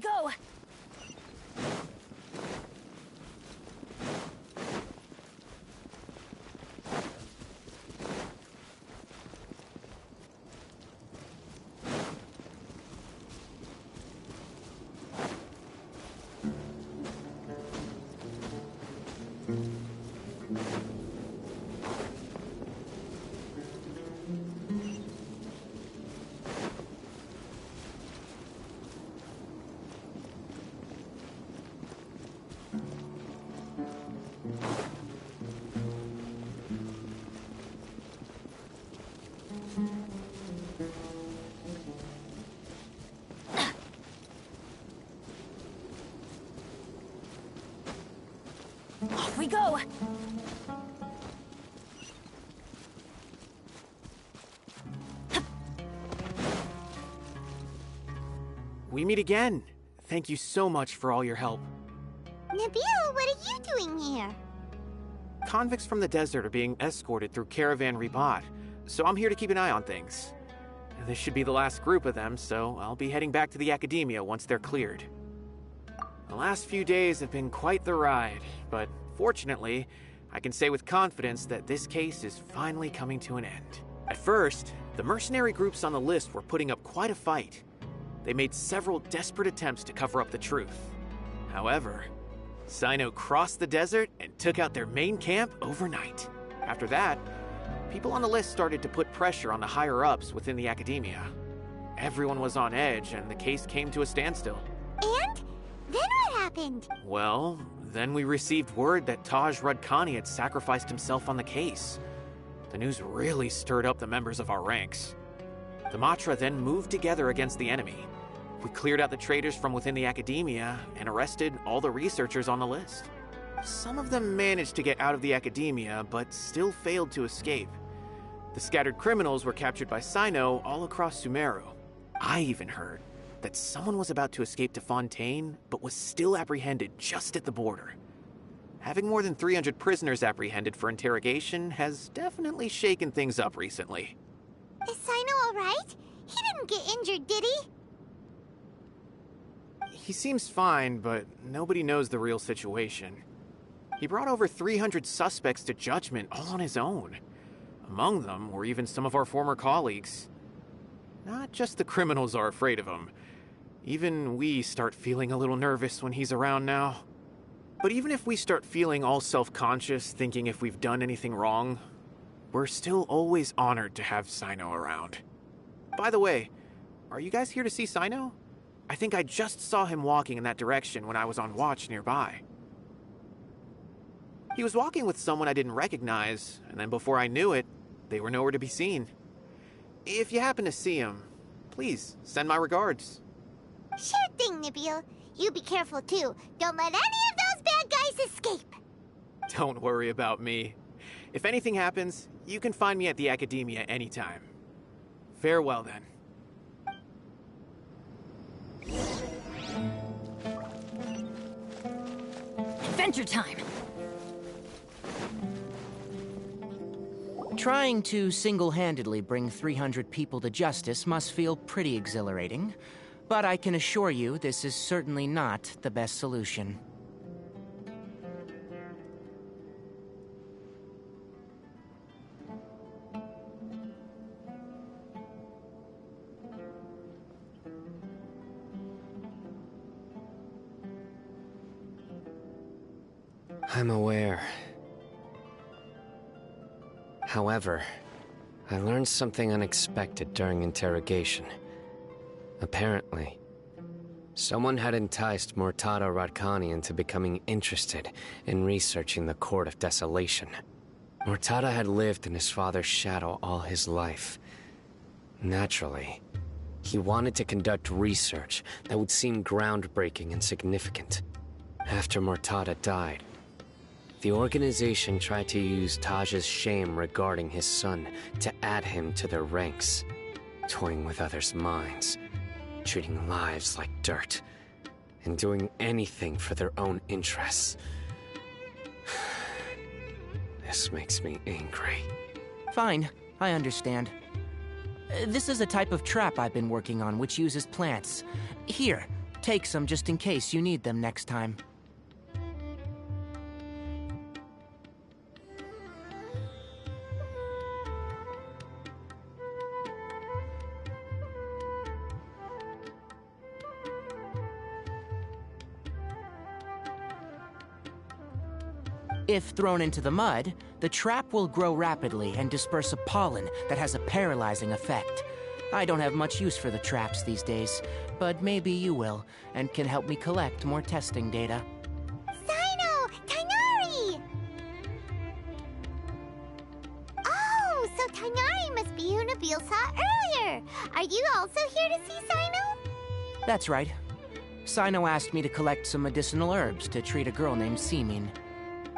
Speaker 19: go! Off we go!
Speaker 11: We meet again. Thank you so much for all your help.
Speaker 2: Nabil, what are you doing here?
Speaker 11: Convicts from the desert are being escorted through Caravan Ribat, so I'm here to keep an eye on things. This should be the last group of them, so I'll be heading back to the Academia once they're cleared. The last few days have been quite the ride, but fortunately, I can say with confidence that this case is finally coming to an end. At first, the mercenary groups on the list were putting up quite a fight. They made several desperate attempts to cover up the truth. However, Cyno crossed the desert and took out their main camp overnight. After that, people on the list started to put pressure on the higher-ups within the Academia. Everyone was on edge, and the case came to a standstill.
Speaker 2: And? Then what happened?
Speaker 11: Well, then we received word that Taj Rudkani had sacrificed himself on the case. The news really stirred up the members of our ranks. The Matra then moved together against the enemy. We cleared out the traitors from within the Academia and arrested all the researchers on the list. Some of them managed to get out of the Academia, but still failed to escape. The scattered criminals were captured by Cyno all across Sumeru. I even heard that someone was about to escape to Fontaine, but was still apprehended just at the border. Having more than 300 prisoners apprehended for interrogation has definitely shaken things up recently.
Speaker 2: Is Cyno alright? He didn't get injured, did he?
Speaker 11: He seems fine, but nobody knows the real situation. He brought over 300 suspects to judgment all on his own. Among them were even some of our former colleagues. Not just the criminals are afraid of him. Even we start feeling a little nervous when he's around now. But even if we start feeling all self-conscious, thinking if we've done anything wrong, we're still always honored to have Cyno around. By the way, are you guys here to see Cyno? I think I just saw him walking in that direction when I was on watch nearby. He was walking with someone I didn't recognize, and then before I knew it, they were nowhere to be seen. If you happen to see him, please send my regards.
Speaker 2: Sure thing, Nabil. You be careful too. Don't let any of those bad guys escape.
Speaker 11: Don't worry about me. If anything happens, you can find me at the Academia anytime. Farewell then.
Speaker 19: Adventure time!
Speaker 3: Trying to single-handedly bring 300 people to justice must feel pretty exhilarating, but I can assure you this is certainly not the best solution.
Speaker 12: I'm aware. However, I learned something unexpected during interrogation. Apparently, someone had enticed Murtada Radkani into becoming interested in researching the Court of Desolation. Murtada had lived in his father's shadow all his life. Naturally, he wanted to conduct research that would seem groundbreaking and significant. After Murtada died, the organization tried to use Taj's shame regarding his son to add him to their ranks, toying with others' minds, treating lives like dirt, and doing anything for their own interests. This makes me angry.
Speaker 3: Fine, I understand. This is a type of trap I've been working on which uses plants. Here, Take some just in case you need them next time. If thrown into the mud, the trap will grow rapidly and disperse a pollen that has a paralyzing effect. I don't have much use for the traps these days, but maybe you will, and can help me collect more testing data.
Speaker 2: Cyno! Tighnari! Oh, so Tighnari must be who Nabil saw earlier! Are you also here to see Cyno?
Speaker 3: That's right. Cyno asked me to collect some medicinal herbs to treat a girl named Semin.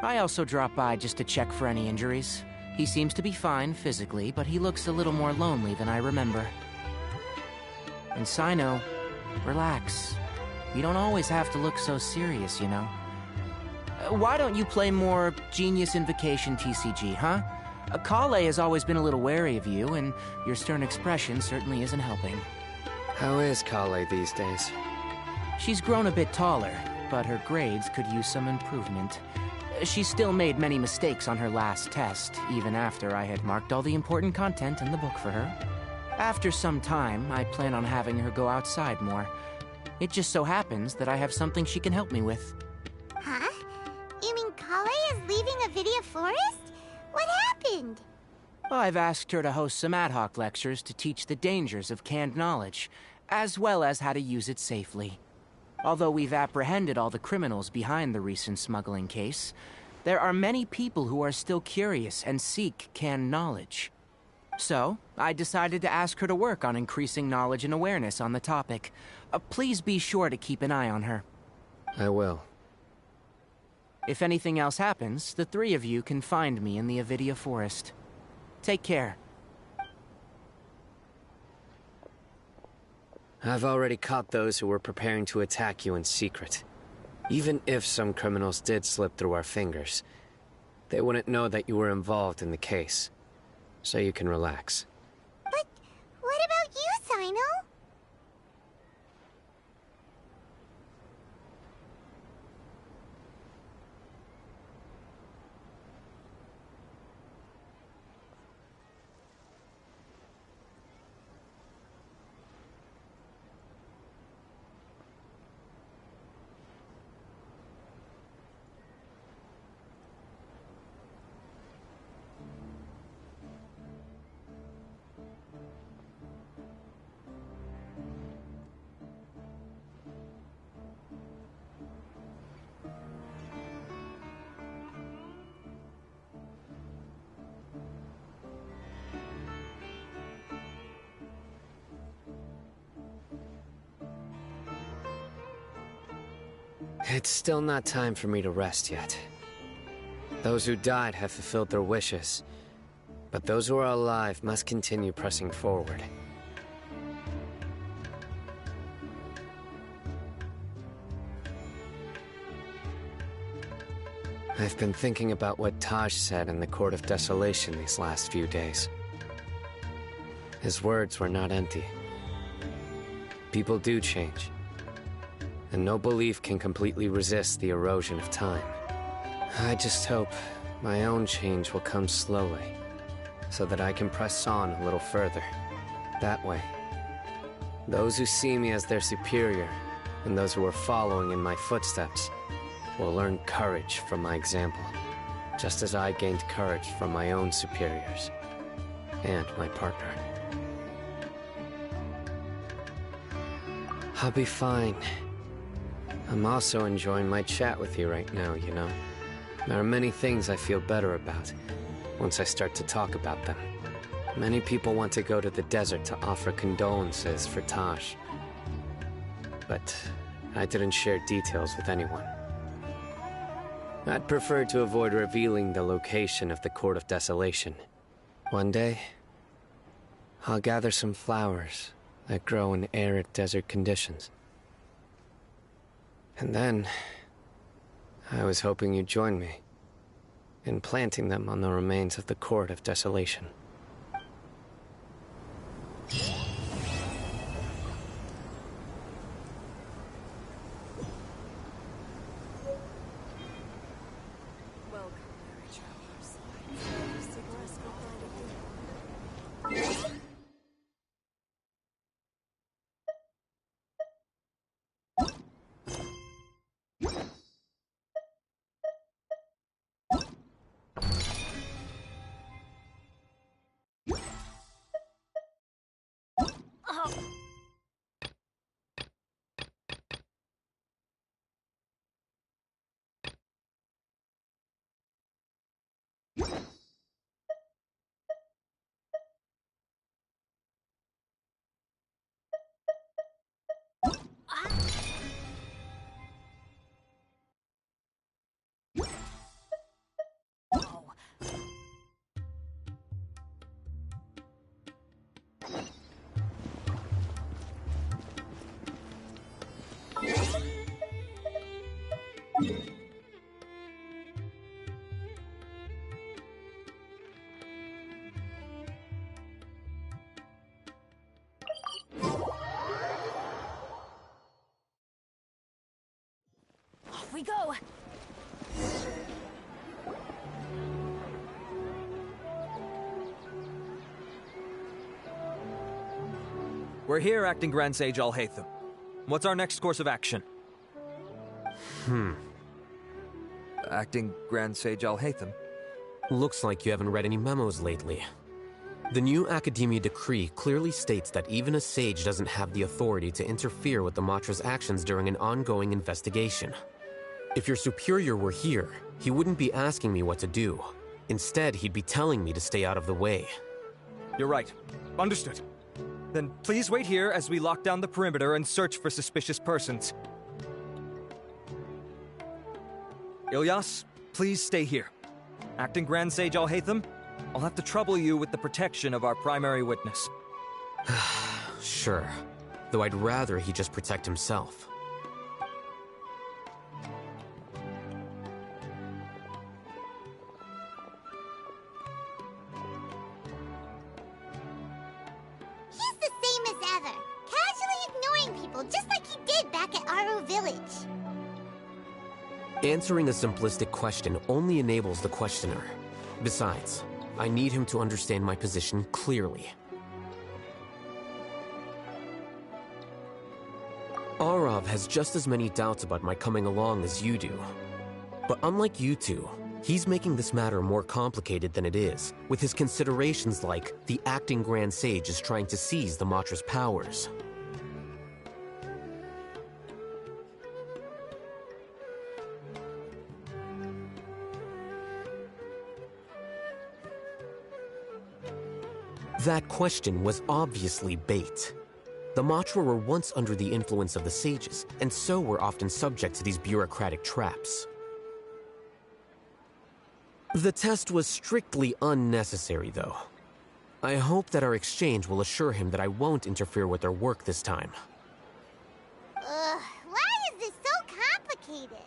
Speaker 3: I also dropped by just to check for any injuries. He seems to be fine physically, but he looks a little more lonely than I remember. And Cyno, relax. You don't always have to look so serious, you know. Why don't you play more Genius Invocation TCG, huh? Kale has always been a little wary of you, and your stern expression certainly isn't helping.
Speaker 12: How is Kale these days?
Speaker 3: She's grown a bit taller, but her grades could use some improvement. She still made many mistakes on her last test, even after I had marked all the important content in the book for her. After some time, I plan on having her go outside more. It just so happens that I have something she can help me with.
Speaker 2: Huh? You mean Kale is leaving Avidia Forest? What happened?
Speaker 3: I've asked her to host some ad hoc lectures to teach the dangers of canned knowledge, as well as how to use it safely. Although we've apprehended all the criminals behind the recent smuggling case, there are many people who are still curious and seek canned knowledge. So, I decided to ask her to work on increasing knowledge and awareness on the topic. Please be sure to keep an eye on her.
Speaker 12: I will.
Speaker 3: If anything else happens, the three of you can find me in the Avidia Forest. Take care.
Speaker 12: I've already caught those who were preparing to attack you in secret. Even if some criminals did slip through our fingers, they wouldn't know that you were involved in the case. So you can relax.
Speaker 2: But what about you, Cyno?
Speaker 12: It's still not time for me to rest yet. Those who died have fulfilled their wishes, but those who are alive must continue pressing forward. I've been thinking about what Taj said in the Court of Desolation these last few days. His words were not empty. People do change, and no belief can completely resist the erosion of time. I just hope my own change will come slowly, so that I can press on a little further. That way, those who see me as their superior, and those who are following in my footsteps, will learn courage from my example, just as I gained courage from my own superiors, and my partner. I'll be fine. I'm also enjoying my chat with you right now, you know. There are many things I feel better about once I start to talk about them. Many people want to go to the desert to offer condolences for Taj, but I didn't share details with anyone. I'd prefer to avoid revealing the location of the Court of Desolation. One day, I'll gather some flowers that grow in arid desert conditions. And then, I was hoping you'd join me in planting them on the remains of the Court of Desolation.
Speaker 19: Off we go!
Speaker 13: We're here, Acting Grand Sage Alhaitham. What's our next course of action? Acting Grand Sage Alhaitham?
Speaker 7: Looks like you haven't read any memos lately. The new Academia decree clearly states that even a sage doesn't have the authority to interfere with the Matra's actions during an ongoing investigation. If your superior were here, he wouldn't be asking me what to do. Instead, he'd be telling me to stay out of the way.
Speaker 13: You're right. Understood. Then please wait here as we lock down the perimeter and search for suspicious persons. Ilyas, please stay here. Acting Grand Sage Alhaitham, I'll have to trouble you with the protection of our primary witness.
Speaker 7: Sure. Though I'd rather he just protect himself.
Speaker 2: He's the same as ever, casually ignoring people just like he did back at Aru Village.
Speaker 7: Answering a simplistic question only enables the questioner. Besides, I need him to understand my position clearly. Arav has just as many doubts about my coming along as you do. But unlike you two, he's making this matter more complicated than it is, with his considerations like the acting Grand Sage is trying to seize the Matra's powers. That question was obviously bait. The Matra were once under the influence of the sages, and so were often subject to these bureaucratic traps. The test was strictly unnecessary, though. I hope that our exchange will assure him that I won't interfere with their work this time.
Speaker 2: Why is this so complicated?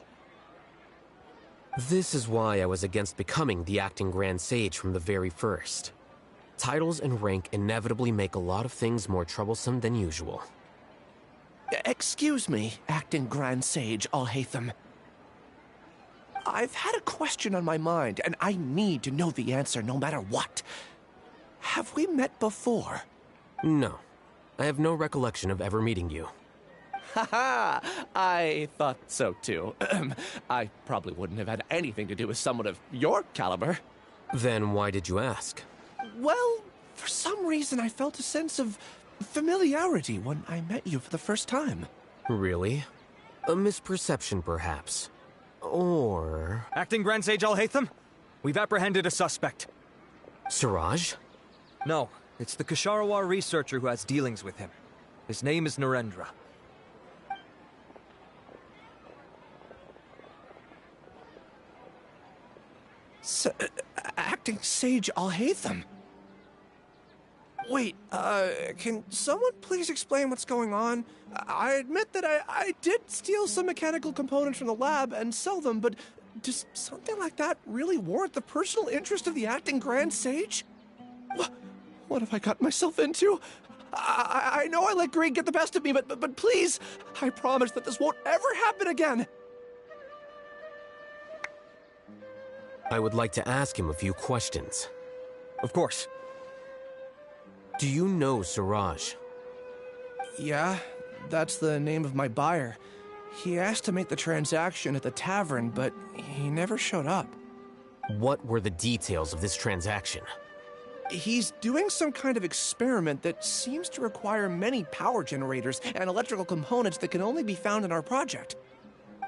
Speaker 7: This is why I was against becoming the acting Grand Sage from the very first. Titles and rank inevitably make a lot of things more troublesome than usual.
Speaker 15: Excuse me, Acting Grand Sage Alhaitham. I've had a question on my mind, and I need to know the answer no matter what. Have we met before?
Speaker 7: No. I have no recollection of ever meeting you.
Speaker 15: Haha! I thought so too. I probably wouldn't have had anything to do with someone of your caliber.
Speaker 7: Then why did you ask?
Speaker 15: Well, for some reason I felt a sense of familiarity when I met you for the first time.
Speaker 7: Really? A misperception, perhaps. Or...
Speaker 13: Acting Grand Sage Alhaitham, we've apprehended a suspect.
Speaker 7: Siraj?
Speaker 13: No, it's the Ksharawar researcher who has dealings with him. His name is Narendra.
Speaker 15: Acting Sage Alhaitham? Wait, can someone please explain what's going on? I admit that I did steal some mechanical components from the lab and sell them, but does something like that really warrant the personal interest of the Acting Grand Sage? What have I gotten myself into? I know I let greed get the best of me, but please, I promise that this won't ever happen again.
Speaker 7: I would like to ask him a few questions.
Speaker 13: Of course.
Speaker 7: Do you know Siraj?
Speaker 15: Yeah, that's the name of my buyer. He asked to make the transaction at the tavern, but he never showed up.
Speaker 7: What were the details of this transaction?
Speaker 15: He's doing some kind of experiment that seems to require many power generators and electrical components that can only be found in our project.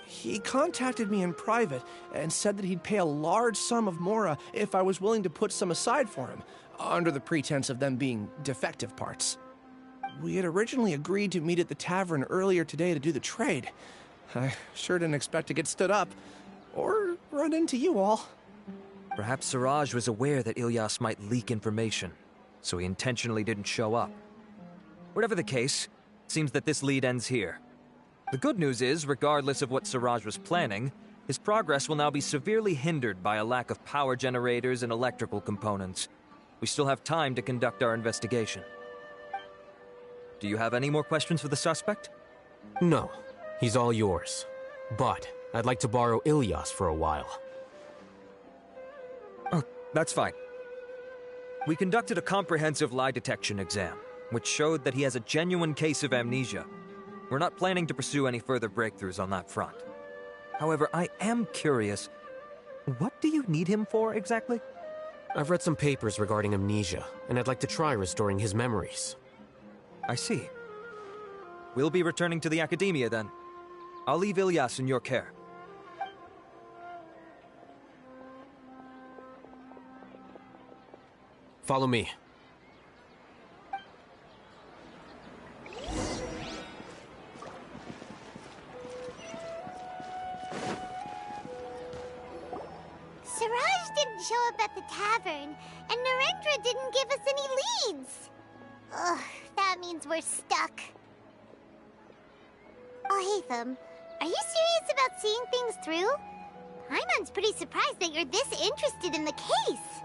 Speaker 15: He contacted me in private and said that he'd pay a large sum of mora if I was willing to put some aside for him, under the pretense of them being defective parts. We had originally agreed to meet at the tavern earlier today to do the trade. I sure didn't expect to get stood up, or run into you all.
Speaker 13: Perhaps Siraj was aware that Ilyas might leak information, so he intentionally didn't show up. Whatever the case, it seems that this lead ends here. The good news is, regardless of what Siraj was planning, his progress will now be severely hindered by a lack of power generators and electrical components. We still have time to conduct our investigation. Do you have any more questions for the suspect?
Speaker 7: No, he's all yours. But I'd like to borrow Ilyas for a while.
Speaker 13: Oh, that's fine. We conducted a comprehensive lie detection exam, which showed that he has a genuine case of amnesia. We're not planning to pursue any further breakthroughs on that front. However, I am curious, what do you need him for exactly?
Speaker 7: I've read some papers regarding amnesia, and I'd like to try restoring his memories.
Speaker 13: I see. We'll be returning to the Academia then. I'll leave Ilyas in your care.
Speaker 7: Follow me.
Speaker 2: Siraj didn't show up at the tavern, and Narendra didn't give us any leads. Ugh, that means we're stuck. Oh, Hatham, are you serious about seeing things through? Paimon's pretty surprised that you're this interested in the case.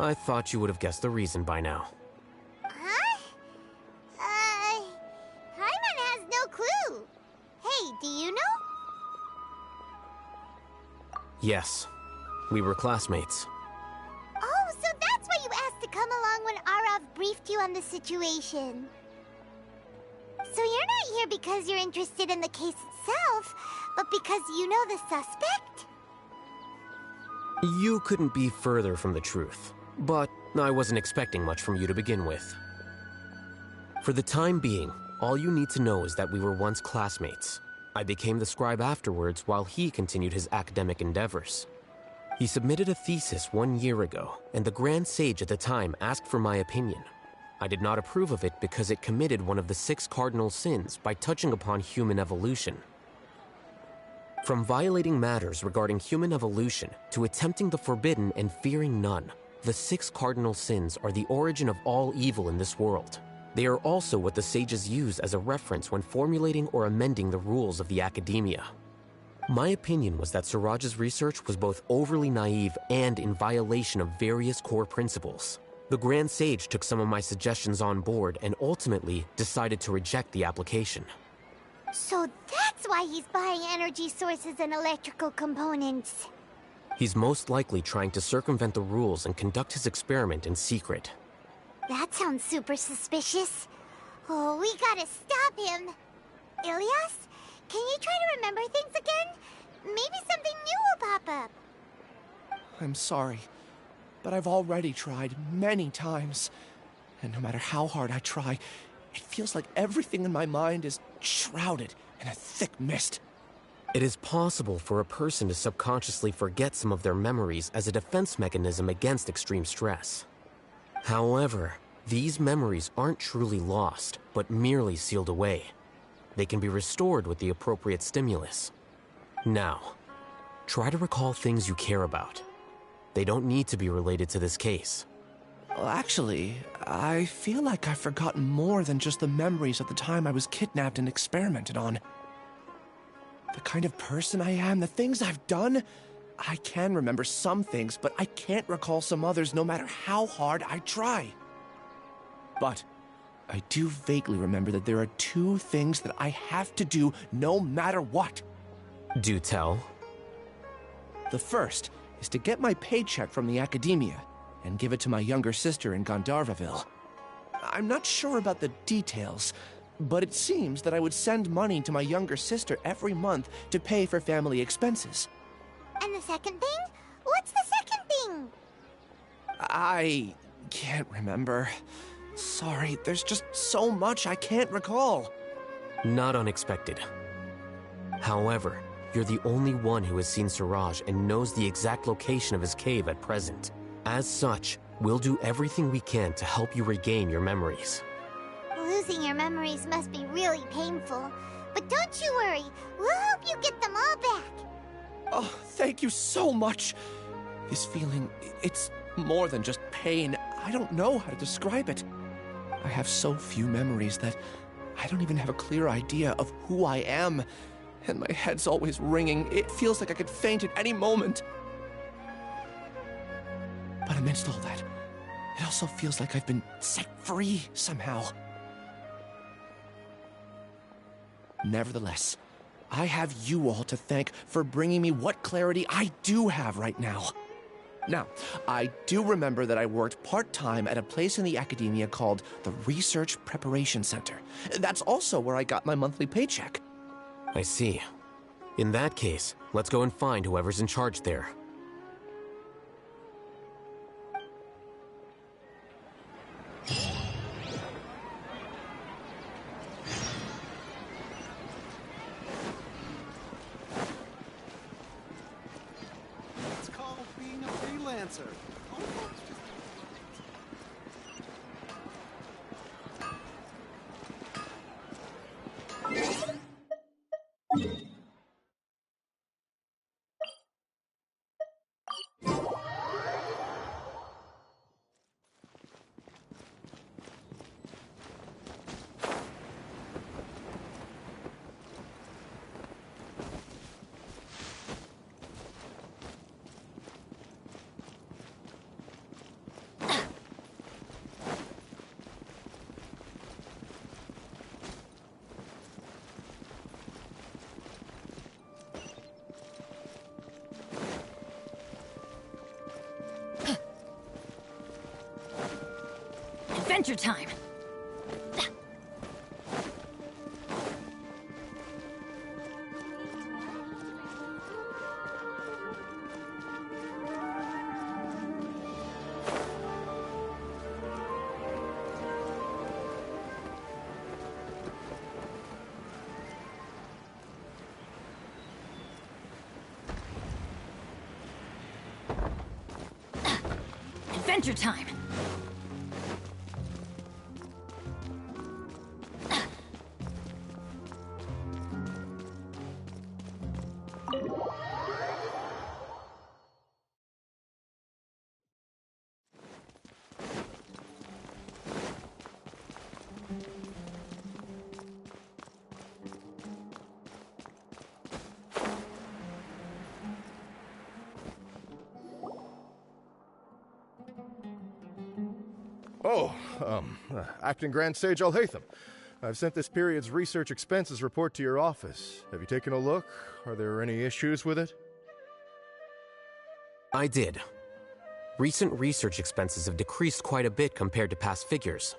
Speaker 7: I thought you would have guessed the reason by now.
Speaker 2: Huh? Paimon has no clue. Hey, do you know?
Speaker 7: Yes, we were classmates.
Speaker 2: Oh, so that's why you asked to come along when Arav briefed you on the situation. So you're not here because you're interested in the case itself, but because you know the suspect?
Speaker 7: You couldn't be further from the truth, but I wasn't expecting much from you to begin with. For the time being, all you need to know is that we were once classmates. I became the scribe afterwards while he continued his academic endeavors. He submitted a thesis 1 year ago, and the Grand Sage at the time asked for my opinion. I did not approve of it because it committed one of the 6 cardinal sins by touching upon human evolution. From violating matters regarding human evolution to attempting the forbidden and fearing none, the 6 cardinal sins are the origin of all evil in this world. They are also what the sages use as a reference when formulating or amending the rules of the Academia. My opinion was that Siraj's research was both overly naive and in violation of various core principles. The Grand Sage took some of my suggestions on board and ultimately decided to reject the application.
Speaker 2: So that's why he's buying energy sources and electrical components.
Speaker 7: He's most likely trying to circumvent the rules and conduct his experiment in secret.
Speaker 2: That sounds super suspicious. Oh, we gotta stop him. Ilyas, can you try to remember things again? Maybe something new will pop up.
Speaker 15: I'm sorry, but I've already tried many times. And no matter how hard I try, it feels like everything in my mind is shrouded in a thick mist.
Speaker 7: It is possible for a person to subconsciously forget some of their memories as a defense mechanism against extreme stress. However, these memories aren't truly lost, but merely sealed away. They can be restored with the appropriate stimulus. Now, try to recall things you care about. They don't need to be related to this case.
Speaker 15: Well, actually, I feel like I've forgotten more than just the memories of the time I was kidnapped and experimented on. The kind of person I am, the things I've done, I can remember some things, but I can't recall some others no matter how hard I try. But I do vaguely remember that there are 2 things that I have to do no matter what.
Speaker 7: Do tell.
Speaker 15: The first is to get my paycheck from the Academia and give it to my younger sister in Gandharvaville. I'm not sure about the details, but it seems that I would send money to my younger sister every month to pay for family expenses.
Speaker 2: And the second thing? What's the second thing?
Speaker 15: I can't remember. Sorry, there's just so much I can't recall.
Speaker 7: Not unexpected. However, You're the only one who has seen Siraj and knows the exact location of his cave at present. As such, we'll do everything we can to help you regain your memories.
Speaker 2: Losing your memories must be really painful. But don't you worry, we'll help you get them all back.
Speaker 15: Oh, thank you so much. This feeling, it's more than just pain. I don't know how to describe it. I have so few memories that I don't even have a clear idea of who I am. And my head's always ringing. It feels like I could faint at any moment. But amidst all that, it also feels like I've been set free somehow. Nevertheless, I have you all to thank for bringing me what clarity I do have right now. Now, I do remember that I worked part-time at a place in the academia called the Research Preparation Center. That's also where I got my monthly paycheck.
Speaker 7: I see. In that case, let's go and find whoever's in charge there.
Speaker 6: It's called being a freelancer.
Speaker 19: Adventure time! Adventure time!
Speaker 18: Acting Grand Sage Alhaitham. I've sent this period's research expenses report to your office. Have you taken a look? Are there any issues with it?
Speaker 7: I did. Recent research expenses have decreased quite a bit compared to past figures.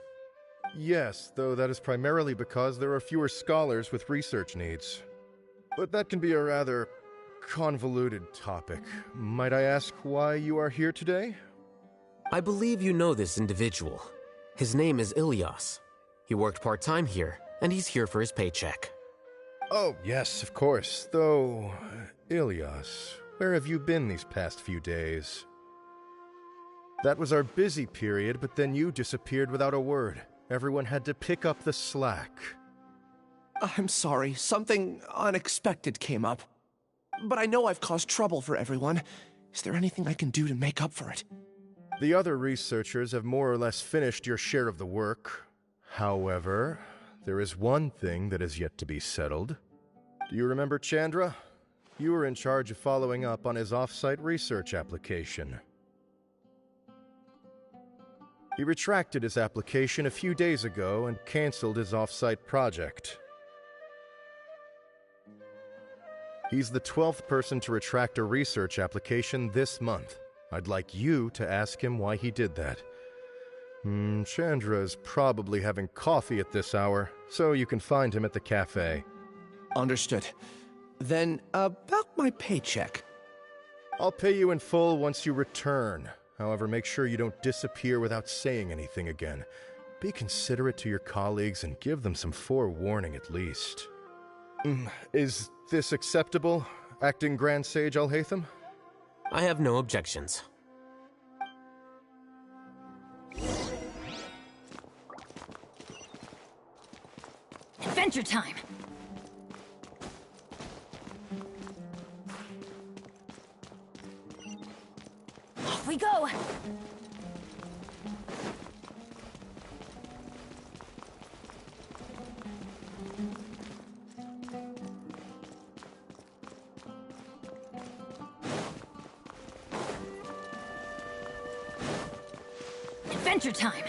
Speaker 18: Yes, though that is primarily because there are fewer scholars with research needs. But that can be a rather convoluted topic. Might I ask why you are here today?
Speaker 7: I believe you know this individual. His name is Ilyas. He worked part-time here, and he's here for his paycheck.
Speaker 18: Oh, yes, of course. Though, Ilyas, where have you been these past few days? That was our busy period, but then you disappeared without a word. Everyone had to pick up the slack.
Speaker 15: I'm sorry, something unexpected came up. But I know I've caused trouble for everyone. Is there anything I can do to make up for it?
Speaker 18: The other researchers have more or less finished your share of the work. However, there is one thing that is yet to be settled. Do you remember Chandra? You were in charge of following up on his off-site research application. He retracted his application a few days ago and canceled his off-site project. He's the 12th person to retract a research application this month. I'd like you to ask him why he did that. Chandra is probably having coffee at this hour, so you can find him at the cafe.
Speaker 15: Understood. Then, about my paycheck.
Speaker 18: I'll pay you in full once you return. However, make sure you don't disappear without saying anything again. Be considerate to your colleagues and give them some forewarning at least. Is this acceptable? Acting Grand Sage Alhaitham?
Speaker 7: I have no objections.
Speaker 19: Adventure time! Off we go! Adventure time!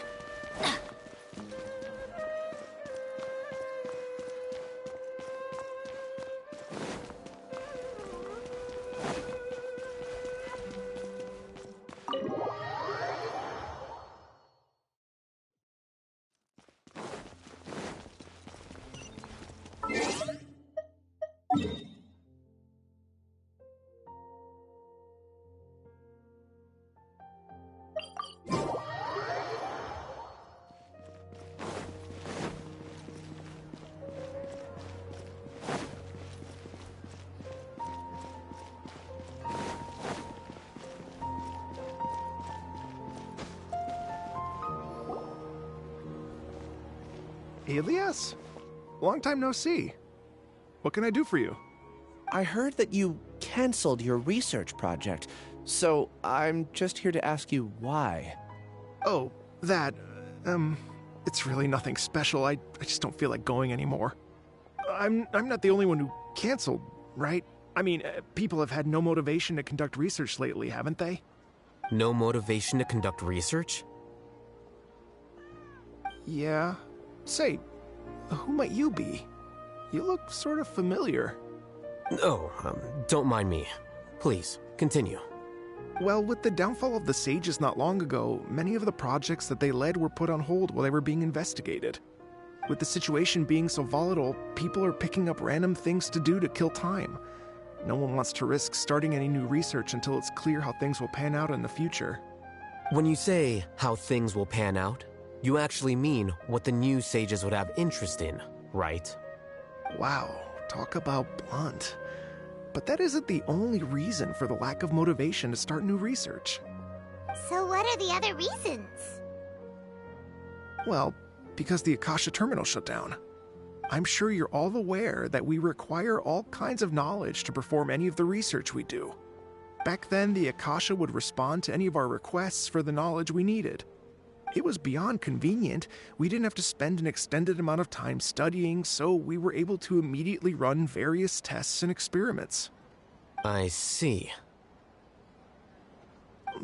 Speaker 15: Elias? Long time no see. What can I do for you?
Speaker 11: I heard that you canceled your research project, so I'm just here to ask you why.
Speaker 15: Oh, that, it's really nothing special. I just don't feel like going anymore. I'm not the only one who canceled, right? I mean, people have had no motivation to conduct research lately, haven't they?
Speaker 7: No motivation to conduct research?
Speaker 15: Yeah. Say, who might you be? You look sort of familiar.
Speaker 7: Oh, don't mind me. Please, continue.
Speaker 15: Well, with the downfall of the sages not long ago, many of the projects that they led were put on hold while they were being investigated. With the situation being so volatile, people are picking up random things to do to kill time. No one wants to risk starting any new research until it's clear how things will pan out in the future.
Speaker 7: When you say how things will pan out, you actually mean what the new sages would have interest in, right?
Speaker 15: Wow, talk about blunt. But that isn't the only reason for the lack of motivation to start new research.
Speaker 2: So what are the other reasons?
Speaker 15: Well, because the Akasha terminal shut down. I'm sure you're all aware that we require all kinds of knowledge to perform any of the research we do. Back then, the Akasha would respond to any of our requests for the knowledge we needed. It was beyond convenient. We didn't have to spend an extended amount of time studying, so we were able to immediately run various tests and experiments.
Speaker 7: I see.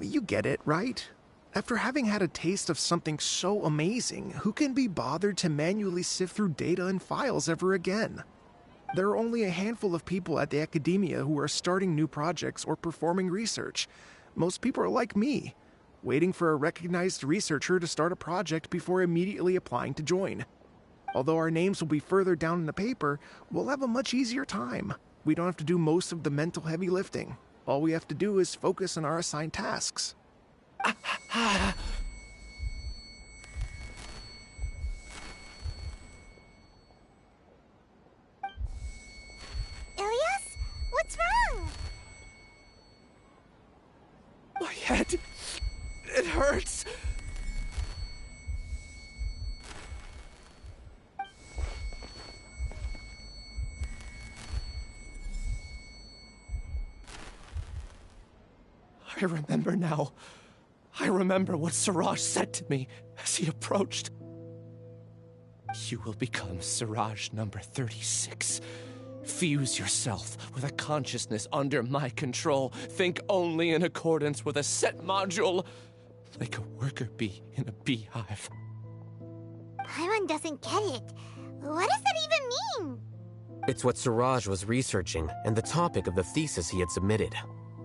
Speaker 15: You get it, right? After having had a taste of something so amazing, who can be bothered to manually sift through data and files ever again? There are only a handful of people at the academia who are starting new projects or performing research. Most people are like me, waiting for a recognized researcher to start a project before immediately applying to join. Although our names will be further down in the paper, we'll have a much easier time. We don't have to do most of the mental heavy lifting. All we have to do is focus on our assigned tasks.
Speaker 2: Ilias? What's wrong?
Speaker 15: My head... it hurts! I remember now. I remember what Siraj said to me as he approached. You will become Siraj number 36. Fuse yourself with a consciousness under my control. Think only in accordance with a set module, like a worker bee in a beehive.
Speaker 2: Paimon doesn't get it. What does that even mean?
Speaker 7: It's what Siraj was researching and the topic of the thesis he had submitted.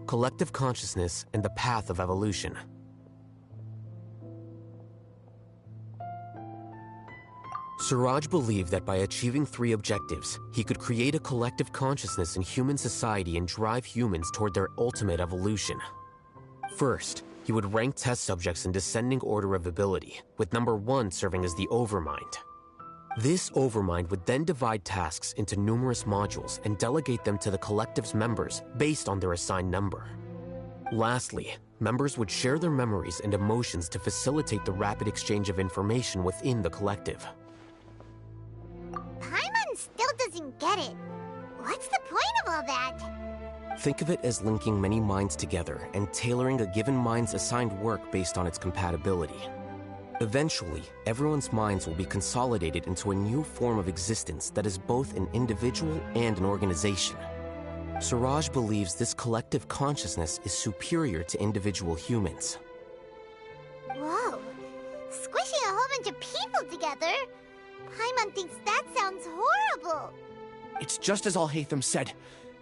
Speaker 7: Collective consciousness and the path of evolution. Siraj believed that by achieving 3 objectives, he could create a collective consciousness in human society and drive humans toward their ultimate evolution. First, he would rank test subjects in descending order of ability, with number 1 serving as the overmind. This overmind would then divide tasks into numerous modules and delegate them to the collective's members based on their assigned number. Lastly, members would share their memories and emotions to facilitate the rapid exchange of information within the collective.
Speaker 2: Paimon still doesn't get it. What's the point of all that?
Speaker 7: Think of it as linking many minds together and tailoring a given mind's assigned work based on its compatibility. Eventually, everyone's minds will be consolidated into a new form of existence that is both an individual and an organization. Suraj believes this collective consciousness is superior to individual humans.
Speaker 2: Whoa. Squishing a whole bunch of people together? Paimon thinks that sounds horrible.
Speaker 1: It's just as Al-Haytham said.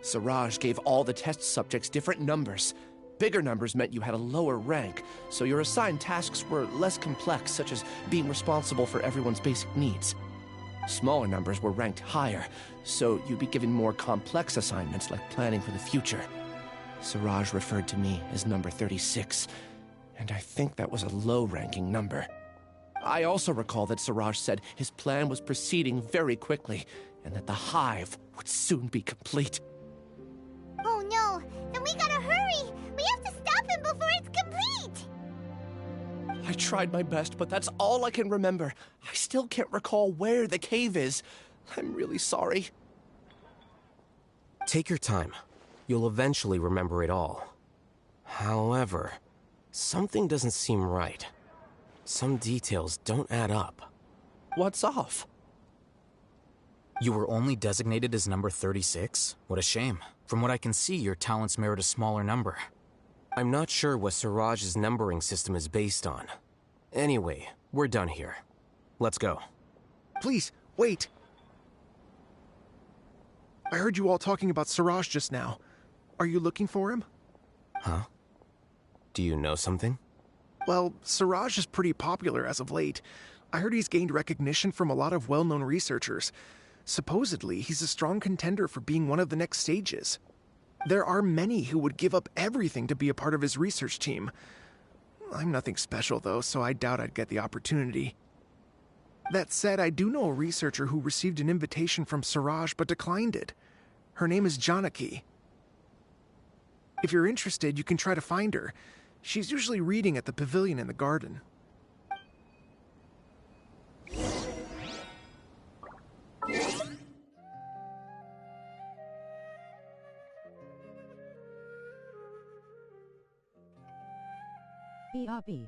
Speaker 1: Siraj gave all the test subjects different numbers. Bigger numbers meant you had a lower rank, so your assigned tasks were less complex, such as being responsible for everyone's basic needs. Smaller numbers were ranked higher, so you'd be given more complex assignments like planning for the future. Siraj referred to me as number 36, and I think that was a low-ranking number. I also recall that Siraj said his plan was proceeding very quickly, and that the hive would soon be complete.
Speaker 2: Oh no, then we gotta hurry! We have to stop him before it's complete!
Speaker 1: I tried my best, but that's all I can remember. I still can't recall where the cave is. I'm really sorry.
Speaker 7: Take your time. You'll eventually remember it all. However, something doesn't seem right. Some details don't add up.
Speaker 1: What's off?
Speaker 10: You were only designated as number 36? What a shame. From what I can see, your talents merit a smaller number.
Speaker 7: I'm not sure what Siraj's numbering system is based on. Anyway, we're done here. Let's go.
Speaker 15: Please, wait. I heard you all talking about Siraj just now. Are you looking for him?
Speaker 7: Huh? Do you know something?
Speaker 15: Well, Siraj is pretty popular as of late. I heard he's gained recognition from a lot of well-known researchers. Supposedly, he's a strong contender for being one of the next sages. There are many who would give up everything to be a part of his research team. I'm nothing special, though, so I doubt I'd get the opportunity. That said, I do know a researcher who received an invitation from Siraj but declined it. Her name is Janaki. If you're interested, you can try to find her. She's usually reading at the pavilion in the garden.
Speaker 23: BRB.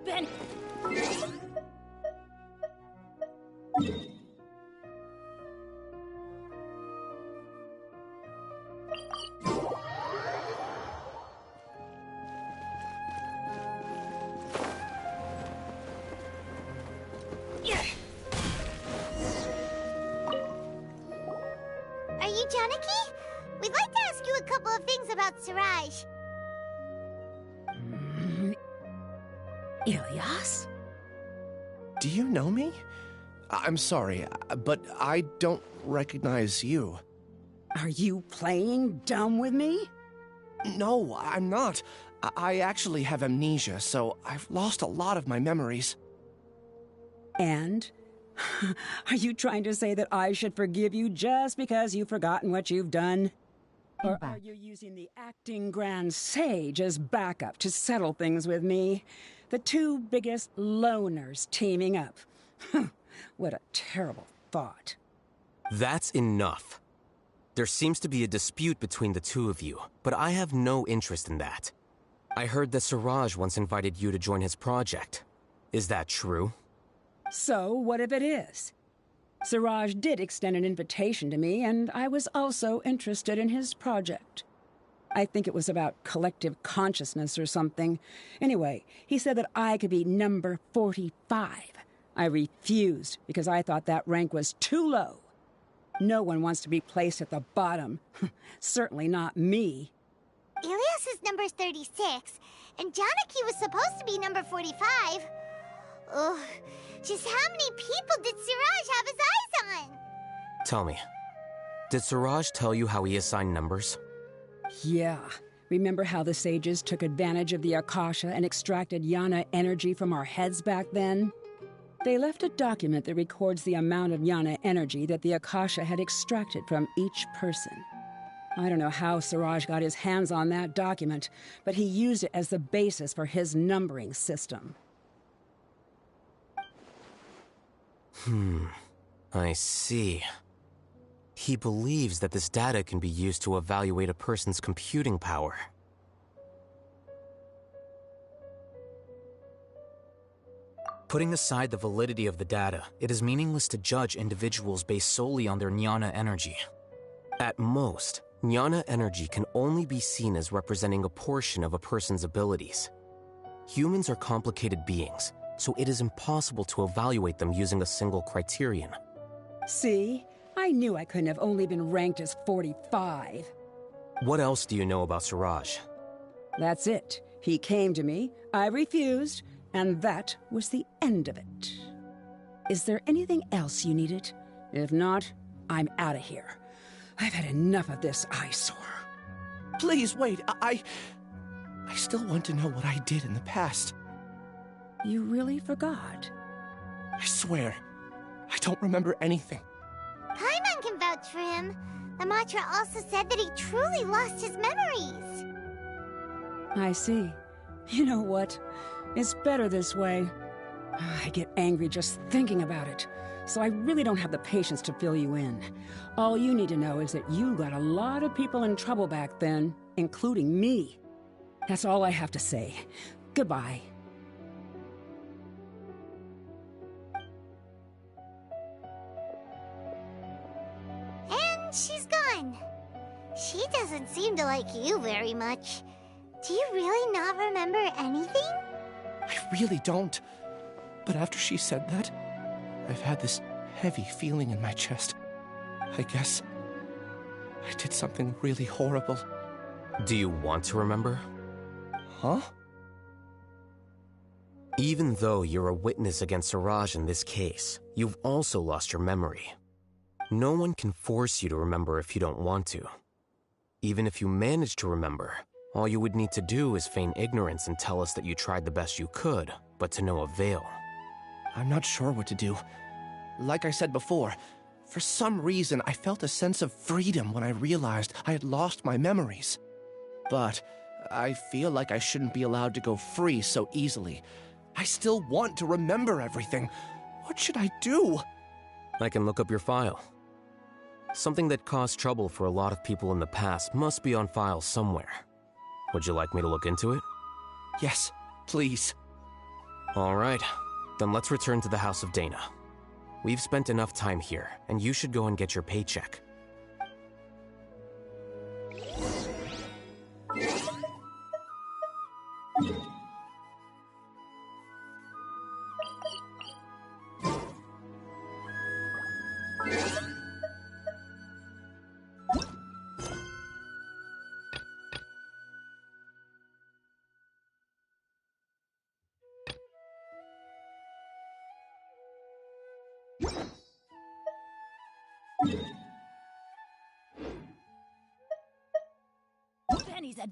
Speaker 19: been...
Speaker 2: Are you Janaki? We'd like to ask you a couple of things about Siraj.
Speaker 19: Ilyas?
Speaker 1: Do you know me? I'm sorry, but I don't recognize you.
Speaker 20: Are you playing dumb with me?
Speaker 1: No, I'm not. I actually have amnesia, so I've lost a lot of my memories.
Speaker 20: And? Are you trying to say that I should forgive you just because you've forgotten what you've done? Or are you using the acting grand sage as backup to settle things with me? The two biggest loners teaming up. What a terrible thought.
Speaker 7: That's enough. There seems to be a dispute between the two of you, but I have no interest in that. I heard that Siraj once invited you to join his project. Is that true?
Speaker 20: So, what if it is? Siraj did extend an invitation to me, and I was also interested in his project. I think it was about collective consciousness or something. Anyway, he said that I could be number 45. I refused because I thought that rank was too low. No one wants to be placed at the bottom. Certainly not me.
Speaker 2: Ilias is number 36, and Janaki was supposed to be number 45. Ugh, just how many people did Siraj have his eyes on?
Speaker 7: Tell me, did Siraj tell you how he assigned numbers?
Speaker 20: Yeah. Remember how the sages took advantage of the Akasha and extracted Yana energy from our heads back then? They left a document that records the amount of Yana energy that the Akasha had extracted from each person. I don't know how Siraj got his hands on that document, but he used it as the basis for his numbering system.
Speaker 7: I see. He believes that this data can be used to evaluate a person's computing power.
Speaker 10: Putting aside the validity of the data, it is meaningless to judge individuals based solely on their jnana energy.
Speaker 7: At most, jnana energy can only be seen as representing a portion of a person's abilities. Humans are complicated beings, so it is impossible to evaluate them using a single criterion.
Speaker 20: See? I knew I couldn't have only been ranked as 45.
Speaker 7: What else do you know about Siraj?
Speaker 20: That's it. He came to me, I refused, and that was the end of it. Is there anything else you needed? If not, I'm out of here. I've had enough of this eyesore.
Speaker 1: Please, wait. I still want to know what I did in the past.
Speaker 20: You really forgot?
Speaker 1: I swear, I don't remember anything.
Speaker 2: Paimon can vouch for him. The mantra also said that he truly lost his memories.
Speaker 20: I see. You know what? It's better this way. I get angry just thinking about it, so I really don't have the patience to fill you in. All you need to know is that you got a lot of people in trouble back then, including me. That's all I have to say. Goodbye.
Speaker 2: And she's gone. She doesn't seem to like you very much. Do you really not remember anything?
Speaker 1: I really don't. But after she said that, I've had this heavy feeling in my chest. I guess I did something really horrible.
Speaker 7: Do you want to remember?
Speaker 1: Huh?
Speaker 7: Even though you're a witness against Siraj in this case, you've also lost your memory. No one can force you to remember if you don't want to. Even if you manage to remember, all you would need to do is feign ignorance and tell us that you tried the best you could, but to no avail.
Speaker 1: I'm not sure what to do. Like I said before, for some reason I felt a sense of freedom when I realized I had lost my memories. But I feel like I shouldn't be allowed to go free so easily. I still want to remember everything. What should I do?
Speaker 7: I can look up your file. Something that caused trouble for a lot of people in the past must be on file somewhere. Would you like me to look into it?
Speaker 1: Yes, please.
Speaker 7: All right, then let's return to the House of Dana. We've spent enough time here, and you should go and get your paycheck.
Speaker 19: Benny's a...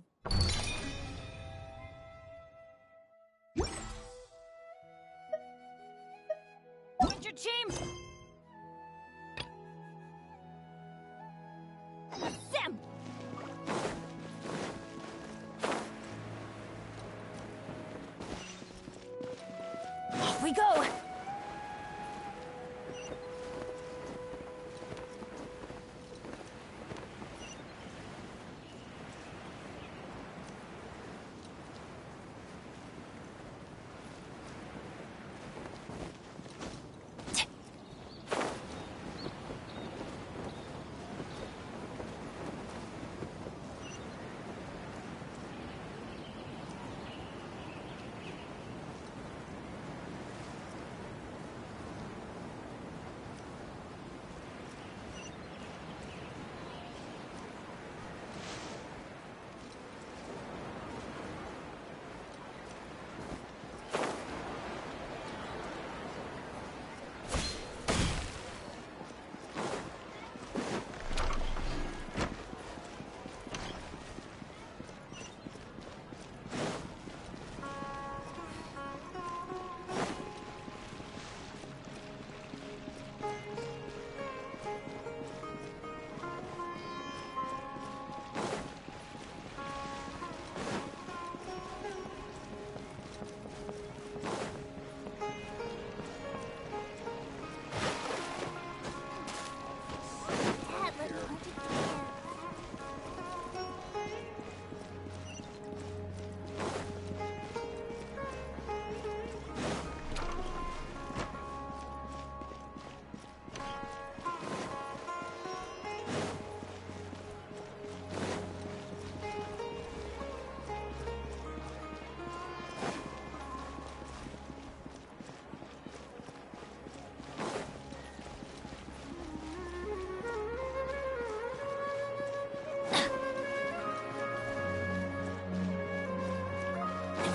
Speaker 19: Adventure team! Sam! Off we go!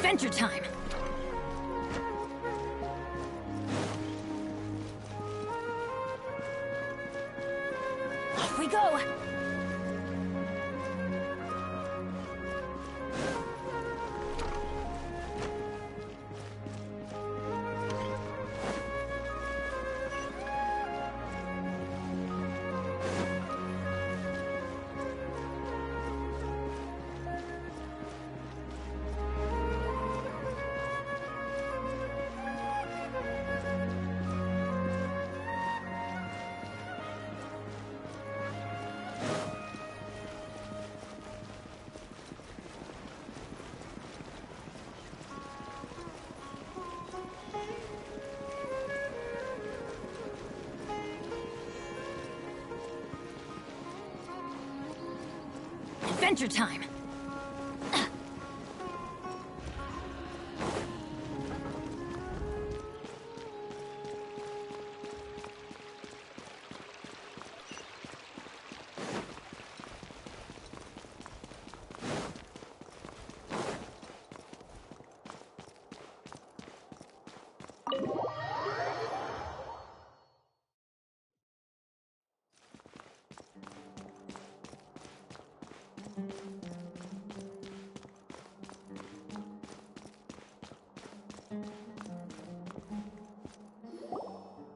Speaker 19: Adventure time! Off we go! Adventure time!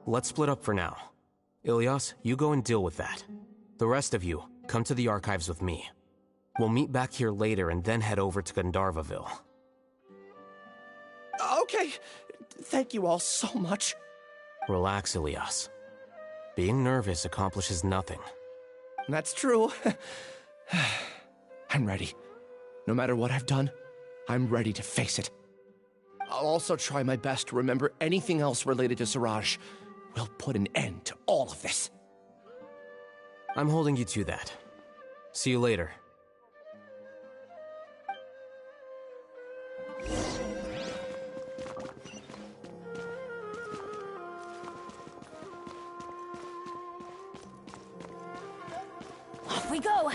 Speaker 7: Let's split up for now. Ilyas, you go and deal with that. The rest of you, come to the archives with me. We'll meet back here later and then head over to Gandharvaville.
Speaker 1: Okay. Thank you all so much.
Speaker 7: Relax, Ilyas. Being nervous accomplishes nothing.
Speaker 1: That's true. I'm ready. No matter what I've done, I'm ready to face it. I'll also try my best to remember anything else related to Siraj. We'll put an end to all of this.
Speaker 7: I'm holding you to that. See you later.
Speaker 19: Off we go!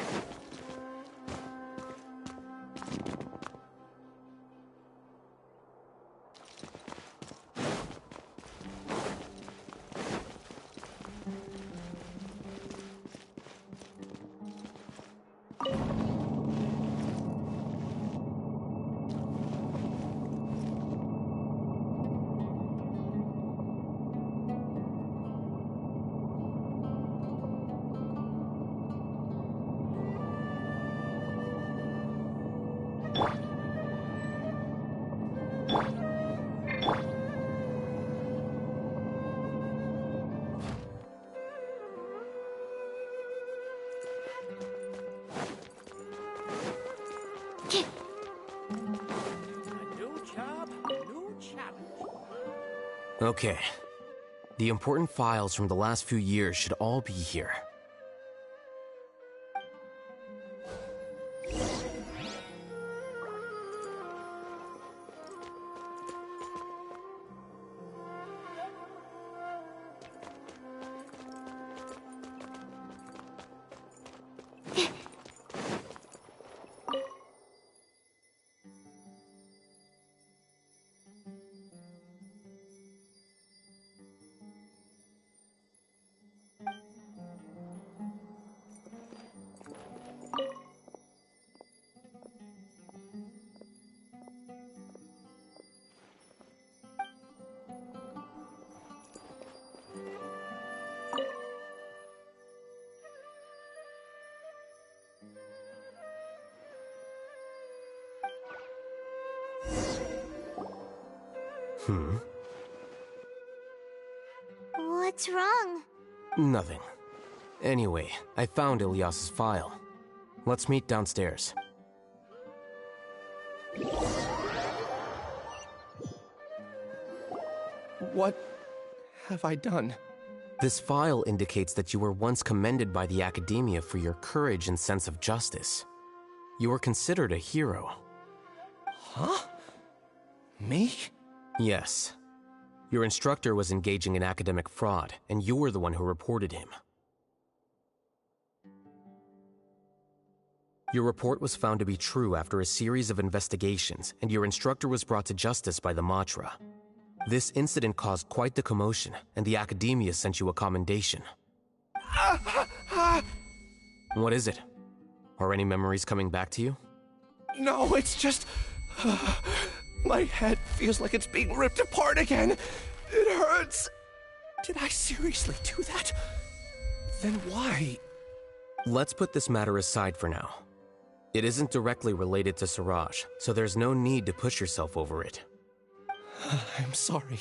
Speaker 7: Okay. The important files from the last few years should all be here.
Speaker 2: What's wrong?
Speaker 7: Nothing. Anyway, I found Ilyas's file. Let's meet downstairs.
Speaker 1: What have I done?
Speaker 7: This file indicates that you were once commended by the Academia for your courage and sense of justice. You were considered a hero.
Speaker 1: Huh? Me?
Speaker 7: Yes. Your instructor was engaging in academic fraud, and you were the one who reported him. Your report was found to be true after a series of investigations, and your instructor was brought to justice by the Matra. This incident caused quite the commotion, and the Academia sent you a commendation. What is it? Are any memories coming back to you?
Speaker 1: No, it's just... my head feels like it's being ripped apart again. It hurts. Did I seriously do that? Then why?
Speaker 7: Let's put this matter aside for now. It isn't directly related to Siraj, so there's no need to push yourself over it.
Speaker 1: I'm sorry.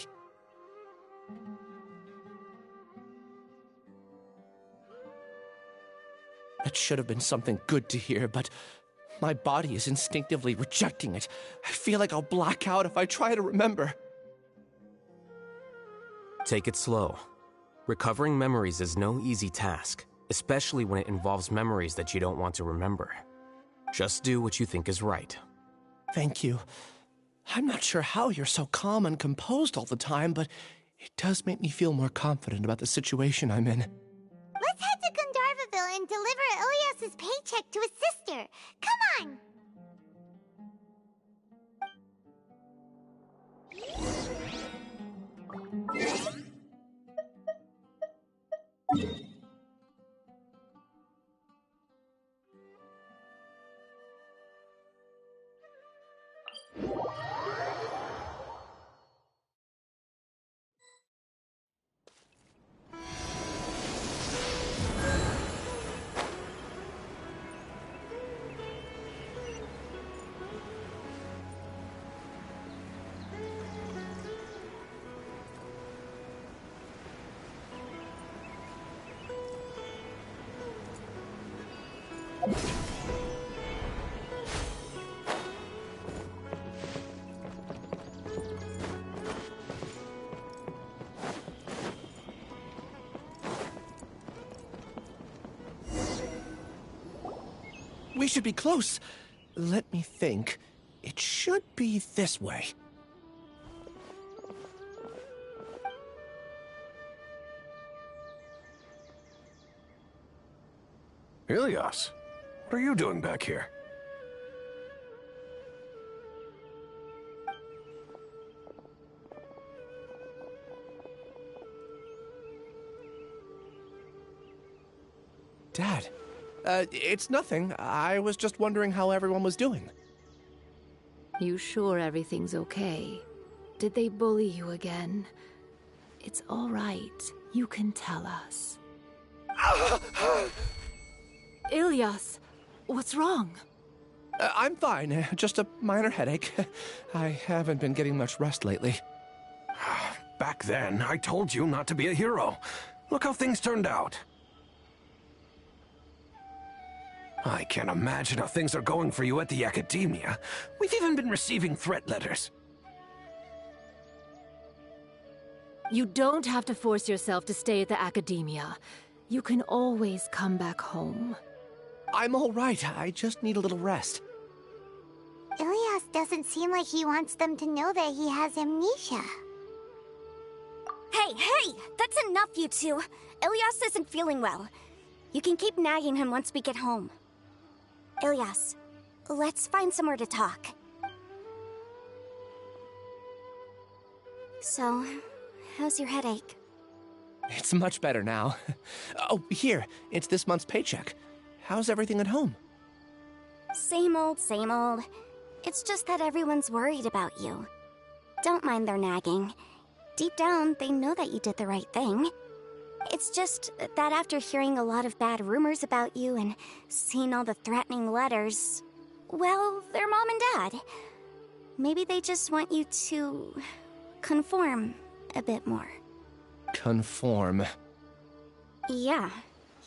Speaker 1: That should have been something good to hear, but my body is instinctively rejecting it. I feel like I'll black out if I try to remember.
Speaker 7: Take it slow. Recovering memories is no easy task, especially when it involves memories that you don't want to remember. Just do what you think is right.
Speaker 1: Thank you. I'm not sure how you're so calm and composed all the time, but it does make me feel more confident about the situation I'm in.
Speaker 2: Let's head to Gandharvaville and deliver Ilyas's paycheck to his sister. Come on!
Speaker 1: We should be close. Let me think. It should be this way.
Speaker 4: Ilias, what are you doing back here?
Speaker 1: Dad, it's nothing. I was just wondering how everyone was doing.
Speaker 21: You sure everything's okay? Did they bully you again? It's all right. You can tell us. Ilias, what's wrong?
Speaker 1: I'm fine. Just a minor headache. I haven't been getting much rest lately.
Speaker 4: Back then, I told you not to be a hero. Look how things turned out. I can't imagine how things are going for you at the Academia. We've even been receiving threat letters.
Speaker 21: You don't have to force yourself to stay at the Academia. You can always come back home.
Speaker 1: I'm all right. I just need a little rest.
Speaker 2: Ilias doesn't seem like he wants them to know that he has amnesia.
Speaker 23: Hey! That's enough, you two! Ilias isn't feeling well. You can keep nagging him once we get home. Ilias, let's find somewhere to talk. So, how's your headache?
Speaker 1: It's much better now. Oh, here. It's this month's paycheck. How's everything at home?
Speaker 23: Same old, same old. It's just that everyone's worried about you. Don't mind their nagging. Deep down, they know that you did the right thing. It's just that after hearing a lot of bad rumors about you and seeing all the threatening letters, well, they're mom and dad. Maybe they just want you to conform a bit more.
Speaker 1: Conform.
Speaker 23: Yeah.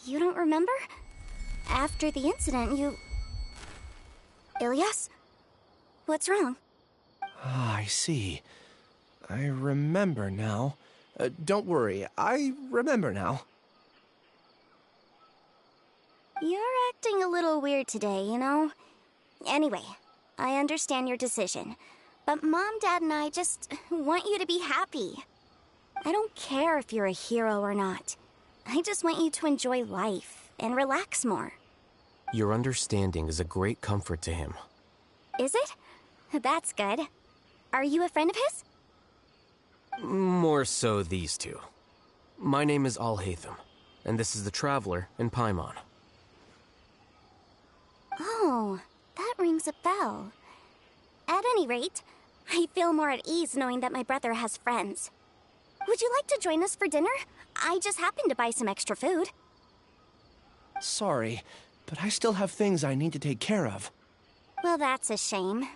Speaker 23: You don't remember? After the incident, you... Ilias? What's wrong?
Speaker 1: Ah, I see. I remember now. Don't worry, I remember now.
Speaker 23: You're acting a little weird today, you know? Anyway, I understand your decision. But Mom, Dad, and I just want you to be happy. I don't care if you're a hero or not. I just want you to enjoy life and relax more.
Speaker 7: Your understanding is a great comfort to him.
Speaker 23: Is it? That's good. Are you a friend of his?
Speaker 7: More so these two. My name is Alhaitham, and this is the Traveler in Paimon.
Speaker 23: Oh, that rings a bell. At any rate, I feel more at ease knowing that my brother has friends. Would you like to join us for dinner? I just happened to buy some extra food.
Speaker 1: Sorry, but I still have things I need to take care of.
Speaker 23: Well, that's a shame.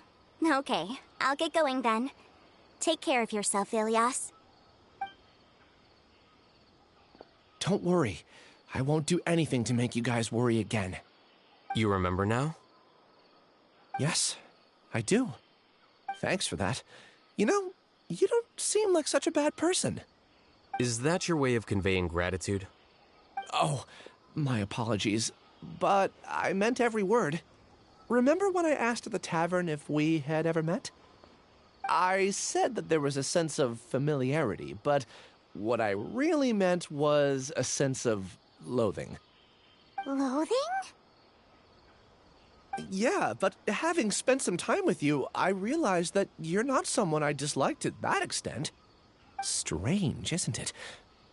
Speaker 23: Okay, I'll get going then. Take care of yourself, Ilias.
Speaker 1: Don't worry. I won't do anything to make you guys worry again.
Speaker 7: You remember now?
Speaker 1: Yes, I do. Thanks for that. You know, you don't seem like such a bad person.
Speaker 7: Is that your way of conveying gratitude?
Speaker 1: Oh, my apologies. But I meant every word. Remember when I asked at the tavern if we had ever met? I said that there was a sense of familiarity, but what I really meant was a sense of loathing.
Speaker 2: Loathing?
Speaker 1: Yeah, but having spent some time with you, I realized that you're not someone I dislike to that extent. Strange, isn't it?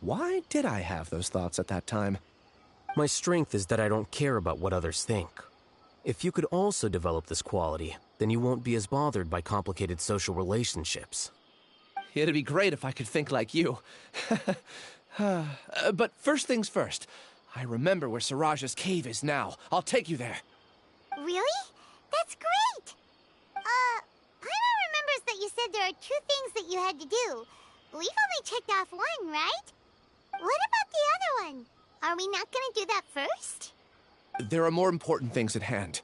Speaker 1: Why did I have those thoughts at that time?
Speaker 7: My strength is that I don't care about what others think. If you could also develop this quality, then you won't be as bothered by complicated social relationships.
Speaker 1: It'd be great if I could think like you. But first things first. I remember where Siraj's cave is now. I'll take you there.
Speaker 2: Really? That's great! Paimon remembers that you said there are 2 things that you had to do. We've only checked off 1, right? What about the other one? Are we not gonna do that first?
Speaker 1: There are more important things at hand.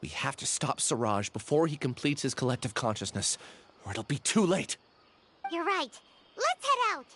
Speaker 1: We have to stop Siraj before he completes his collective consciousness, or it'll be too late.
Speaker 2: You're right. Let's head out.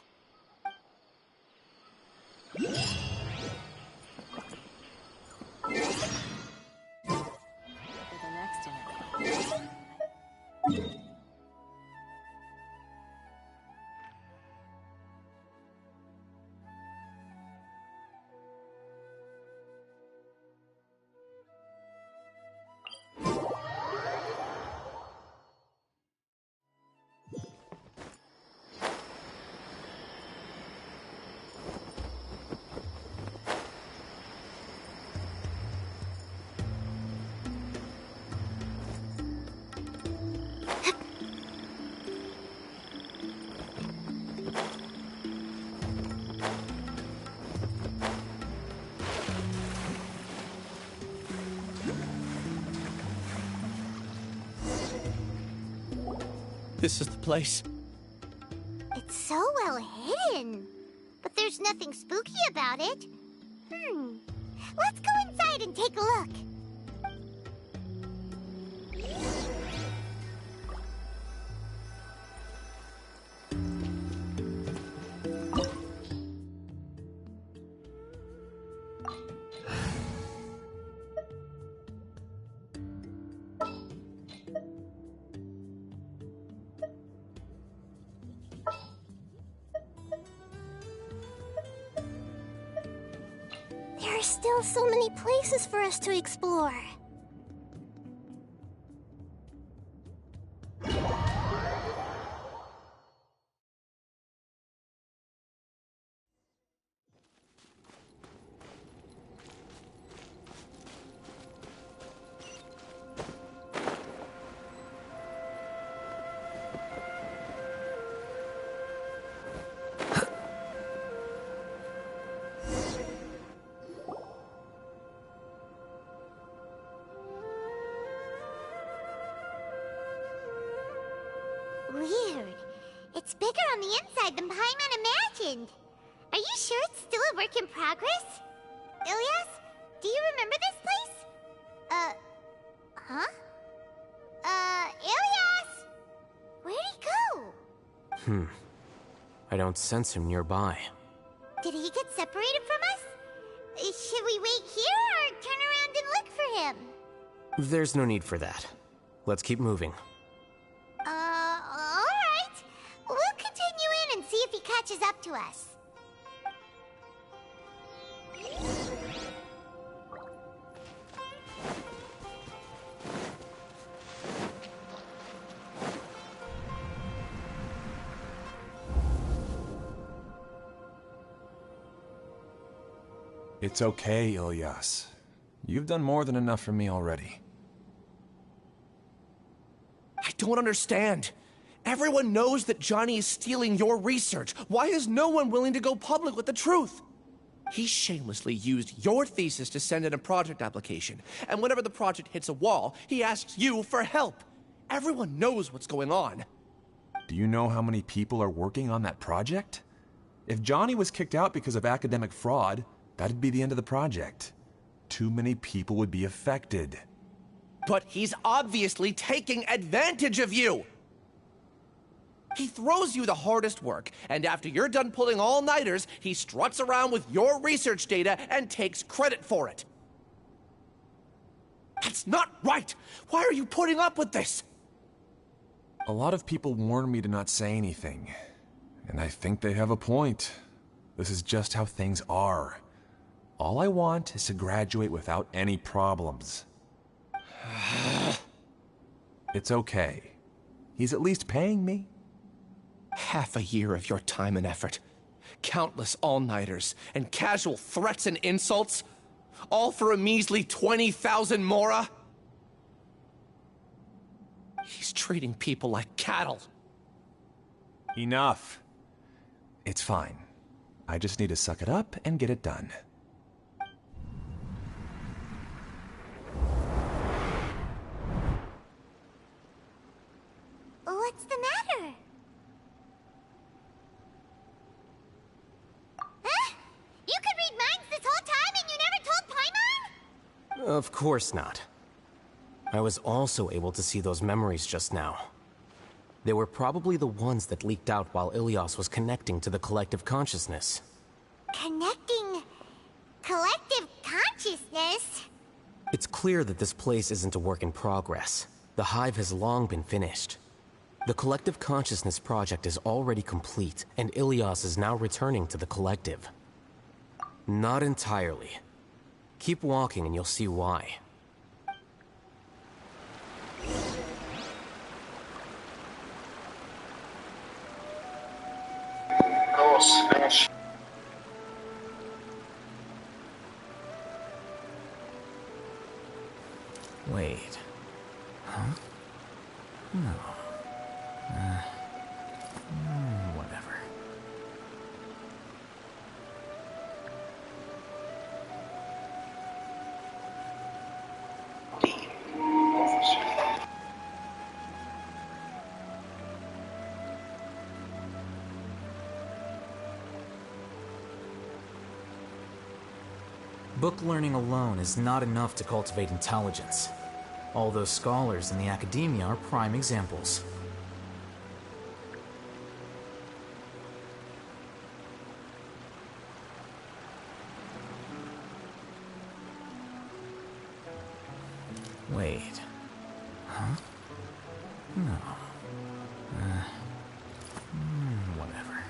Speaker 1: This is the place.
Speaker 2: It's so well hidden. But there's nothing spooky about it. Let's go inside and take a look. There are still so many places for us to explore. Weird. It's bigger on the inside than Paimon imagined. Are you sure it's still a work in progress? Ilias, do you remember this place? Huh? Ilias! Where'd he go?
Speaker 10: I don't sense him nearby.
Speaker 2: Did he get separated from us? Should we wait here or turn around and look for him?
Speaker 10: There's no need for that. Let's keep moving.
Speaker 2: Alright. We'll continue in and see if he catches up to us.
Speaker 14: It's okay, Ilias. You've done more than enough for me already.
Speaker 1: I don't understand. Everyone knows that Johnny is stealing your research. Why is no one willing to go public with the truth? He shamelessly used your thesis to send in a project application, and whenever the project hits a wall, he asks you for help. Everyone knows what's going on.
Speaker 14: Do you know how many people are working on that project? If Johnny was kicked out because of academic fraud, that'd be the end of the project. Too many people would be affected.
Speaker 1: But he's obviously taking advantage of you! He throws you the hardest work, and after you're done pulling all-nighters, he struts around with your research data and takes credit for it. That's not right! Why are you putting up with this?
Speaker 14: A lot of people warn me to not say anything, and I think they have a point. This is just how things are. All I want is to graduate without any problems. It's okay. He's at least paying me.
Speaker 1: Half a year of your time and effort. Countless all-nighters and casual threats and insults. All for a measly 20,000 mora? He's treating people like cattle.
Speaker 14: Enough. It's fine. I just need to suck it up and get it done.
Speaker 2: What's the matter? Huh? You could read minds this whole time and you never told Paimon?
Speaker 10: Of course not. I was also able to see those memories just now. They were probably the ones that leaked out while Ilias was connecting to the collective consciousness.
Speaker 2: Connecting collective consciousness?
Speaker 10: It's clear that this place isn't a work in progress. The hive has long been finished. The Collective Consciousness project is already complete, and Ilias is now returning to the Collective. Not entirely. Keep walking and you'll see why. Wait. Huh? No. Whatever.
Speaker 8: Book learning alone is not enough to cultivate intelligence. All those scholars in the academia are prime examples. Wait. Huh? No. Whatever.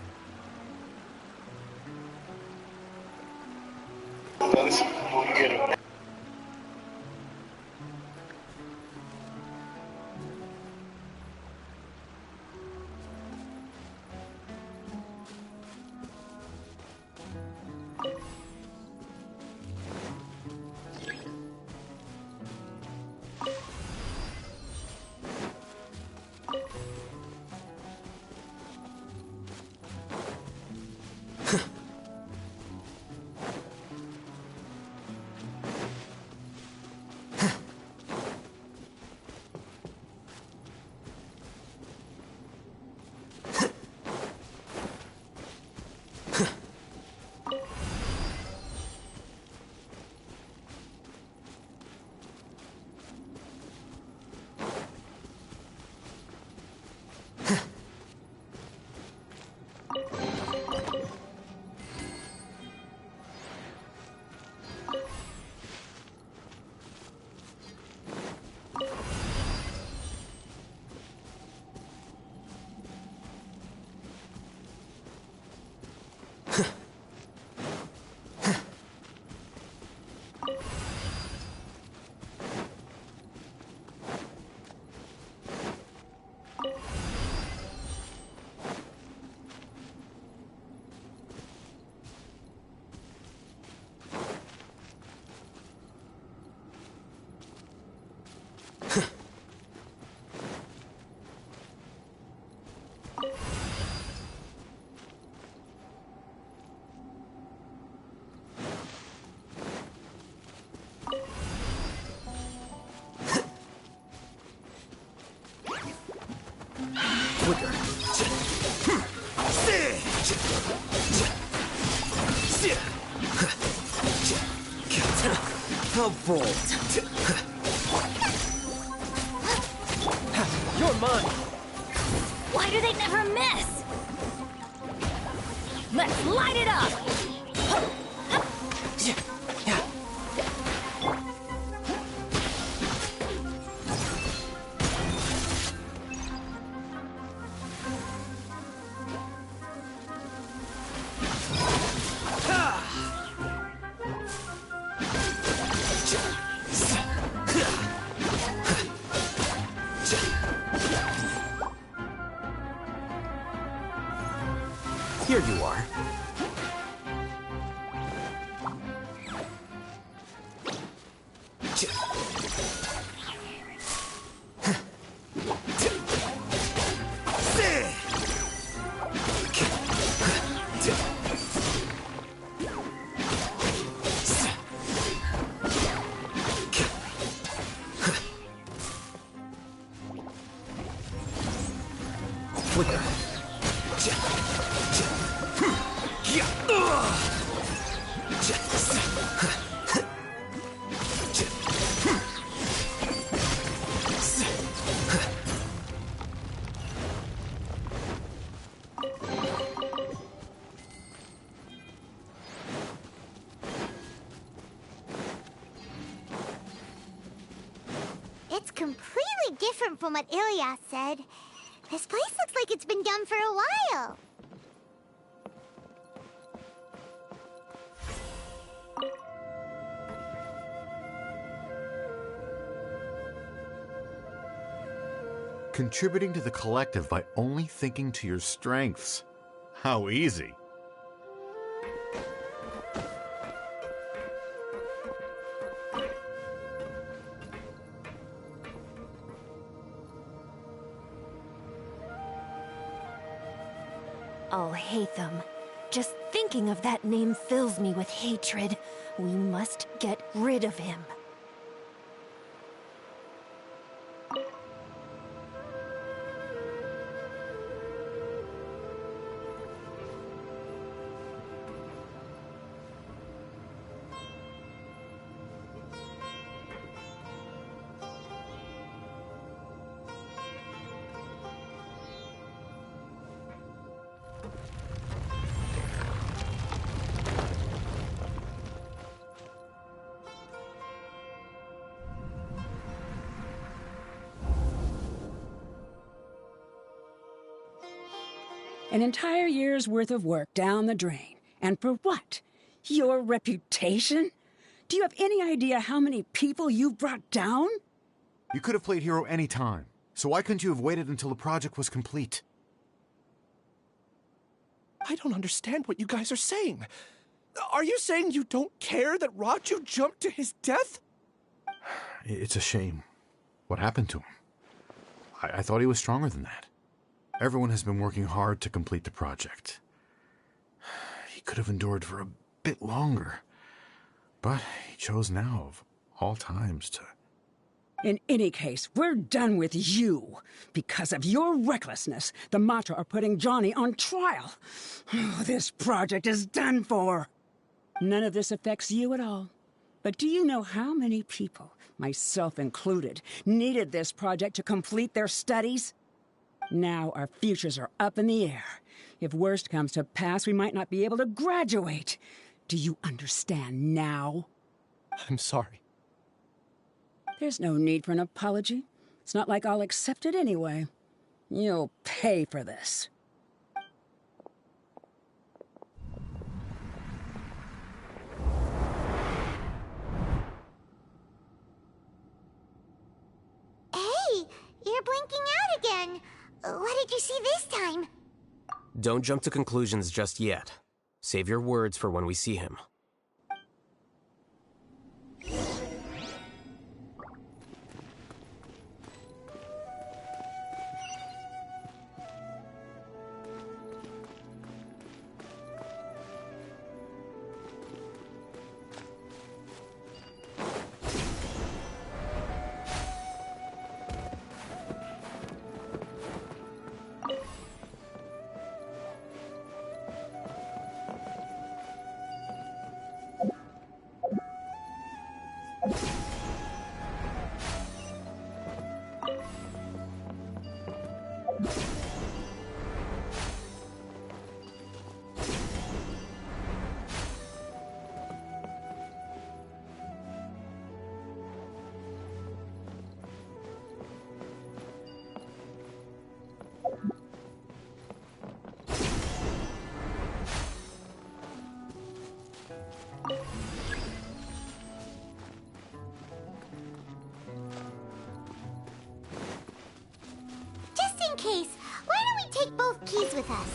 Speaker 9: How bold.
Speaker 11: You're mine.
Speaker 19: Why do they never miss? Let's light it up!
Speaker 8: Here you are.
Speaker 2: It's completely different from what Ilias said. This place looks like it's been done for a while.
Speaker 16: Contributing to the collective by only thinking to your strengths. How easy.
Speaker 19: I'll hate them. Just thinking of that name fills me with hatred. We must get rid of him.
Speaker 20: An entire year's worth of work down the drain. And for what? Your reputation? Do you have any idea how many people you've brought down?
Speaker 16: You could have played hero any time, so why couldn't you have waited until the project was complete?
Speaker 15: I don't understand what you guys are saying. Are you saying you don't care that Raju jumped to his death?
Speaker 16: It's a shame. What happened to him? I thought he was stronger than that. Everyone has been working hard to complete the project. He could have endured for a bit longer, but he chose now, of all times, to...
Speaker 20: In any case, we're done with you. Because of your recklessness, the Matra are putting Johnny on trial. This project is done for. None of this affects you at all. But do you know how many people, myself included, needed this project to complete their studies? Now our futures are up in the air. If worst comes to pass, we might not be able to graduate. Do you understand now?
Speaker 15: I'm sorry.
Speaker 20: There's no need for an apology. It's not like I'll accept it anyway. You'll pay for this.
Speaker 2: Hey, you're blinking out again. What did you see this time?
Speaker 7: Don't jump to conclusions just yet. Save your words for when we see him.
Speaker 2: Just in case, why don't we take both keys with us?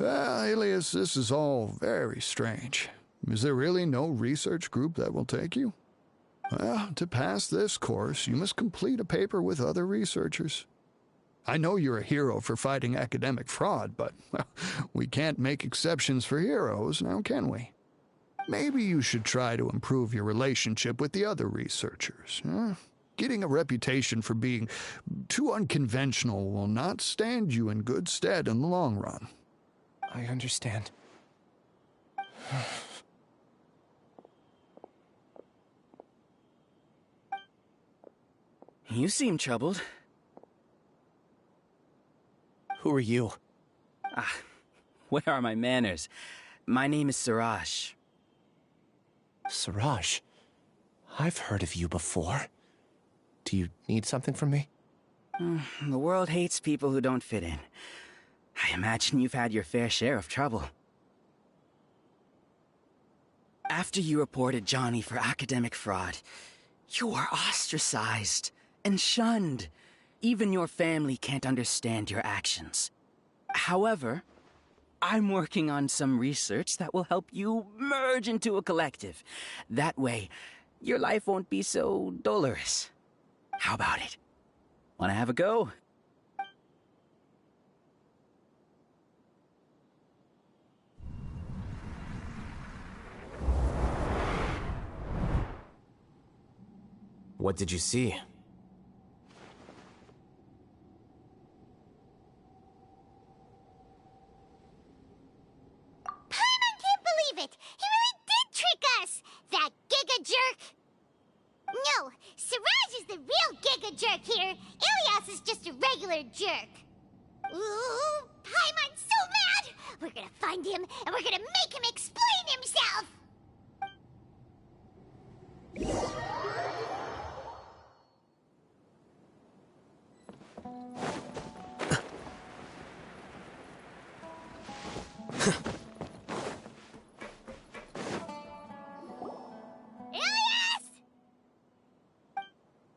Speaker 5: Alias, this is all very strange. Is there really no research group that will take you? Well, to pass this course, you must complete a paper with other researchers. I know you're a hero for fighting academic fraud, but well, we can't make exceptions for heroes, now can we? Maybe you should try to improve your relationship with the other researchers. Getting a reputation for being too unconventional will not stand you in good stead in the long run.
Speaker 1: I understand.
Speaker 17: You seem troubled.
Speaker 1: Who are you?
Speaker 17: Where are my manners? My name is Siraj.
Speaker 1: Siraj? I've heard of you before. Do you need something from me?
Speaker 17: The world hates people who don't fit in. I imagine you've had your fair share of trouble. After you reported Johnny for academic fraud, you were ostracized and shunned. Even your family can't understand your actions. However, I'm working on some research that will help you merge into a collective. That way, your life won't be so dolorous. How about it? Wanna have a go?
Speaker 10: What did you see?
Speaker 2: It! He really did trick us! That giga jerk! No, Siraj is the real giga jerk here. Ilias is just a regular jerk. Ooh, Paimon's so mad! We're gonna find him, and we're gonna make him explain himself!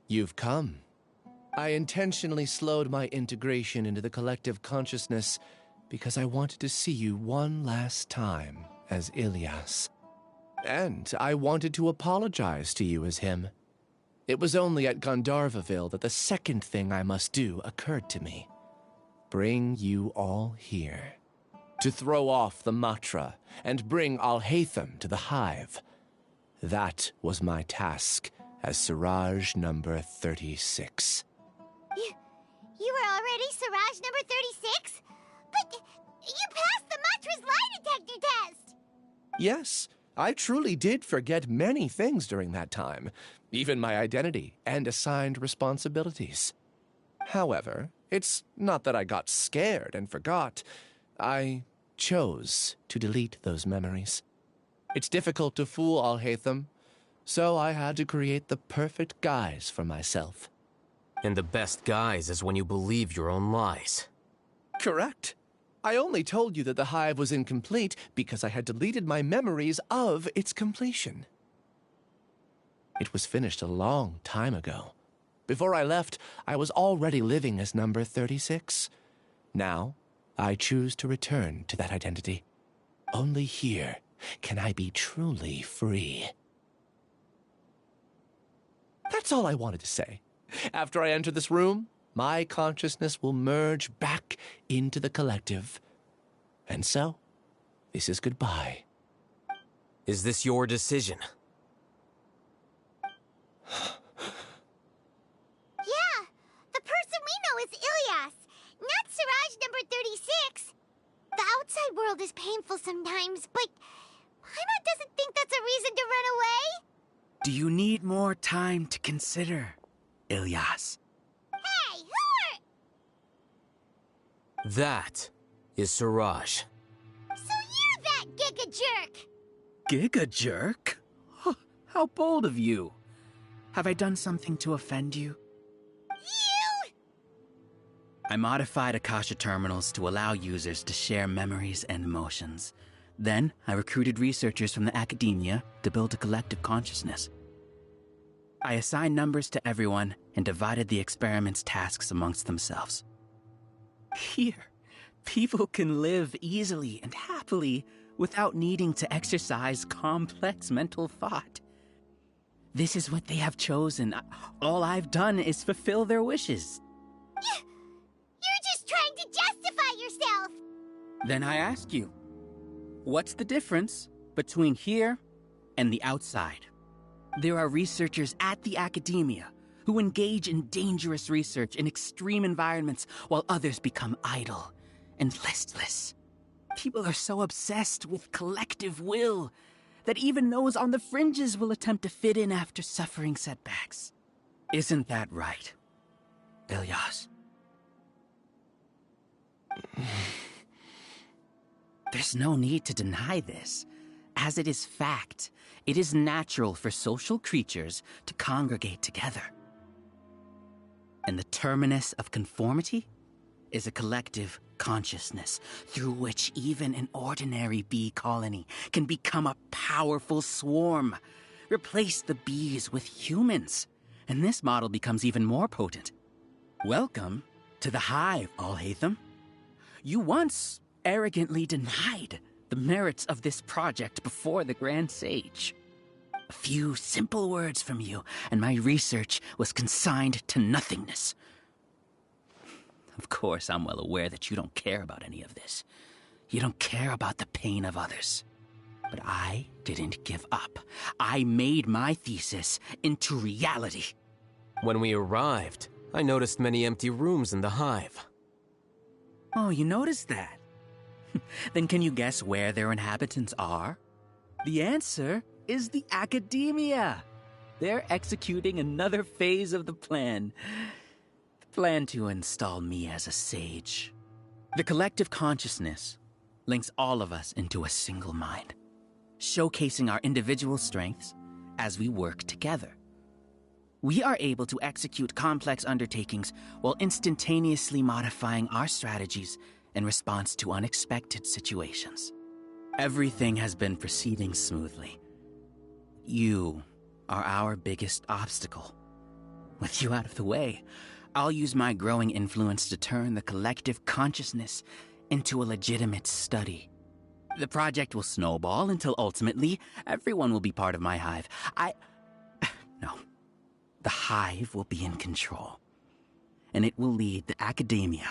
Speaker 1: You've come. I intentionally slowed my integration into the collective consciousness because I wanted to see you one last time as Ilias. And I wanted to apologize to you as him. It was only at Gandharvaville that the second thing I must do occurred to me. Bring you all here. To throw off the Matra and bring Alhaitham to the hive. That was my task as Siraj number 36.
Speaker 2: You were already Siraj number 36? But you passed the Matra's lie detector test!
Speaker 1: Yes, I truly did forget many things during that time, even my identity and assigned responsibilities. However, it's not that I got scared and forgot. I chose to delete those memories. It's difficult to fool Alhaitham, so I had to create the perfect guise for myself.
Speaker 10: And the best guise is when you believe your own lies.
Speaker 1: Correct. I only told you that the hive was incomplete because I had deleted my memories of its completion. It was finished a long time ago. Before I left, I was already living as number 36. Now, I choose to return to that identity. Only here can I be truly free. That's all I wanted to say. After I enter this room, my consciousness will merge back into the collective. And so, this is goodbye.
Speaker 10: Is this your decision?
Speaker 2: Yeah, the person we know is Ilias, not Siraj number 36. The outside world is painful sometimes, but Paimon doesn't think that's a reason to run away.
Speaker 17: Do you need more time to consider, Ilias?
Speaker 2: Hey, who are...
Speaker 10: That is Siraj.
Speaker 2: So you're that giga jerk!
Speaker 17: Giga jerk? How bold of you. Have I done something to offend you?
Speaker 2: You!
Speaker 17: I modified Akasha terminals to allow users to share memories and emotions. Then, I recruited researchers from the academia to build a collective consciousness. I assigned numbers to everyone and divided the experiment's tasks amongst themselves. Here, People can live easily and happily without needing to exercise complex mental thought. This is what they have chosen. All I've done is fulfill their wishes.
Speaker 2: You're just trying to justify yourself!
Speaker 17: Then I ask you, what's the difference between here and the outside? There are researchers at the academia who engage in dangerous research in extreme environments while others become idle and listless. People are so obsessed with collective will that even those on the fringes will attempt to fit in after suffering setbacks. Isn't that right, Ilyas? There's no need to deny this, as it is fact. It is natural for social creatures to congregate together. And the terminus of conformity is a collective consciousness through which even an ordinary bee colony can become a powerful swarm. Replace the bees with humans, and this model becomes even more potent. Welcome to the hive, Alhaitham. You once arrogantly denied the merits of this project before the Grand Sage. A few simple words from you, and my research was consigned to nothingness. Of course, I'm well aware that you don't care about any of this. You don't care about the pain of others. But I didn't give up. I made my thesis into reality.
Speaker 7: When we arrived, I noticed many empty rooms in the hive.
Speaker 17: Oh, you noticed that? Then can you guess where their inhabitants are? The answer is the academia. They're executing another phase of the plan. The plan to install me as a sage. The collective consciousness links all of us into a single mind, showcasing our individual strengths as we work together. We are able to execute complex undertakings while instantaneously modifying our strategies in response to unexpected situations. Everything has been proceeding smoothly. You are our biggest obstacle. With you out of the way, I'll use my growing influence to turn the collective consciousness into a legitimate study. The project will snowball until ultimately everyone will be part of my hive. No. The hive will be in control, and it will lead the academia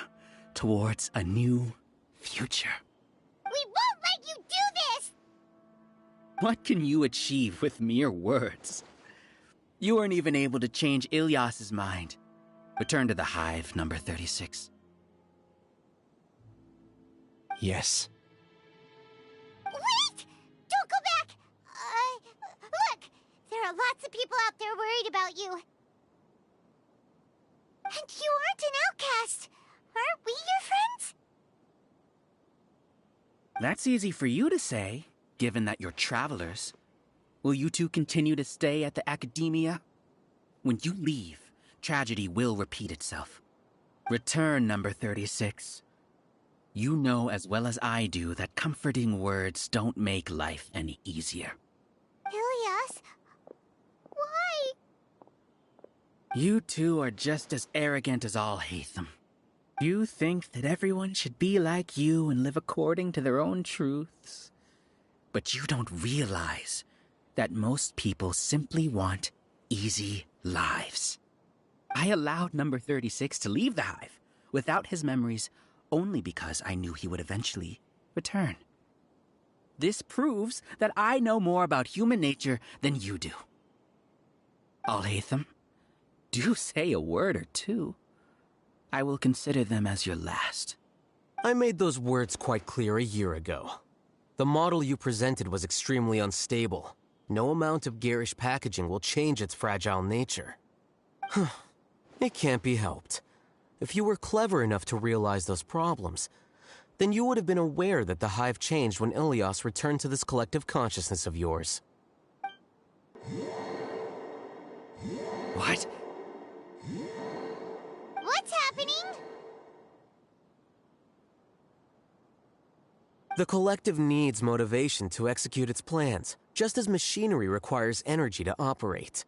Speaker 17: towards a new future.
Speaker 2: We won't let you do this!
Speaker 17: What can you achieve with mere words? You weren't even able to change Ilyas's mind. Return to the hive, number 36.
Speaker 1: Yes.
Speaker 2: Wait! Don't go back! Look! There are lots of people out there worried about you. And you aren't an outcast. Aren't we your friends?
Speaker 17: That's easy for you to say, given that you're travelers. Will you two continue to stay at the academia? When you leave, tragedy will repeat itself. Return, number 36. You know as well as I do that comforting words don't make life any easier.
Speaker 2: Ilyas? Why?
Speaker 17: You two are just as arrogant as Alhaitham. You think that everyone should be like you and live according to their own truths. But you don't realize that most people simply want easy lives. I allowed number 36 to leave the hive without his memories only because I knew he would eventually return. This proves that I know more about human nature than you do. Alhaitham, do say a word or two. I will consider them as your last.
Speaker 7: I made those words quite clear a year ago. The model you presented was extremely unstable. No amount of garish packaging will change its fragile nature. It can't be helped. If you were clever enough to realize those problems, then you would have been aware that the hive changed when Ilyas returned to this collective consciousness of yours.
Speaker 17: What?
Speaker 2: What's happening?
Speaker 7: The collective needs motivation to execute its plans, just as machinery requires energy to operate.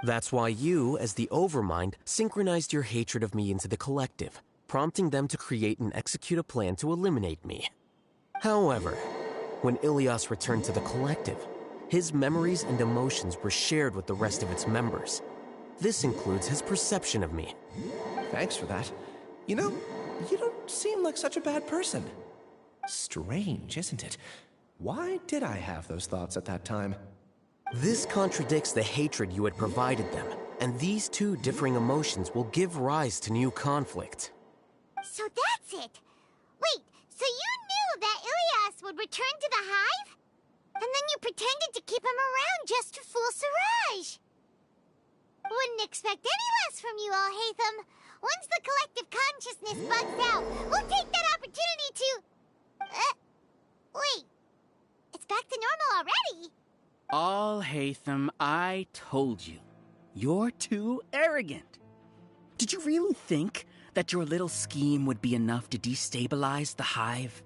Speaker 7: That's why you, as the Overmind, synchronized your hatred of me into the collective,
Speaker 10: prompting them to create and execute a plan to eliminate me. However, when Ilias returned to the collective, his memories and emotions were shared with the rest of its members. This includes his perception of me.
Speaker 1: Thanks for that.
Speaker 11: You know, you don't seem like such a bad person.
Speaker 1: Strange, isn't it? Why did I have those thoughts at that time?
Speaker 10: This contradicts the hatred you had provided them, and these two differing emotions will give rise to new conflict.
Speaker 2: So that's it. Wait, so you knew that Ilias would return to the hive? And then you pretended to keep him around just to fool Siraj. Wouldn't expect any less from you, Alhaitham. Once the collective consciousness bugs out, we'll take that opportunity to... wait. It's back to normal already.
Speaker 17: Alhaitham, I told you. You're too arrogant. Did you really think that your little scheme would be enough to destabilize the hive?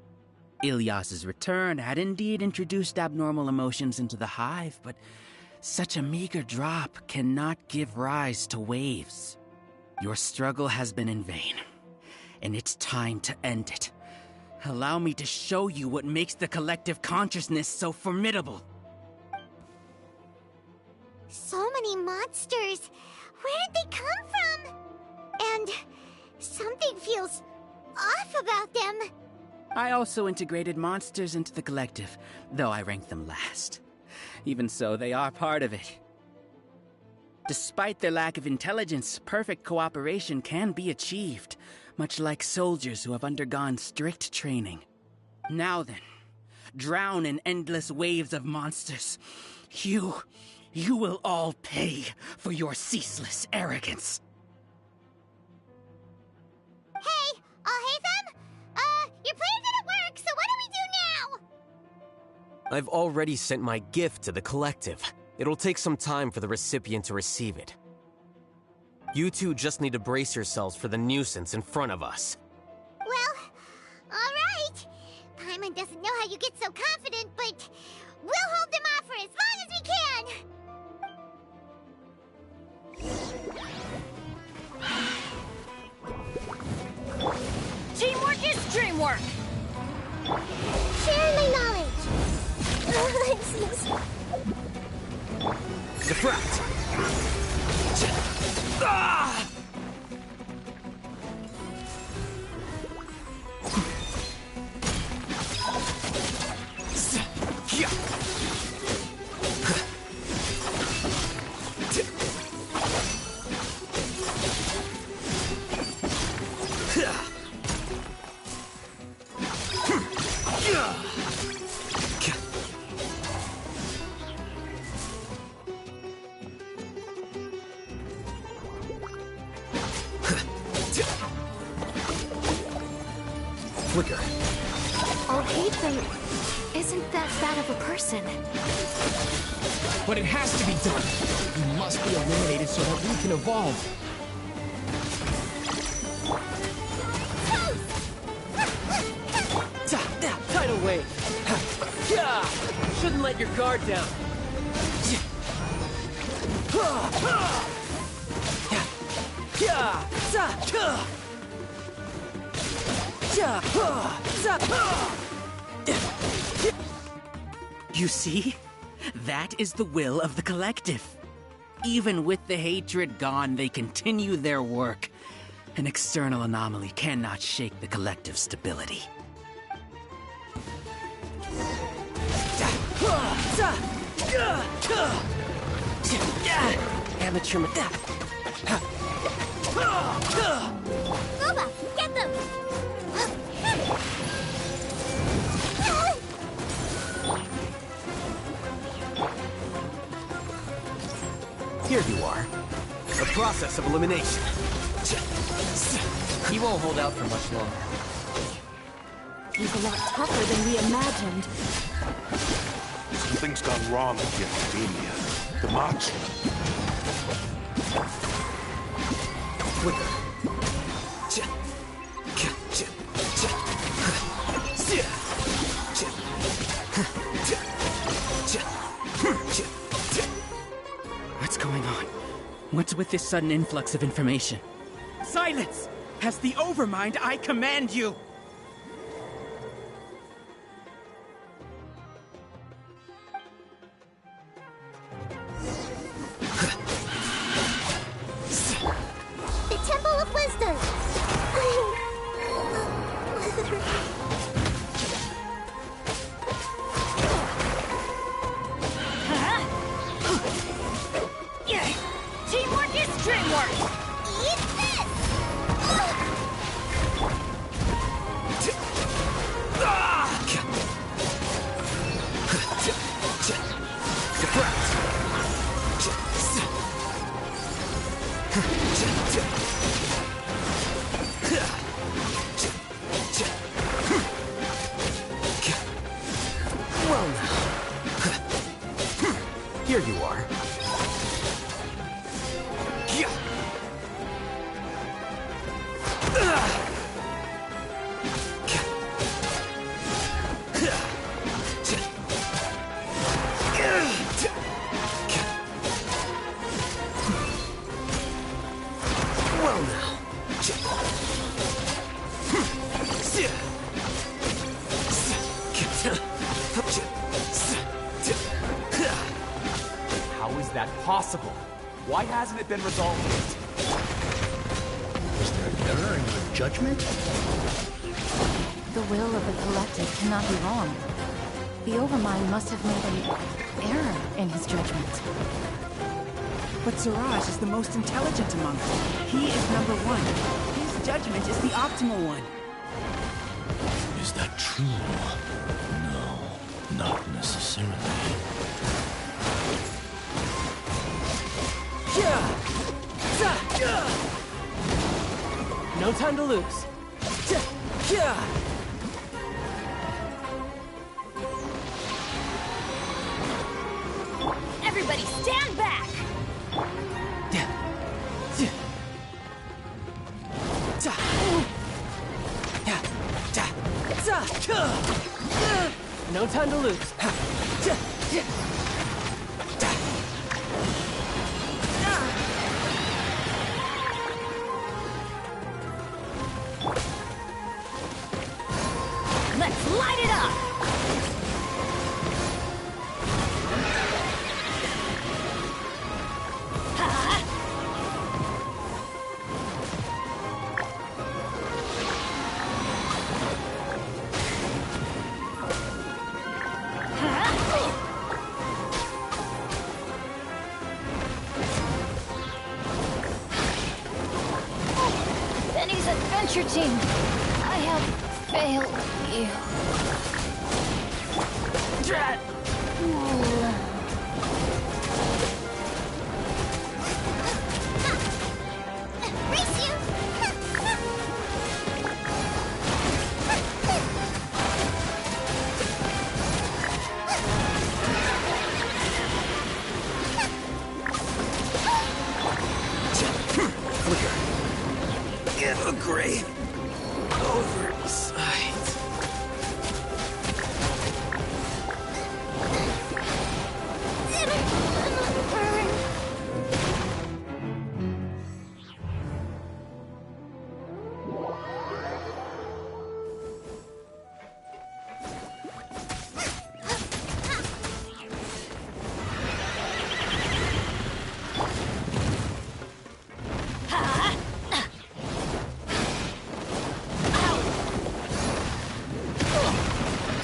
Speaker 17: Ilias's return had indeed introduced abnormal emotions into the hive, but such a meager drop cannot give rise to waves. Your struggle has been in vain, and it's time to end it. Allow me to show you what makes the collective consciousness so formidable.
Speaker 2: So many monsters. Where did they come from? And something feels off about them.
Speaker 17: I also integrated monsters into the collective, though I ranked them last. Even so, they are part of it. Despite their lack of intelligence, perfect cooperation can be achieved, much like soldiers who have undergone strict training. Now then, drown in endless waves of monsters. You will all pay for your ceaseless arrogance.
Speaker 2: Hey, Alhaitham? Your plan didn't work, so what do we do now?
Speaker 10: I've already sent my gift to the collective. It'll take some time for the recipient to receive it. You two just need to brace yourselves for the nuisance in front of us.
Speaker 2: Well, alright. Paimon doesn't know how you get so confident, but we'll hold them off for as long as we can.
Speaker 19: Teamwork is dreamwork!
Speaker 2: Share my knowledge.
Speaker 10: Defract! Ah! Flicker.
Speaker 21: Alhaitham isn't that bad of a person.
Speaker 1: But it has to be done. You must be eliminated so that we can evolve.
Speaker 10: Tidal wave. Shouldn't let your guard down.
Speaker 17: You see? That is the will of the collective. Even with the hatred gone, they continue their work. An external anomaly cannot shake the collective's stability.
Speaker 10: Amateur
Speaker 2: Boba, get them!
Speaker 10: Here you are. The process of elimination. He won't hold out for much longer.
Speaker 19: He's a lot tougher than we imagined.
Speaker 4: Something's gone wrong with the Academia. The monster.
Speaker 10: Flicker.
Speaker 17: What's going on? What's with this sudden influx of information? Silence! has the overmind I command you!
Speaker 2: The Temple of Wisdom!
Speaker 19: Teamwork is dreamwork!
Speaker 2: Eat this!
Speaker 10: Well now. Here you are. Well now.
Speaker 3: How is that possible? Why hasn't it been resolved yet?
Speaker 12: Was there an error in your judgment?
Speaker 22: The will of the collective cannot be wrong. The Overmind must have made an error in his judgment.
Speaker 17: But Siraj is the most intelligent among us. He is number one. His judgment is the optimal one.
Speaker 12: Is that true? No, not necessarily.
Speaker 3: No time to lose.
Speaker 19: Everybody stand back!
Speaker 3: No time to lose.
Speaker 19: Let's light it up! Benny's adventure team, I have failed you. Drat!
Speaker 2: Race you!
Speaker 10: Flicker. Get a grave. Oversight.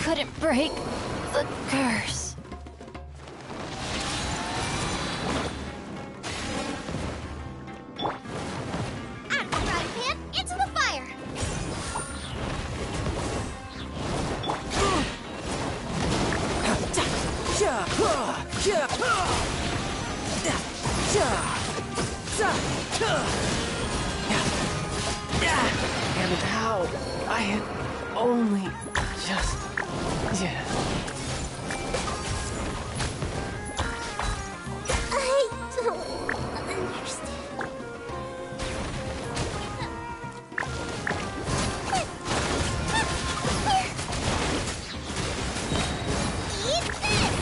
Speaker 19: Couldn't break the curse.
Speaker 2: Out, frying pan, into the fire!
Speaker 3: And how? I had only just... Yeah.
Speaker 2: I don't understand. Eat this!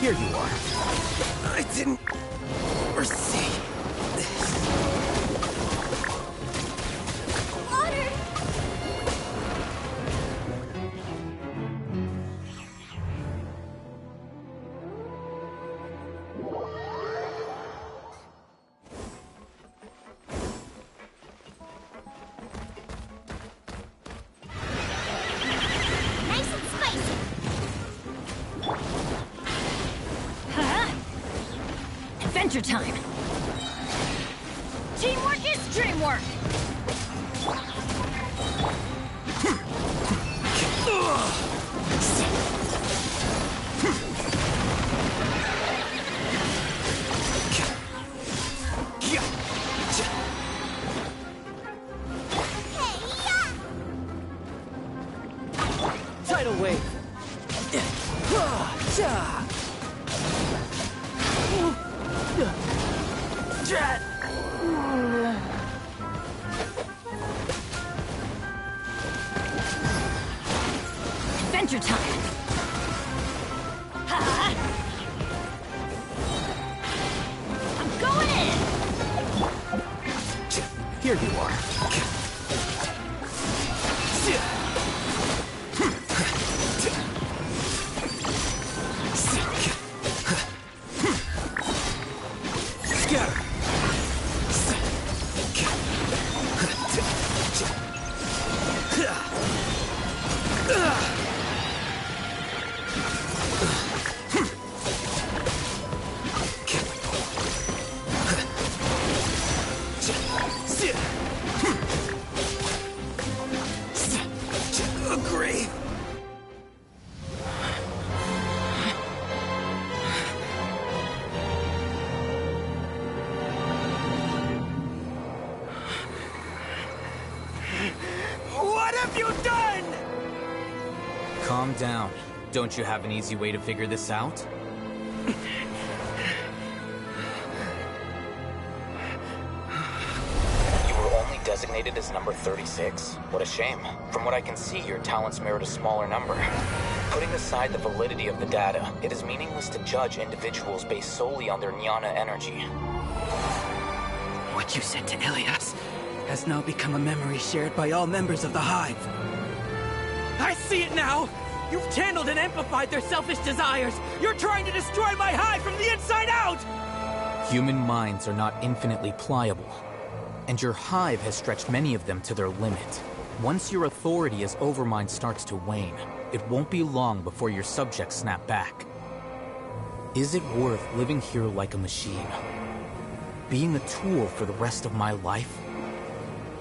Speaker 10: Here you are. I didn't foresee this.
Speaker 2: Water! Nice and spicy!
Speaker 19: Adventure time! Teamwork is dreamwork!
Speaker 10: Tidal wave.
Speaker 19: Adventure time! Ha! I'm going in!
Speaker 10: Here you are. Agree.
Speaker 9: What have you done?
Speaker 8: Calm down. Don't you have an easy way to figure this out?
Speaker 10: You were only designated as number 36. What a shame. From what I can see, your talents merit a smaller number. Putting aside the validity of the data, it is meaningless to judge individuals based solely on their jnana energy.
Speaker 17: What you said to Ilias has now become a memory shared by all members of the Hive.
Speaker 9: I see it now! You've channeled and amplified their selfish desires! You're trying to destroy my hive from the inside out!
Speaker 8: Human minds are not infinitely pliable, and your hive has stretched many of them to their limit. Once your authority as Overmind starts to wane, it won't be long before your subjects snap back. Is it worth living here like a machine? Being a tool for the rest of my life?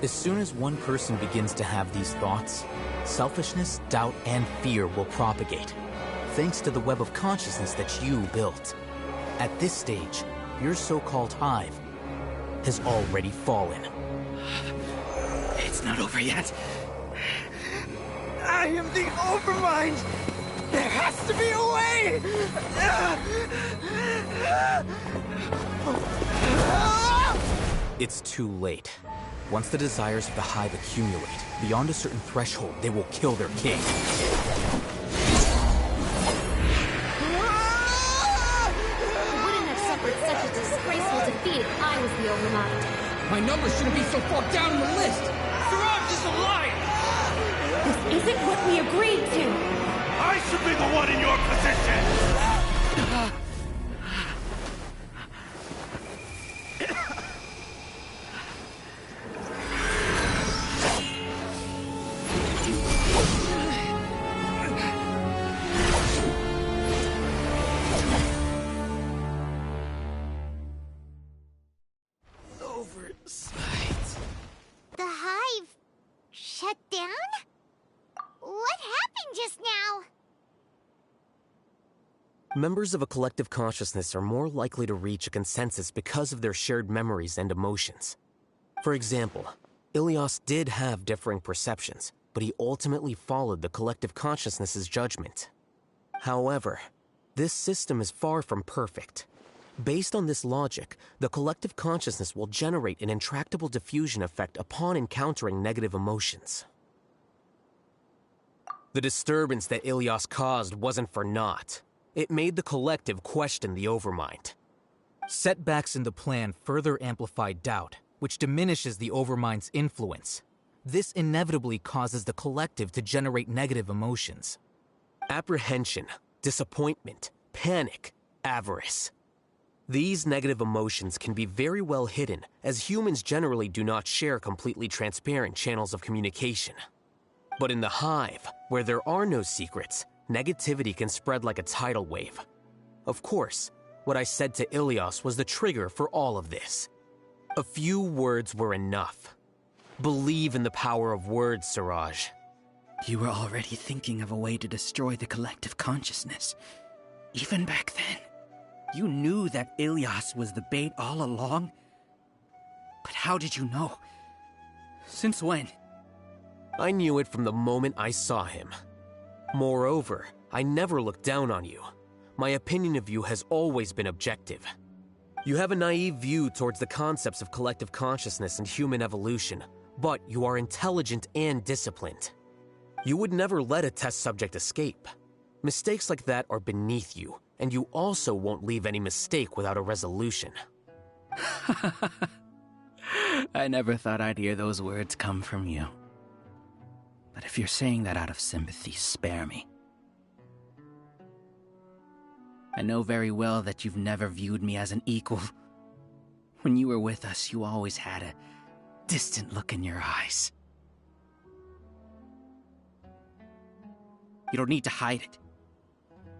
Speaker 8: As soon as one person begins to have these thoughts, selfishness, doubt, and fear will propagate, thanks to the web of consciousness that you built. At this stage, your so-called hive has already fallen.
Speaker 17: It's not over yet.
Speaker 9: I am the Overmind! There has to be a way!
Speaker 8: It's too late. Once the desires of the hive accumulate, beyond a certain threshold, they will kill their king.
Speaker 6: I wouldn't have suffered such a disgraceful defeat if I was the Overmind.
Speaker 13: My number shouldn't be so far down in the list! Siraj is a liar!
Speaker 6: This isn't what we agreed to!
Speaker 18: I should be the one in your position!
Speaker 2: The hive shut down? What happened just now?
Speaker 7: Members of a collective consciousness are more likely to reach a consensus because of their shared memories and emotions. For example, Ilias did have differing perceptions, but he ultimately followed the collective consciousness's judgment. However, this system is far from perfect. Based on this logic, the collective consciousness will generate an intractable diffusion effect upon encountering negative emotions. The disturbance that Ilias caused wasn't for naught. It made the Collective question the Overmind.
Speaker 8: Setbacks in the plan further amplify doubt, which diminishes the Overmind's influence. This inevitably causes the Collective to generate negative emotions.
Speaker 7: Apprehension, disappointment, panic, avarice. These negative emotions can be very well hidden, as humans generally do not share completely transparent channels of communication. But in the Hive, where there are no secrets, negativity can spread like a tidal wave. Of course, what I said to Ilias was the trigger for all of this. A few words were enough. Believe in the power of words, Siraj.
Speaker 17: You were already thinking of a way to destroy the collective consciousness. Even back then, you knew that Ilias was the bait all along. But how did you know? Since when?
Speaker 7: I knew it from the moment I saw him. Moreover, I never looked down on you. My opinion of you has always been objective. You have a naive view towards the concepts of collective consciousness and human evolution, but you are intelligent and disciplined. You would never let a test subject escape. Mistakes like that are beneath you, and you also won't leave any mistake without a resolution.
Speaker 17: I never thought I'd hear those words come from you. But if you're saying that out of sympathy, spare me. I know very well that you've never viewed me as an equal. When you were with us, you always had a distant look in your eyes. You don't need to hide it.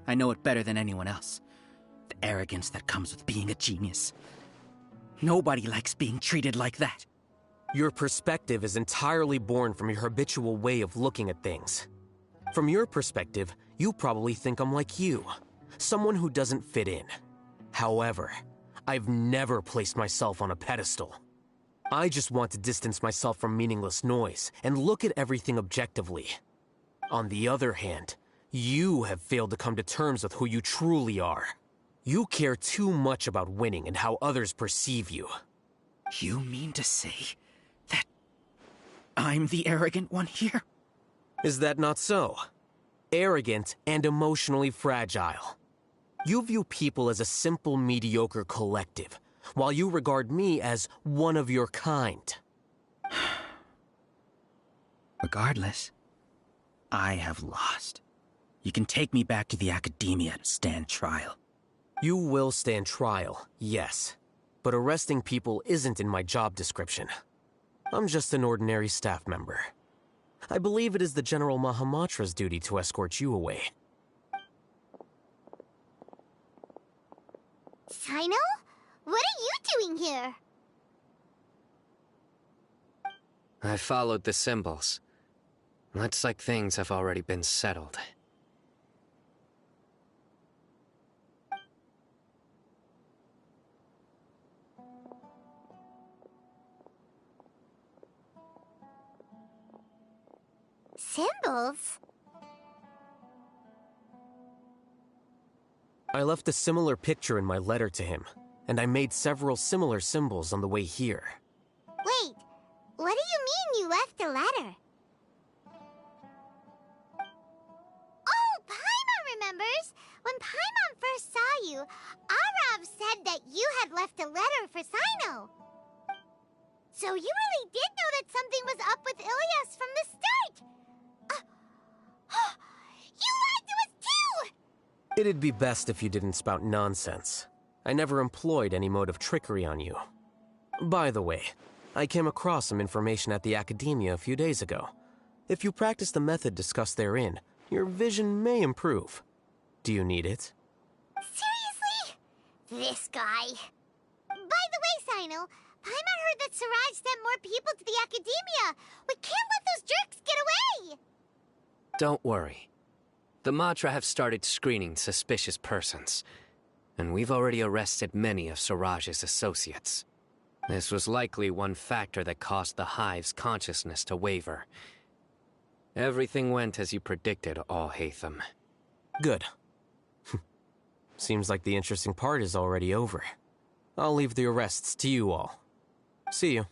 Speaker 17: I know it better than anyone else. The arrogance that comes with being a genius. Nobody likes being treated like that.
Speaker 7: Your perspective is entirely born from your habitual way of looking at things. From your perspective, you probably think I'm like you, someone who doesn't fit in. However, I've never placed myself on a pedestal. I just want to distance myself from meaningless noise and look at everything objectively. On the other hand, you have failed to come to terms with who you truly are. You care too much about winning and how others perceive you.
Speaker 17: You mean to say that I'm the arrogant one here?
Speaker 7: Is that not so? Arrogant and emotionally fragile. You view people as a simple, mediocre collective, while you regard me as one of your kind.
Speaker 17: Regardless, I have lost. You can take me back to the academia and stand trial.
Speaker 7: You will stand trial, yes. But arresting people isn't in my job description. I'm just an ordinary staff member. I believe it is the General Mahamatra's duty to escort you away.
Speaker 2: Cyno? What are you doing here?
Speaker 14: I followed the symbols. Looks like things have already been settled.
Speaker 2: Symbols?
Speaker 7: I left a similar picture in my letter to him, and I made several similar symbols on the way here.
Speaker 2: Wait, what do you mean you left a letter? Oh, Paimon remembers! When Paimon first saw you, Arav said that you had left a letter for Cyno. So you really did know that something was up with Ilias from the start! You lied to us too!
Speaker 7: It'd be best if you didn't spout nonsense. I never employed any mode of trickery on you. By the way, I came across some information at the Academia a few days ago. If you practice the method discussed therein, your vision may improve. Do you need it?
Speaker 2: Seriously? This guy. By the way, Cyno, Paimon heard that Siraj sent more people to the Academia. We can't let those jerks get away!
Speaker 14: Don't worry. The Matra have started screening suspicious persons, and we've already arrested many of Siraj's associates. This was likely one factor that caused the Hive's consciousness to waver. Everything went as you predicted, All-Hatham.
Speaker 7: Good. Seems like the interesting part is already over. I'll leave the arrests to you all. See you.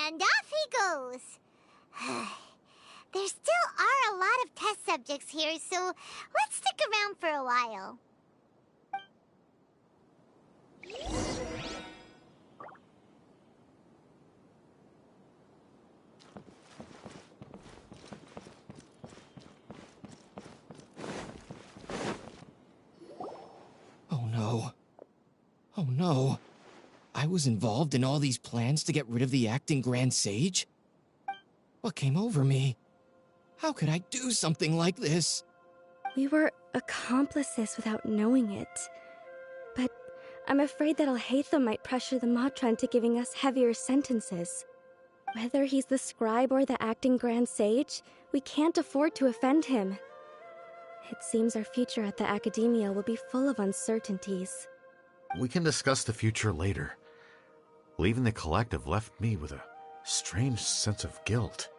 Speaker 2: And off he goes. There still are a lot of test subjects here, so let's stick around for a while.
Speaker 15: Oh no. Oh no. I was involved in all these plans to get rid of the acting Grand Sage? What came over me? How could I do something like this?
Speaker 16: We were accomplices without knowing it. But I'm afraid that Alhaitham might pressure the Matra into giving us heavier sentences. Whether he's the scribe or the acting Grand Sage, we can't afford to offend him. It seems our future at the Academia will be full of uncertainties.
Speaker 12: We can discuss the future later. Leaving the collective left me with a strange sense of guilt.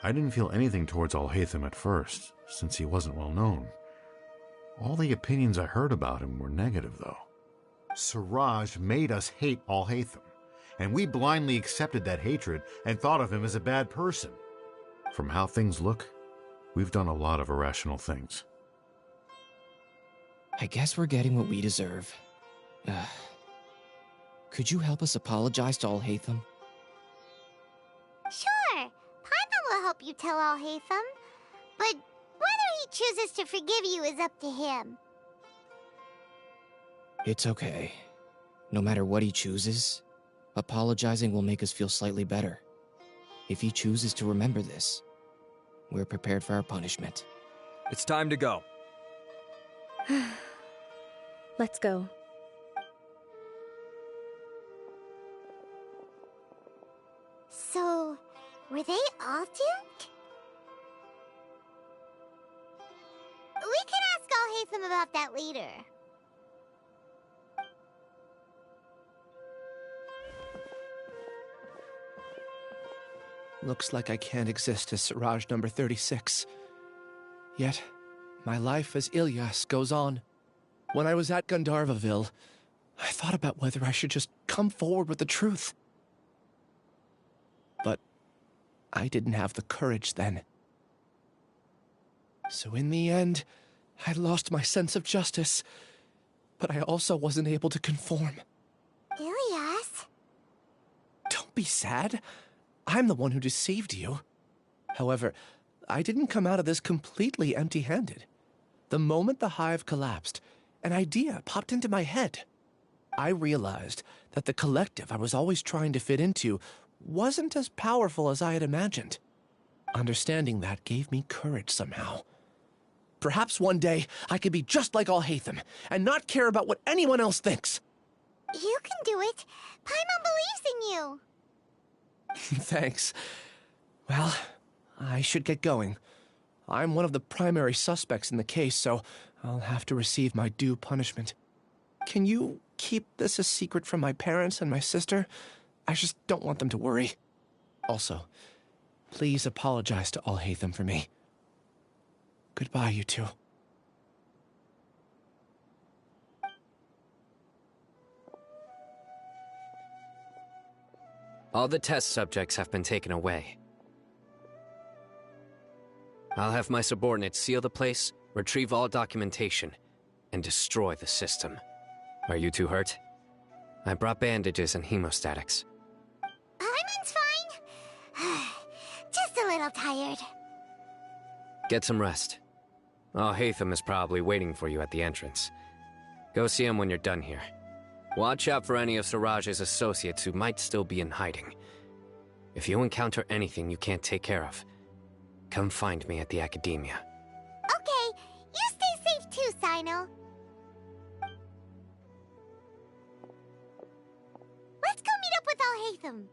Speaker 12: I didn't feel anything towards Alhaitham at first, since he wasn't well known. All the opinions I heard about him were negative, though. Siraj made us hate Alhaitham, and we blindly accepted that hatred and thought of him as a bad person. From how things look, we've done a lot of irrational things.
Speaker 15: I guess we're getting what we deserve. Could you help us apologize to Alhaitham?
Speaker 2: Sure, Paimon will help you tell Alhaitham, but whether he chooses to forgive you is up to him.
Speaker 15: It's okay. No matter what he chooses, apologizing will make us feel slightly better. If he chooses to remember this, we're prepared for our punishment.
Speaker 3: It's time to go.
Speaker 16: Let's go.
Speaker 2: So, were they all doomed? We can ask Alhaitham about that later.
Speaker 1: Looks like I can't exist as Siraj number 36. Yet, my life as Ilyas goes on. When I was at Gandharvaville, I thought about whether I should just come forward with the truth. But I didn't have the courage then. So in the end, I lost my sense of justice, but I also wasn't able to conform.
Speaker 2: Ilyas?
Speaker 1: Don't be sad. I'm the one who deceived you. However, I didn't come out of this completely empty-handed. The moment the hive collapsed, an idea popped into my head. I realized that the collective I was always trying to fit into wasn't as powerful as I had imagined. Understanding that gave me courage somehow. Perhaps one day I could be just like Alhaitham and not care about what anyone else thinks.
Speaker 2: You can do it. Paimon believes in you.
Speaker 1: Thanks. Well, I should get going. I'm one of the primary suspects in the case, so I'll have to receive my due punishment. Can you keep this a secret from my parents and my sister? I just don't want them to worry. Also, please apologize to Alhaitham for me. Goodbye, you two.
Speaker 14: All the test subjects have been taken away. I'll have my subordinates seal the place, retrieve all documentation, and destroy the system. Are you two hurt? I brought bandages and hemostatics.
Speaker 2: Paimon's fine. Just a little tired.
Speaker 14: Get some rest. Alhaitham is probably waiting for you at the entrance. Go see him when you're done here. Watch out for any of Siraj's associates who might still be in hiding. If you encounter anything you can't take care of, come find me at the Academia.
Speaker 2: Okay, you stay safe too, cyno. Let's go meet up with Alhaitham.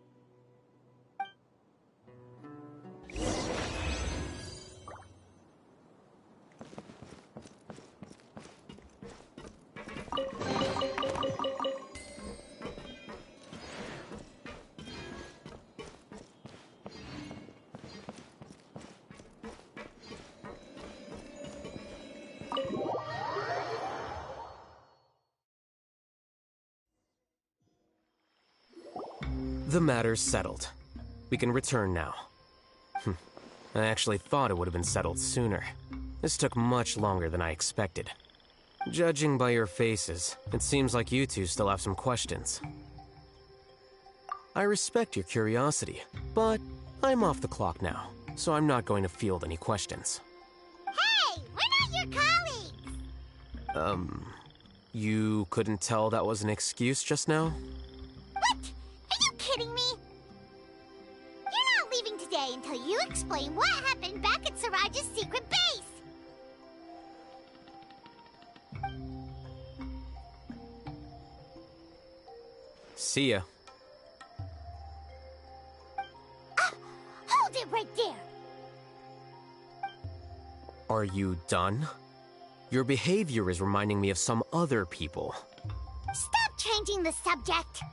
Speaker 7: The matter's settled. We can return now. I actually thought it would have been settled sooner. This took much longer than I expected. Judging by your faces, it seems like you two still have some questions. I respect your curiosity, but I'm off the clock now, so I'm not going to field any questions.
Speaker 2: Hey, we're not your colleagues!
Speaker 7: You couldn't tell that was an excuse just now?
Speaker 2: What? Are you kidding me? You're not leaving today until you explain what happened back at Siraj's secret base!
Speaker 7: See ya.
Speaker 2: Hold it right there!
Speaker 7: Are you done? Your behavior is reminding me of some other people.
Speaker 2: Stop changing the subject!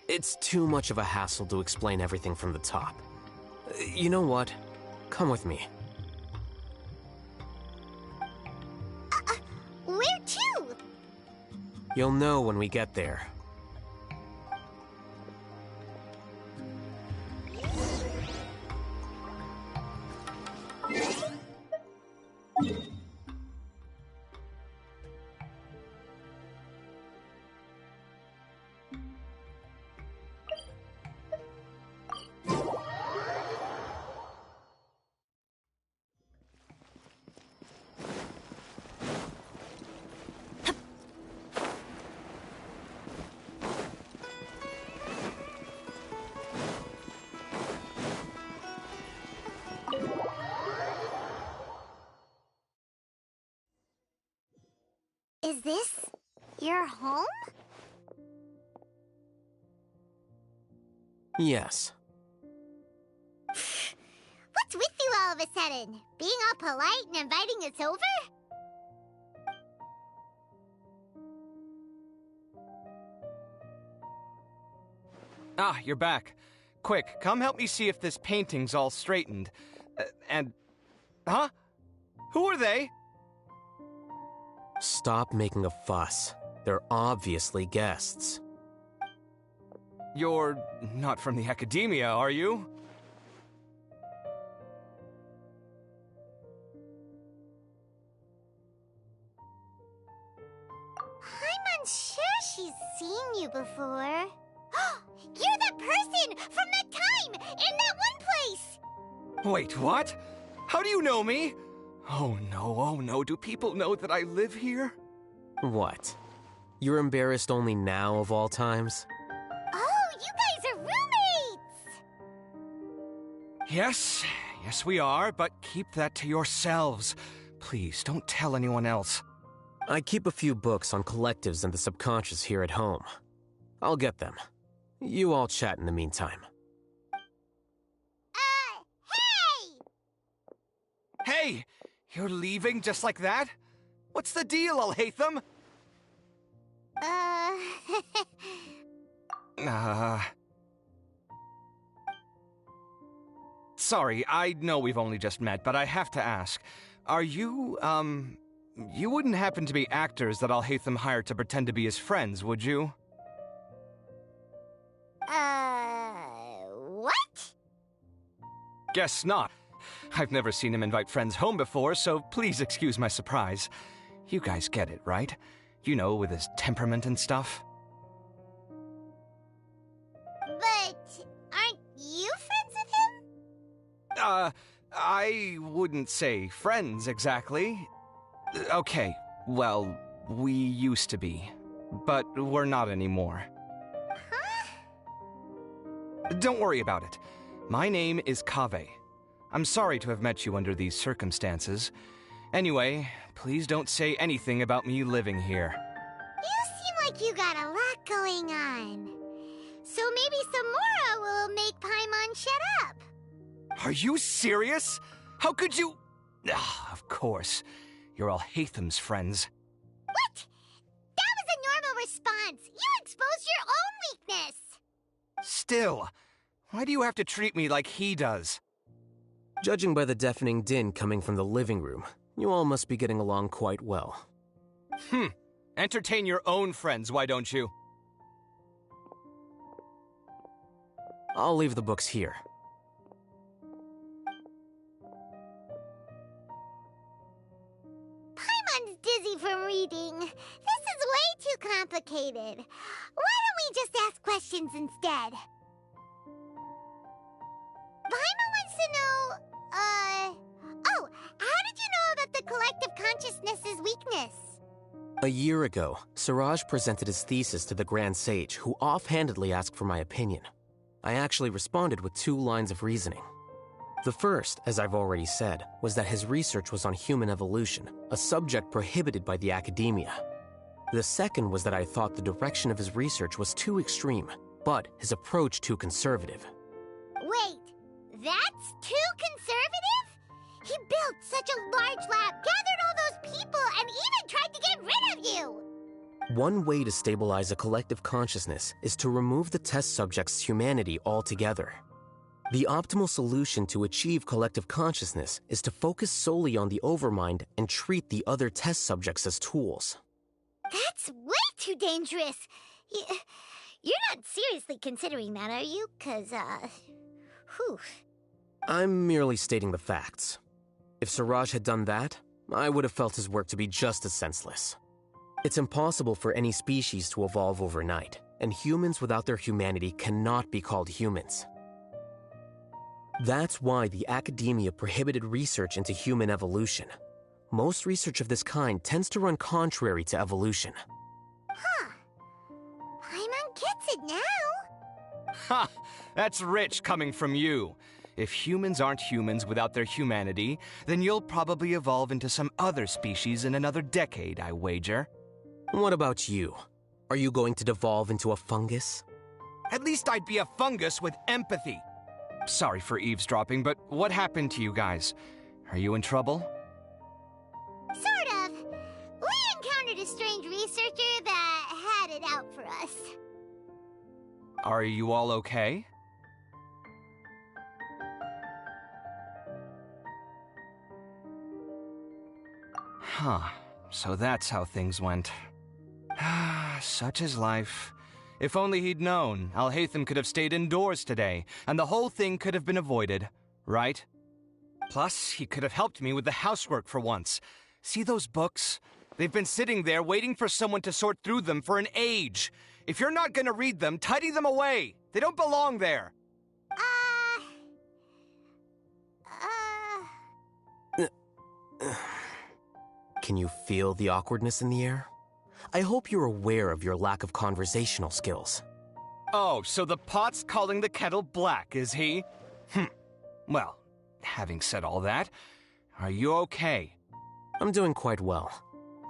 Speaker 7: It's too much of a hassle to explain everything from the top. You know what? Come with me.
Speaker 2: Where to?
Speaker 7: You'll know when we get there.
Speaker 2: Is this your home?
Speaker 7: Yes.
Speaker 2: What's with you all of a sudden? Being all polite and inviting us over?
Speaker 5: Ah, you're back. Quick, come help me see if this painting's all straightened. Huh? Who are they?
Speaker 7: Stop making a fuss. They're obviously guests.
Speaker 5: You're not from the Academia, are you?
Speaker 2: I'm unsure she's seen you before. You're that person from that time in that one place!
Speaker 5: Wait, what? How do you know me? Oh no, do people know that I live here?
Speaker 7: What? You're embarrassed only now of all times?
Speaker 2: Oh, you guys are roommates!
Speaker 5: Yes, we are, but keep that to yourselves. Please, don't tell anyone else.
Speaker 7: I keep a few books on collectives and the subconscious here at home. I'll get them. You all chat in the meantime.
Speaker 5: Hey! You're leaving just like that? What's the deal, Alhaitham? Sorry, I know we've only just met, but I have to ask. Are you, you wouldn't happen to be actors that Alhaitham hired to pretend to be his friends, would you?
Speaker 2: What?
Speaker 5: Guess not. I've never seen him invite friends home before, so please excuse my surprise. You guys get it, right? You know, with his temperament and stuff.
Speaker 2: But aren't you friends with him?
Speaker 5: I wouldn't say friends exactly. Okay, well, we used to be, but we're not anymore.
Speaker 2: Huh?
Speaker 5: Don't worry about it. My name is Kaveh. I'm sorry to have met you under these circumstances. Anyway, please don't say anything about me living here.
Speaker 2: You seem like you got a lot going on. So maybe Samora will make Paimon shut up.
Speaker 5: Are you serious? How could you... of course. You're Alhaitham's friends.
Speaker 2: What? That was a normal response. You exposed your own weakness.
Speaker 5: Still, why do you have to treat me like he does?
Speaker 7: Judging by the deafening din coming from the living room, you all must be getting along quite well.
Speaker 5: Entertain your own friends, why don't you?
Speaker 7: I'll leave the books here.
Speaker 2: Paimon's dizzy from reading. This is way too complicated. Why don't we just ask questions instead? Paimon wants to know, oh, how did you know about the collective consciousness's weakness?
Speaker 7: A year ago, Siraj presented his thesis to the Grand Sage, who offhandedly asked for my opinion. I actually responded with 2 lines of reasoning. The first, as I've already said, was that his research was on human evolution, a subject prohibited by the academia. The second was that I thought the direction of his research was too extreme, but his approach too conservative.
Speaker 2: Wait, that's too conservative? He built such a large lab, gathered all those people, and even tried to get rid of you!
Speaker 7: One way to stabilize a collective consciousness is to remove the test subject's humanity altogether. The optimal solution to achieve collective consciousness is to focus solely on the overmind and treat the other test subjects as tools.
Speaker 2: That's way too dangerous! You're not seriously considering that, are you? 'Cause, whew.
Speaker 7: I'm merely stating the facts. If Siraj had done that, I would have felt his work to be just as senseless. It's impossible for any species to evolve overnight, and humans without their humanity cannot be called humans. That's why the academia prohibited research into human evolution. Most research of this kind tends to run contrary to evolution.
Speaker 2: Huh. Paimon gets it now.
Speaker 5: Ha! That's rich coming from you. If humans aren't humans without their humanity, then you'll probably evolve into some other species in another decade, I wager.
Speaker 7: What about you? Are you going to devolve into a fungus?
Speaker 5: At least I'd be a fungus with empathy. Sorry for eavesdropping, but what happened to you guys? Are you in trouble?
Speaker 2: Sort of. We encountered a strange researcher that had it out for us.
Speaker 5: Are you all okay? Huh. So that's how things went. Such is life. If only he'd known, Alhaitham could have stayed indoors today, and the whole thing could have been avoided, right? Plus, he could have helped me with the housework for once. See those books? They've been sitting there waiting for someone to sort through them for an age. If you're not gonna read them, tidy them away. They don't belong there.
Speaker 7: Can you feel the awkwardness in the air? I hope you're aware of your lack of conversational skills.
Speaker 5: Oh, so the pot's calling the kettle black, is he? Well, having said all that, are you okay?
Speaker 7: I'm doing quite well.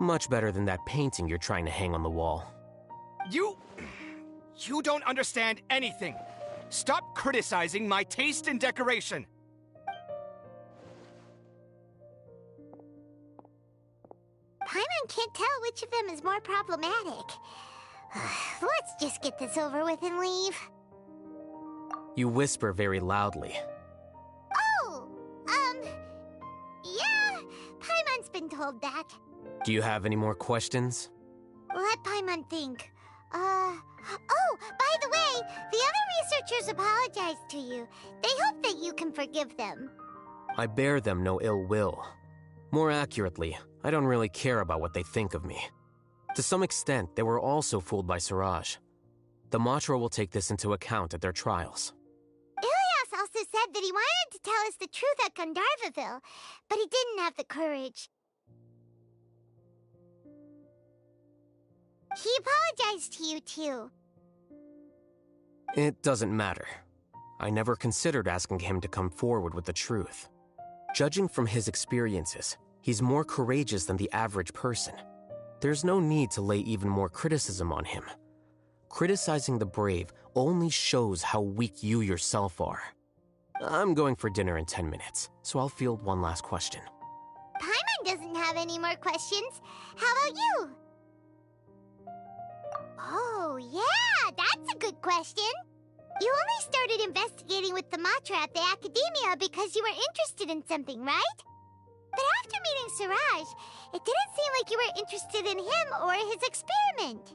Speaker 7: Much better than that painting you're trying to hang on the wall.
Speaker 5: You don't understand anything. Stop criticizing my taste in decoration.
Speaker 2: Paimon can't tell which of them is more problematic. Let's just get this over with and leave.
Speaker 7: You whisper very loudly.
Speaker 2: Oh, yeah, Paimon's been told that.
Speaker 7: Do you have any more questions?
Speaker 2: Let Paimon think. Oh, by the way, the other researchers apologized to you. They hope that you can forgive them.
Speaker 7: I bear them no ill will. More accurately, I don't really care about what they think of me. To some extent, they were also fooled by Siraj. The Matra will take this into account at their trials.
Speaker 2: Ilias also said that he wanted to tell us the truth at Gandharvaville, but he didn't have the courage. He apologized to you, too.
Speaker 7: It doesn't matter. I never considered asking him to come forward with the truth. Judging from his experiences, he's more courageous than the average person. There's no need to lay even more criticism on him. Criticizing the brave only shows how weak you yourself are. I'm going for dinner in 10 minutes, so I'll field one last question.
Speaker 2: Paimon doesn't have any more questions. How about you? Oh, yeah, that's a good question. You only started investigating with the Matra at the Academia because you were interested in something, right? But after meeting Siraj, it didn't seem like you were interested in him or his experiment.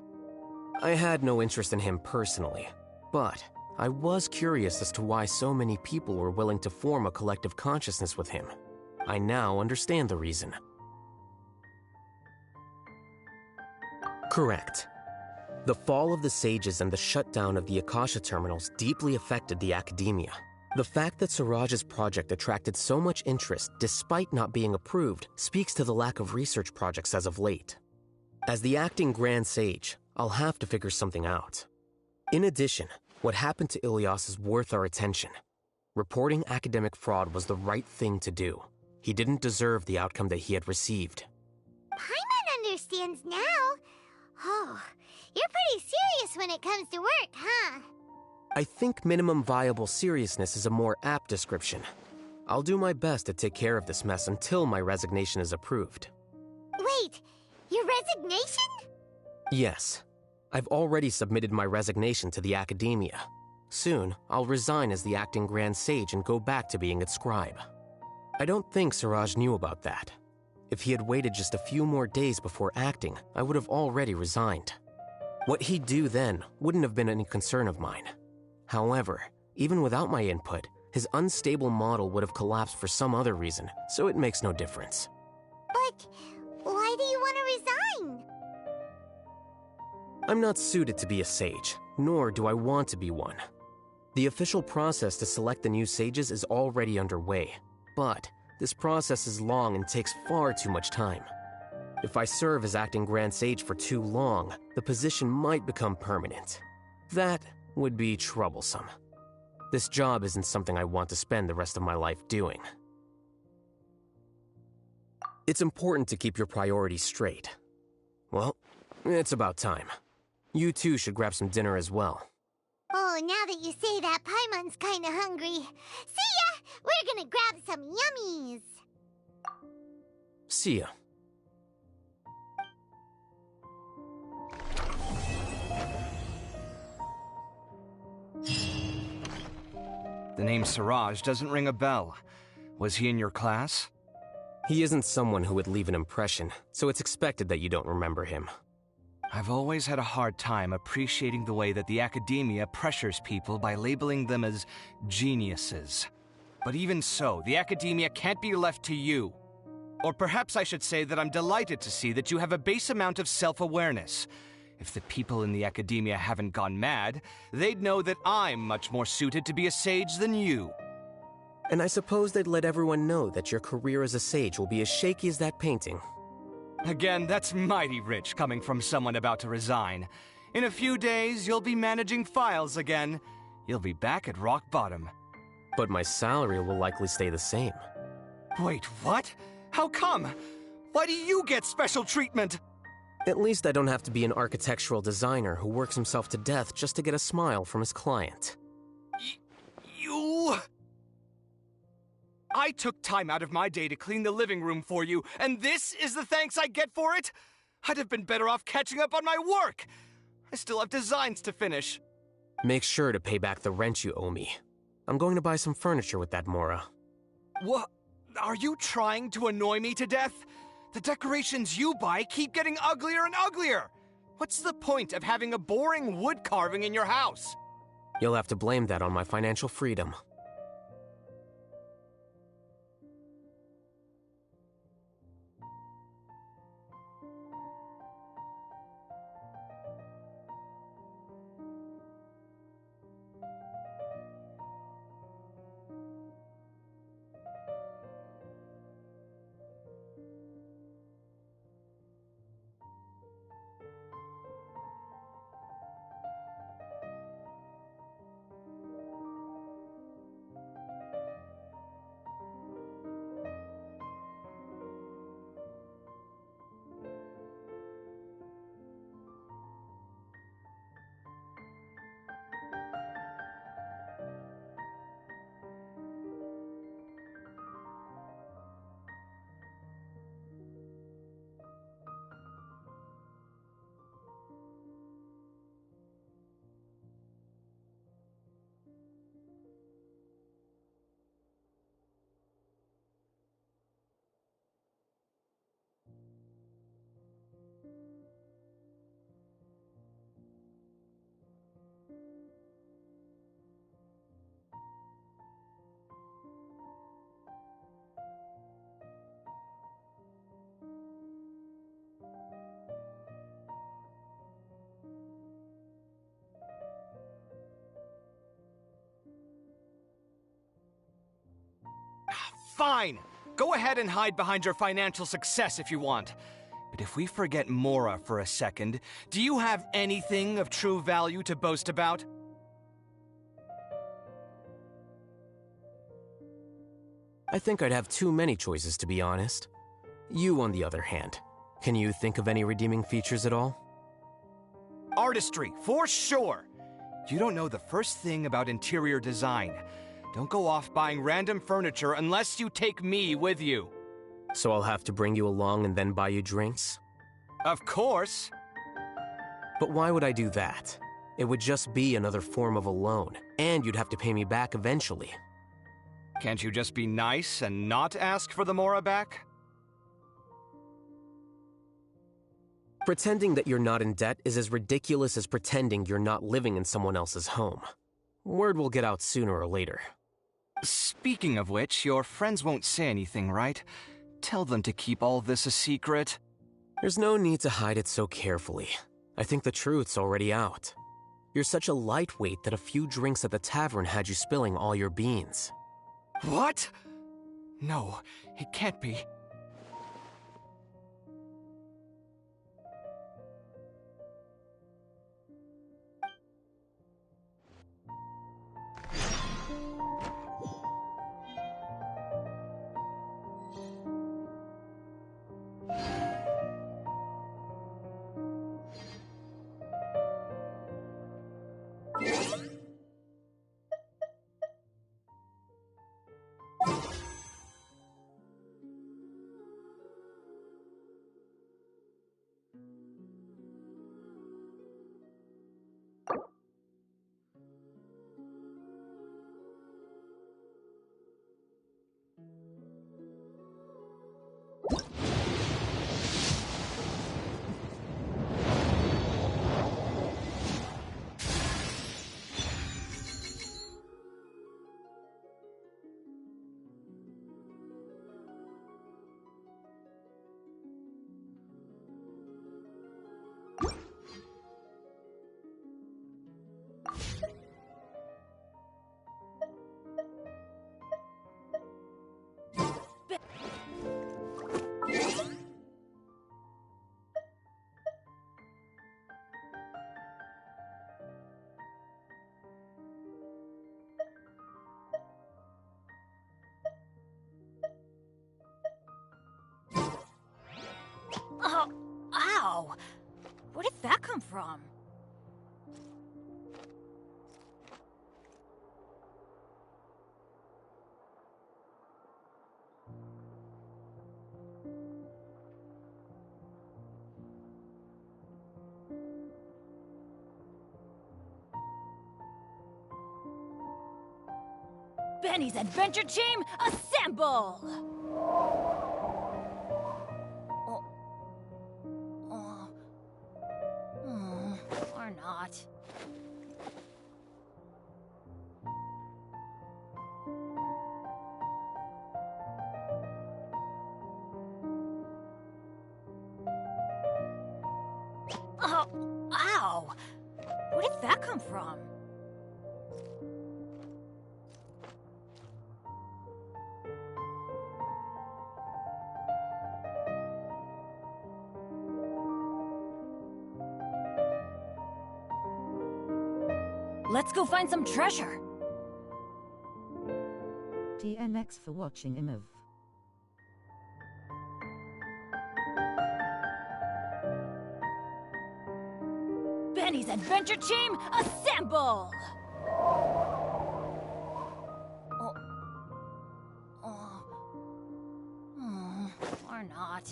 Speaker 7: I had no interest in him personally, but I was curious as to why so many people were willing to form a collective consciousness with him. I now understand the reason. Correct. The fall of the Sages and the shutdown of the Akasha terminals deeply affected the academia. The fact that Siraj's project attracted so much interest despite not being approved speaks to the lack of research projects as of late. As the acting Grand Sage, I'll have to figure something out. In addition, what happened to Ilias is worth our attention. Reporting academic fraud was the right thing to do. He didn't deserve the outcome that he had received.
Speaker 2: Paimon understands now. Oh, you're pretty serious when it comes to work, huh?
Speaker 7: I think minimum viable seriousness is a more apt description. I'll do my best to take care of this mess until my resignation is approved.
Speaker 2: Wait, your resignation?
Speaker 7: Yes. I've already submitted my resignation to the academia. Soon, I'll resign as the acting Grand Sage and go back to being its scribe. I don't think Siraj knew about that. If he had waited just a few more days before acting, I would have already resigned. What he'd do then wouldn't have been any concern of mine. However, even without my input, his unstable model would have collapsed for some other reason, so it makes no difference.
Speaker 2: But why do you want to resign?
Speaker 7: I'm not suited to be a sage, nor do I want to be one. The official process to select the new sages is already underway, but this process is long and takes far too much time. If I serve as acting Grand Sage for too long, the position might become permanent. That would be troublesome. This job isn't something I want to spend the rest of my life doing. It's important to keep your priorities straight. Well, it's about time. You two should grab some dinner as well.
Speaker 2: Oh, now that you say that, Paimon's kinda hungry. See ya! We're gonna grab some yummies!
Speaker 7: See ya.
Speaker 5: The name Siraj doesn't ring a bell. Was he in your class?
Speaker 7: He isn't someone who would leave an impression, so it's expected that you don't remember him.
Speaker 5: I've always had a hard time appreciating the way that the academia pressures people by labeling them as geniuses. But even so, the academia can't be left to you. Or perhaps I should say that I'm delighted to see that you have a base amount of self-awareness. If the people in the academia haven't gone mad, they'd know that I'm much more suited to be a sage than you.
Speaker 7: And I suppose they'd let everyone know that your career as a sage will be as shaky as that painting.
Speaker 5: Again, that's mighty rich coming from someone about to resign. In a few days, you'll be managing files again. You'll be back at rock bottom.
Speaker 7: But my salary will likely stay the same.
Speaker 5: Wait, what? How come? Why do you get special treatment?
Speaker 7: At least I don't have to be an architectural designer who works himself to death just to get a smile from his client.
Speaker 5: You... I took time out of my day to clean the living room for you, and this is the thanks I get for it? I'd have been better off catching up on my work. I still have designs to finish.
Speaker 7: Make sure to pay back the rent you owe me. I'm going to buy some furniture with that Mora.
Speaker 5: What? Are you trying to annoy me to death? The decorations you buy keep getting uglier and uglier. What's the point of having a boring wood carving in your house?
Speaker 7: You'll have to blame that on my financial freedom.
Speaker 5: Fine! Go ahead and hide behind your financial success if you want. But if we forget Mora for a second, do you have anything of true value to boast about?
Speaker 10: I think I'd have too many choices, to be honest. You, on the other hand, can you think of any redeeming features at all?
Speaker 5: Artistry, for sure! You don't know the first thing about interior design. Don't go off buying random furniture unless you take me with you.
Speaker 10: So I'll have to bring you along and then buy you drinks?
Speaker 5: Of course.
Speaker 10: But why would I do that? It would just be another form of a loan, and you'd have to pay me back eventually.
Speaker 5: Can't you just be nice and not ask for the Mora back?
Speaker 10: Pretending that you're not in debt is as ridiculous as pretending you're not living in someone else's home. Word will get out sooner or later.
Speaker 5: Speaking of which, your friends won't say anything, right? Tell them to keep all this a secret.
Speaker 10: There's no need to hide it so carefully. I think the truth's already out. You're such a lightweight that a few drinks at the tavern had you spilling all your beans.
Speaker 5: What? No, it can't be.
Speaker 11: Oh, ow! Where did that come from? Benny's Adventure Team, assemble! Or not. Oh, ow! Where did that come from? Let's go find some treasure!
Speaker 20: TNX for watching Imiv.
Speaker 11: Benny's Adventure Team, assemble! Or not.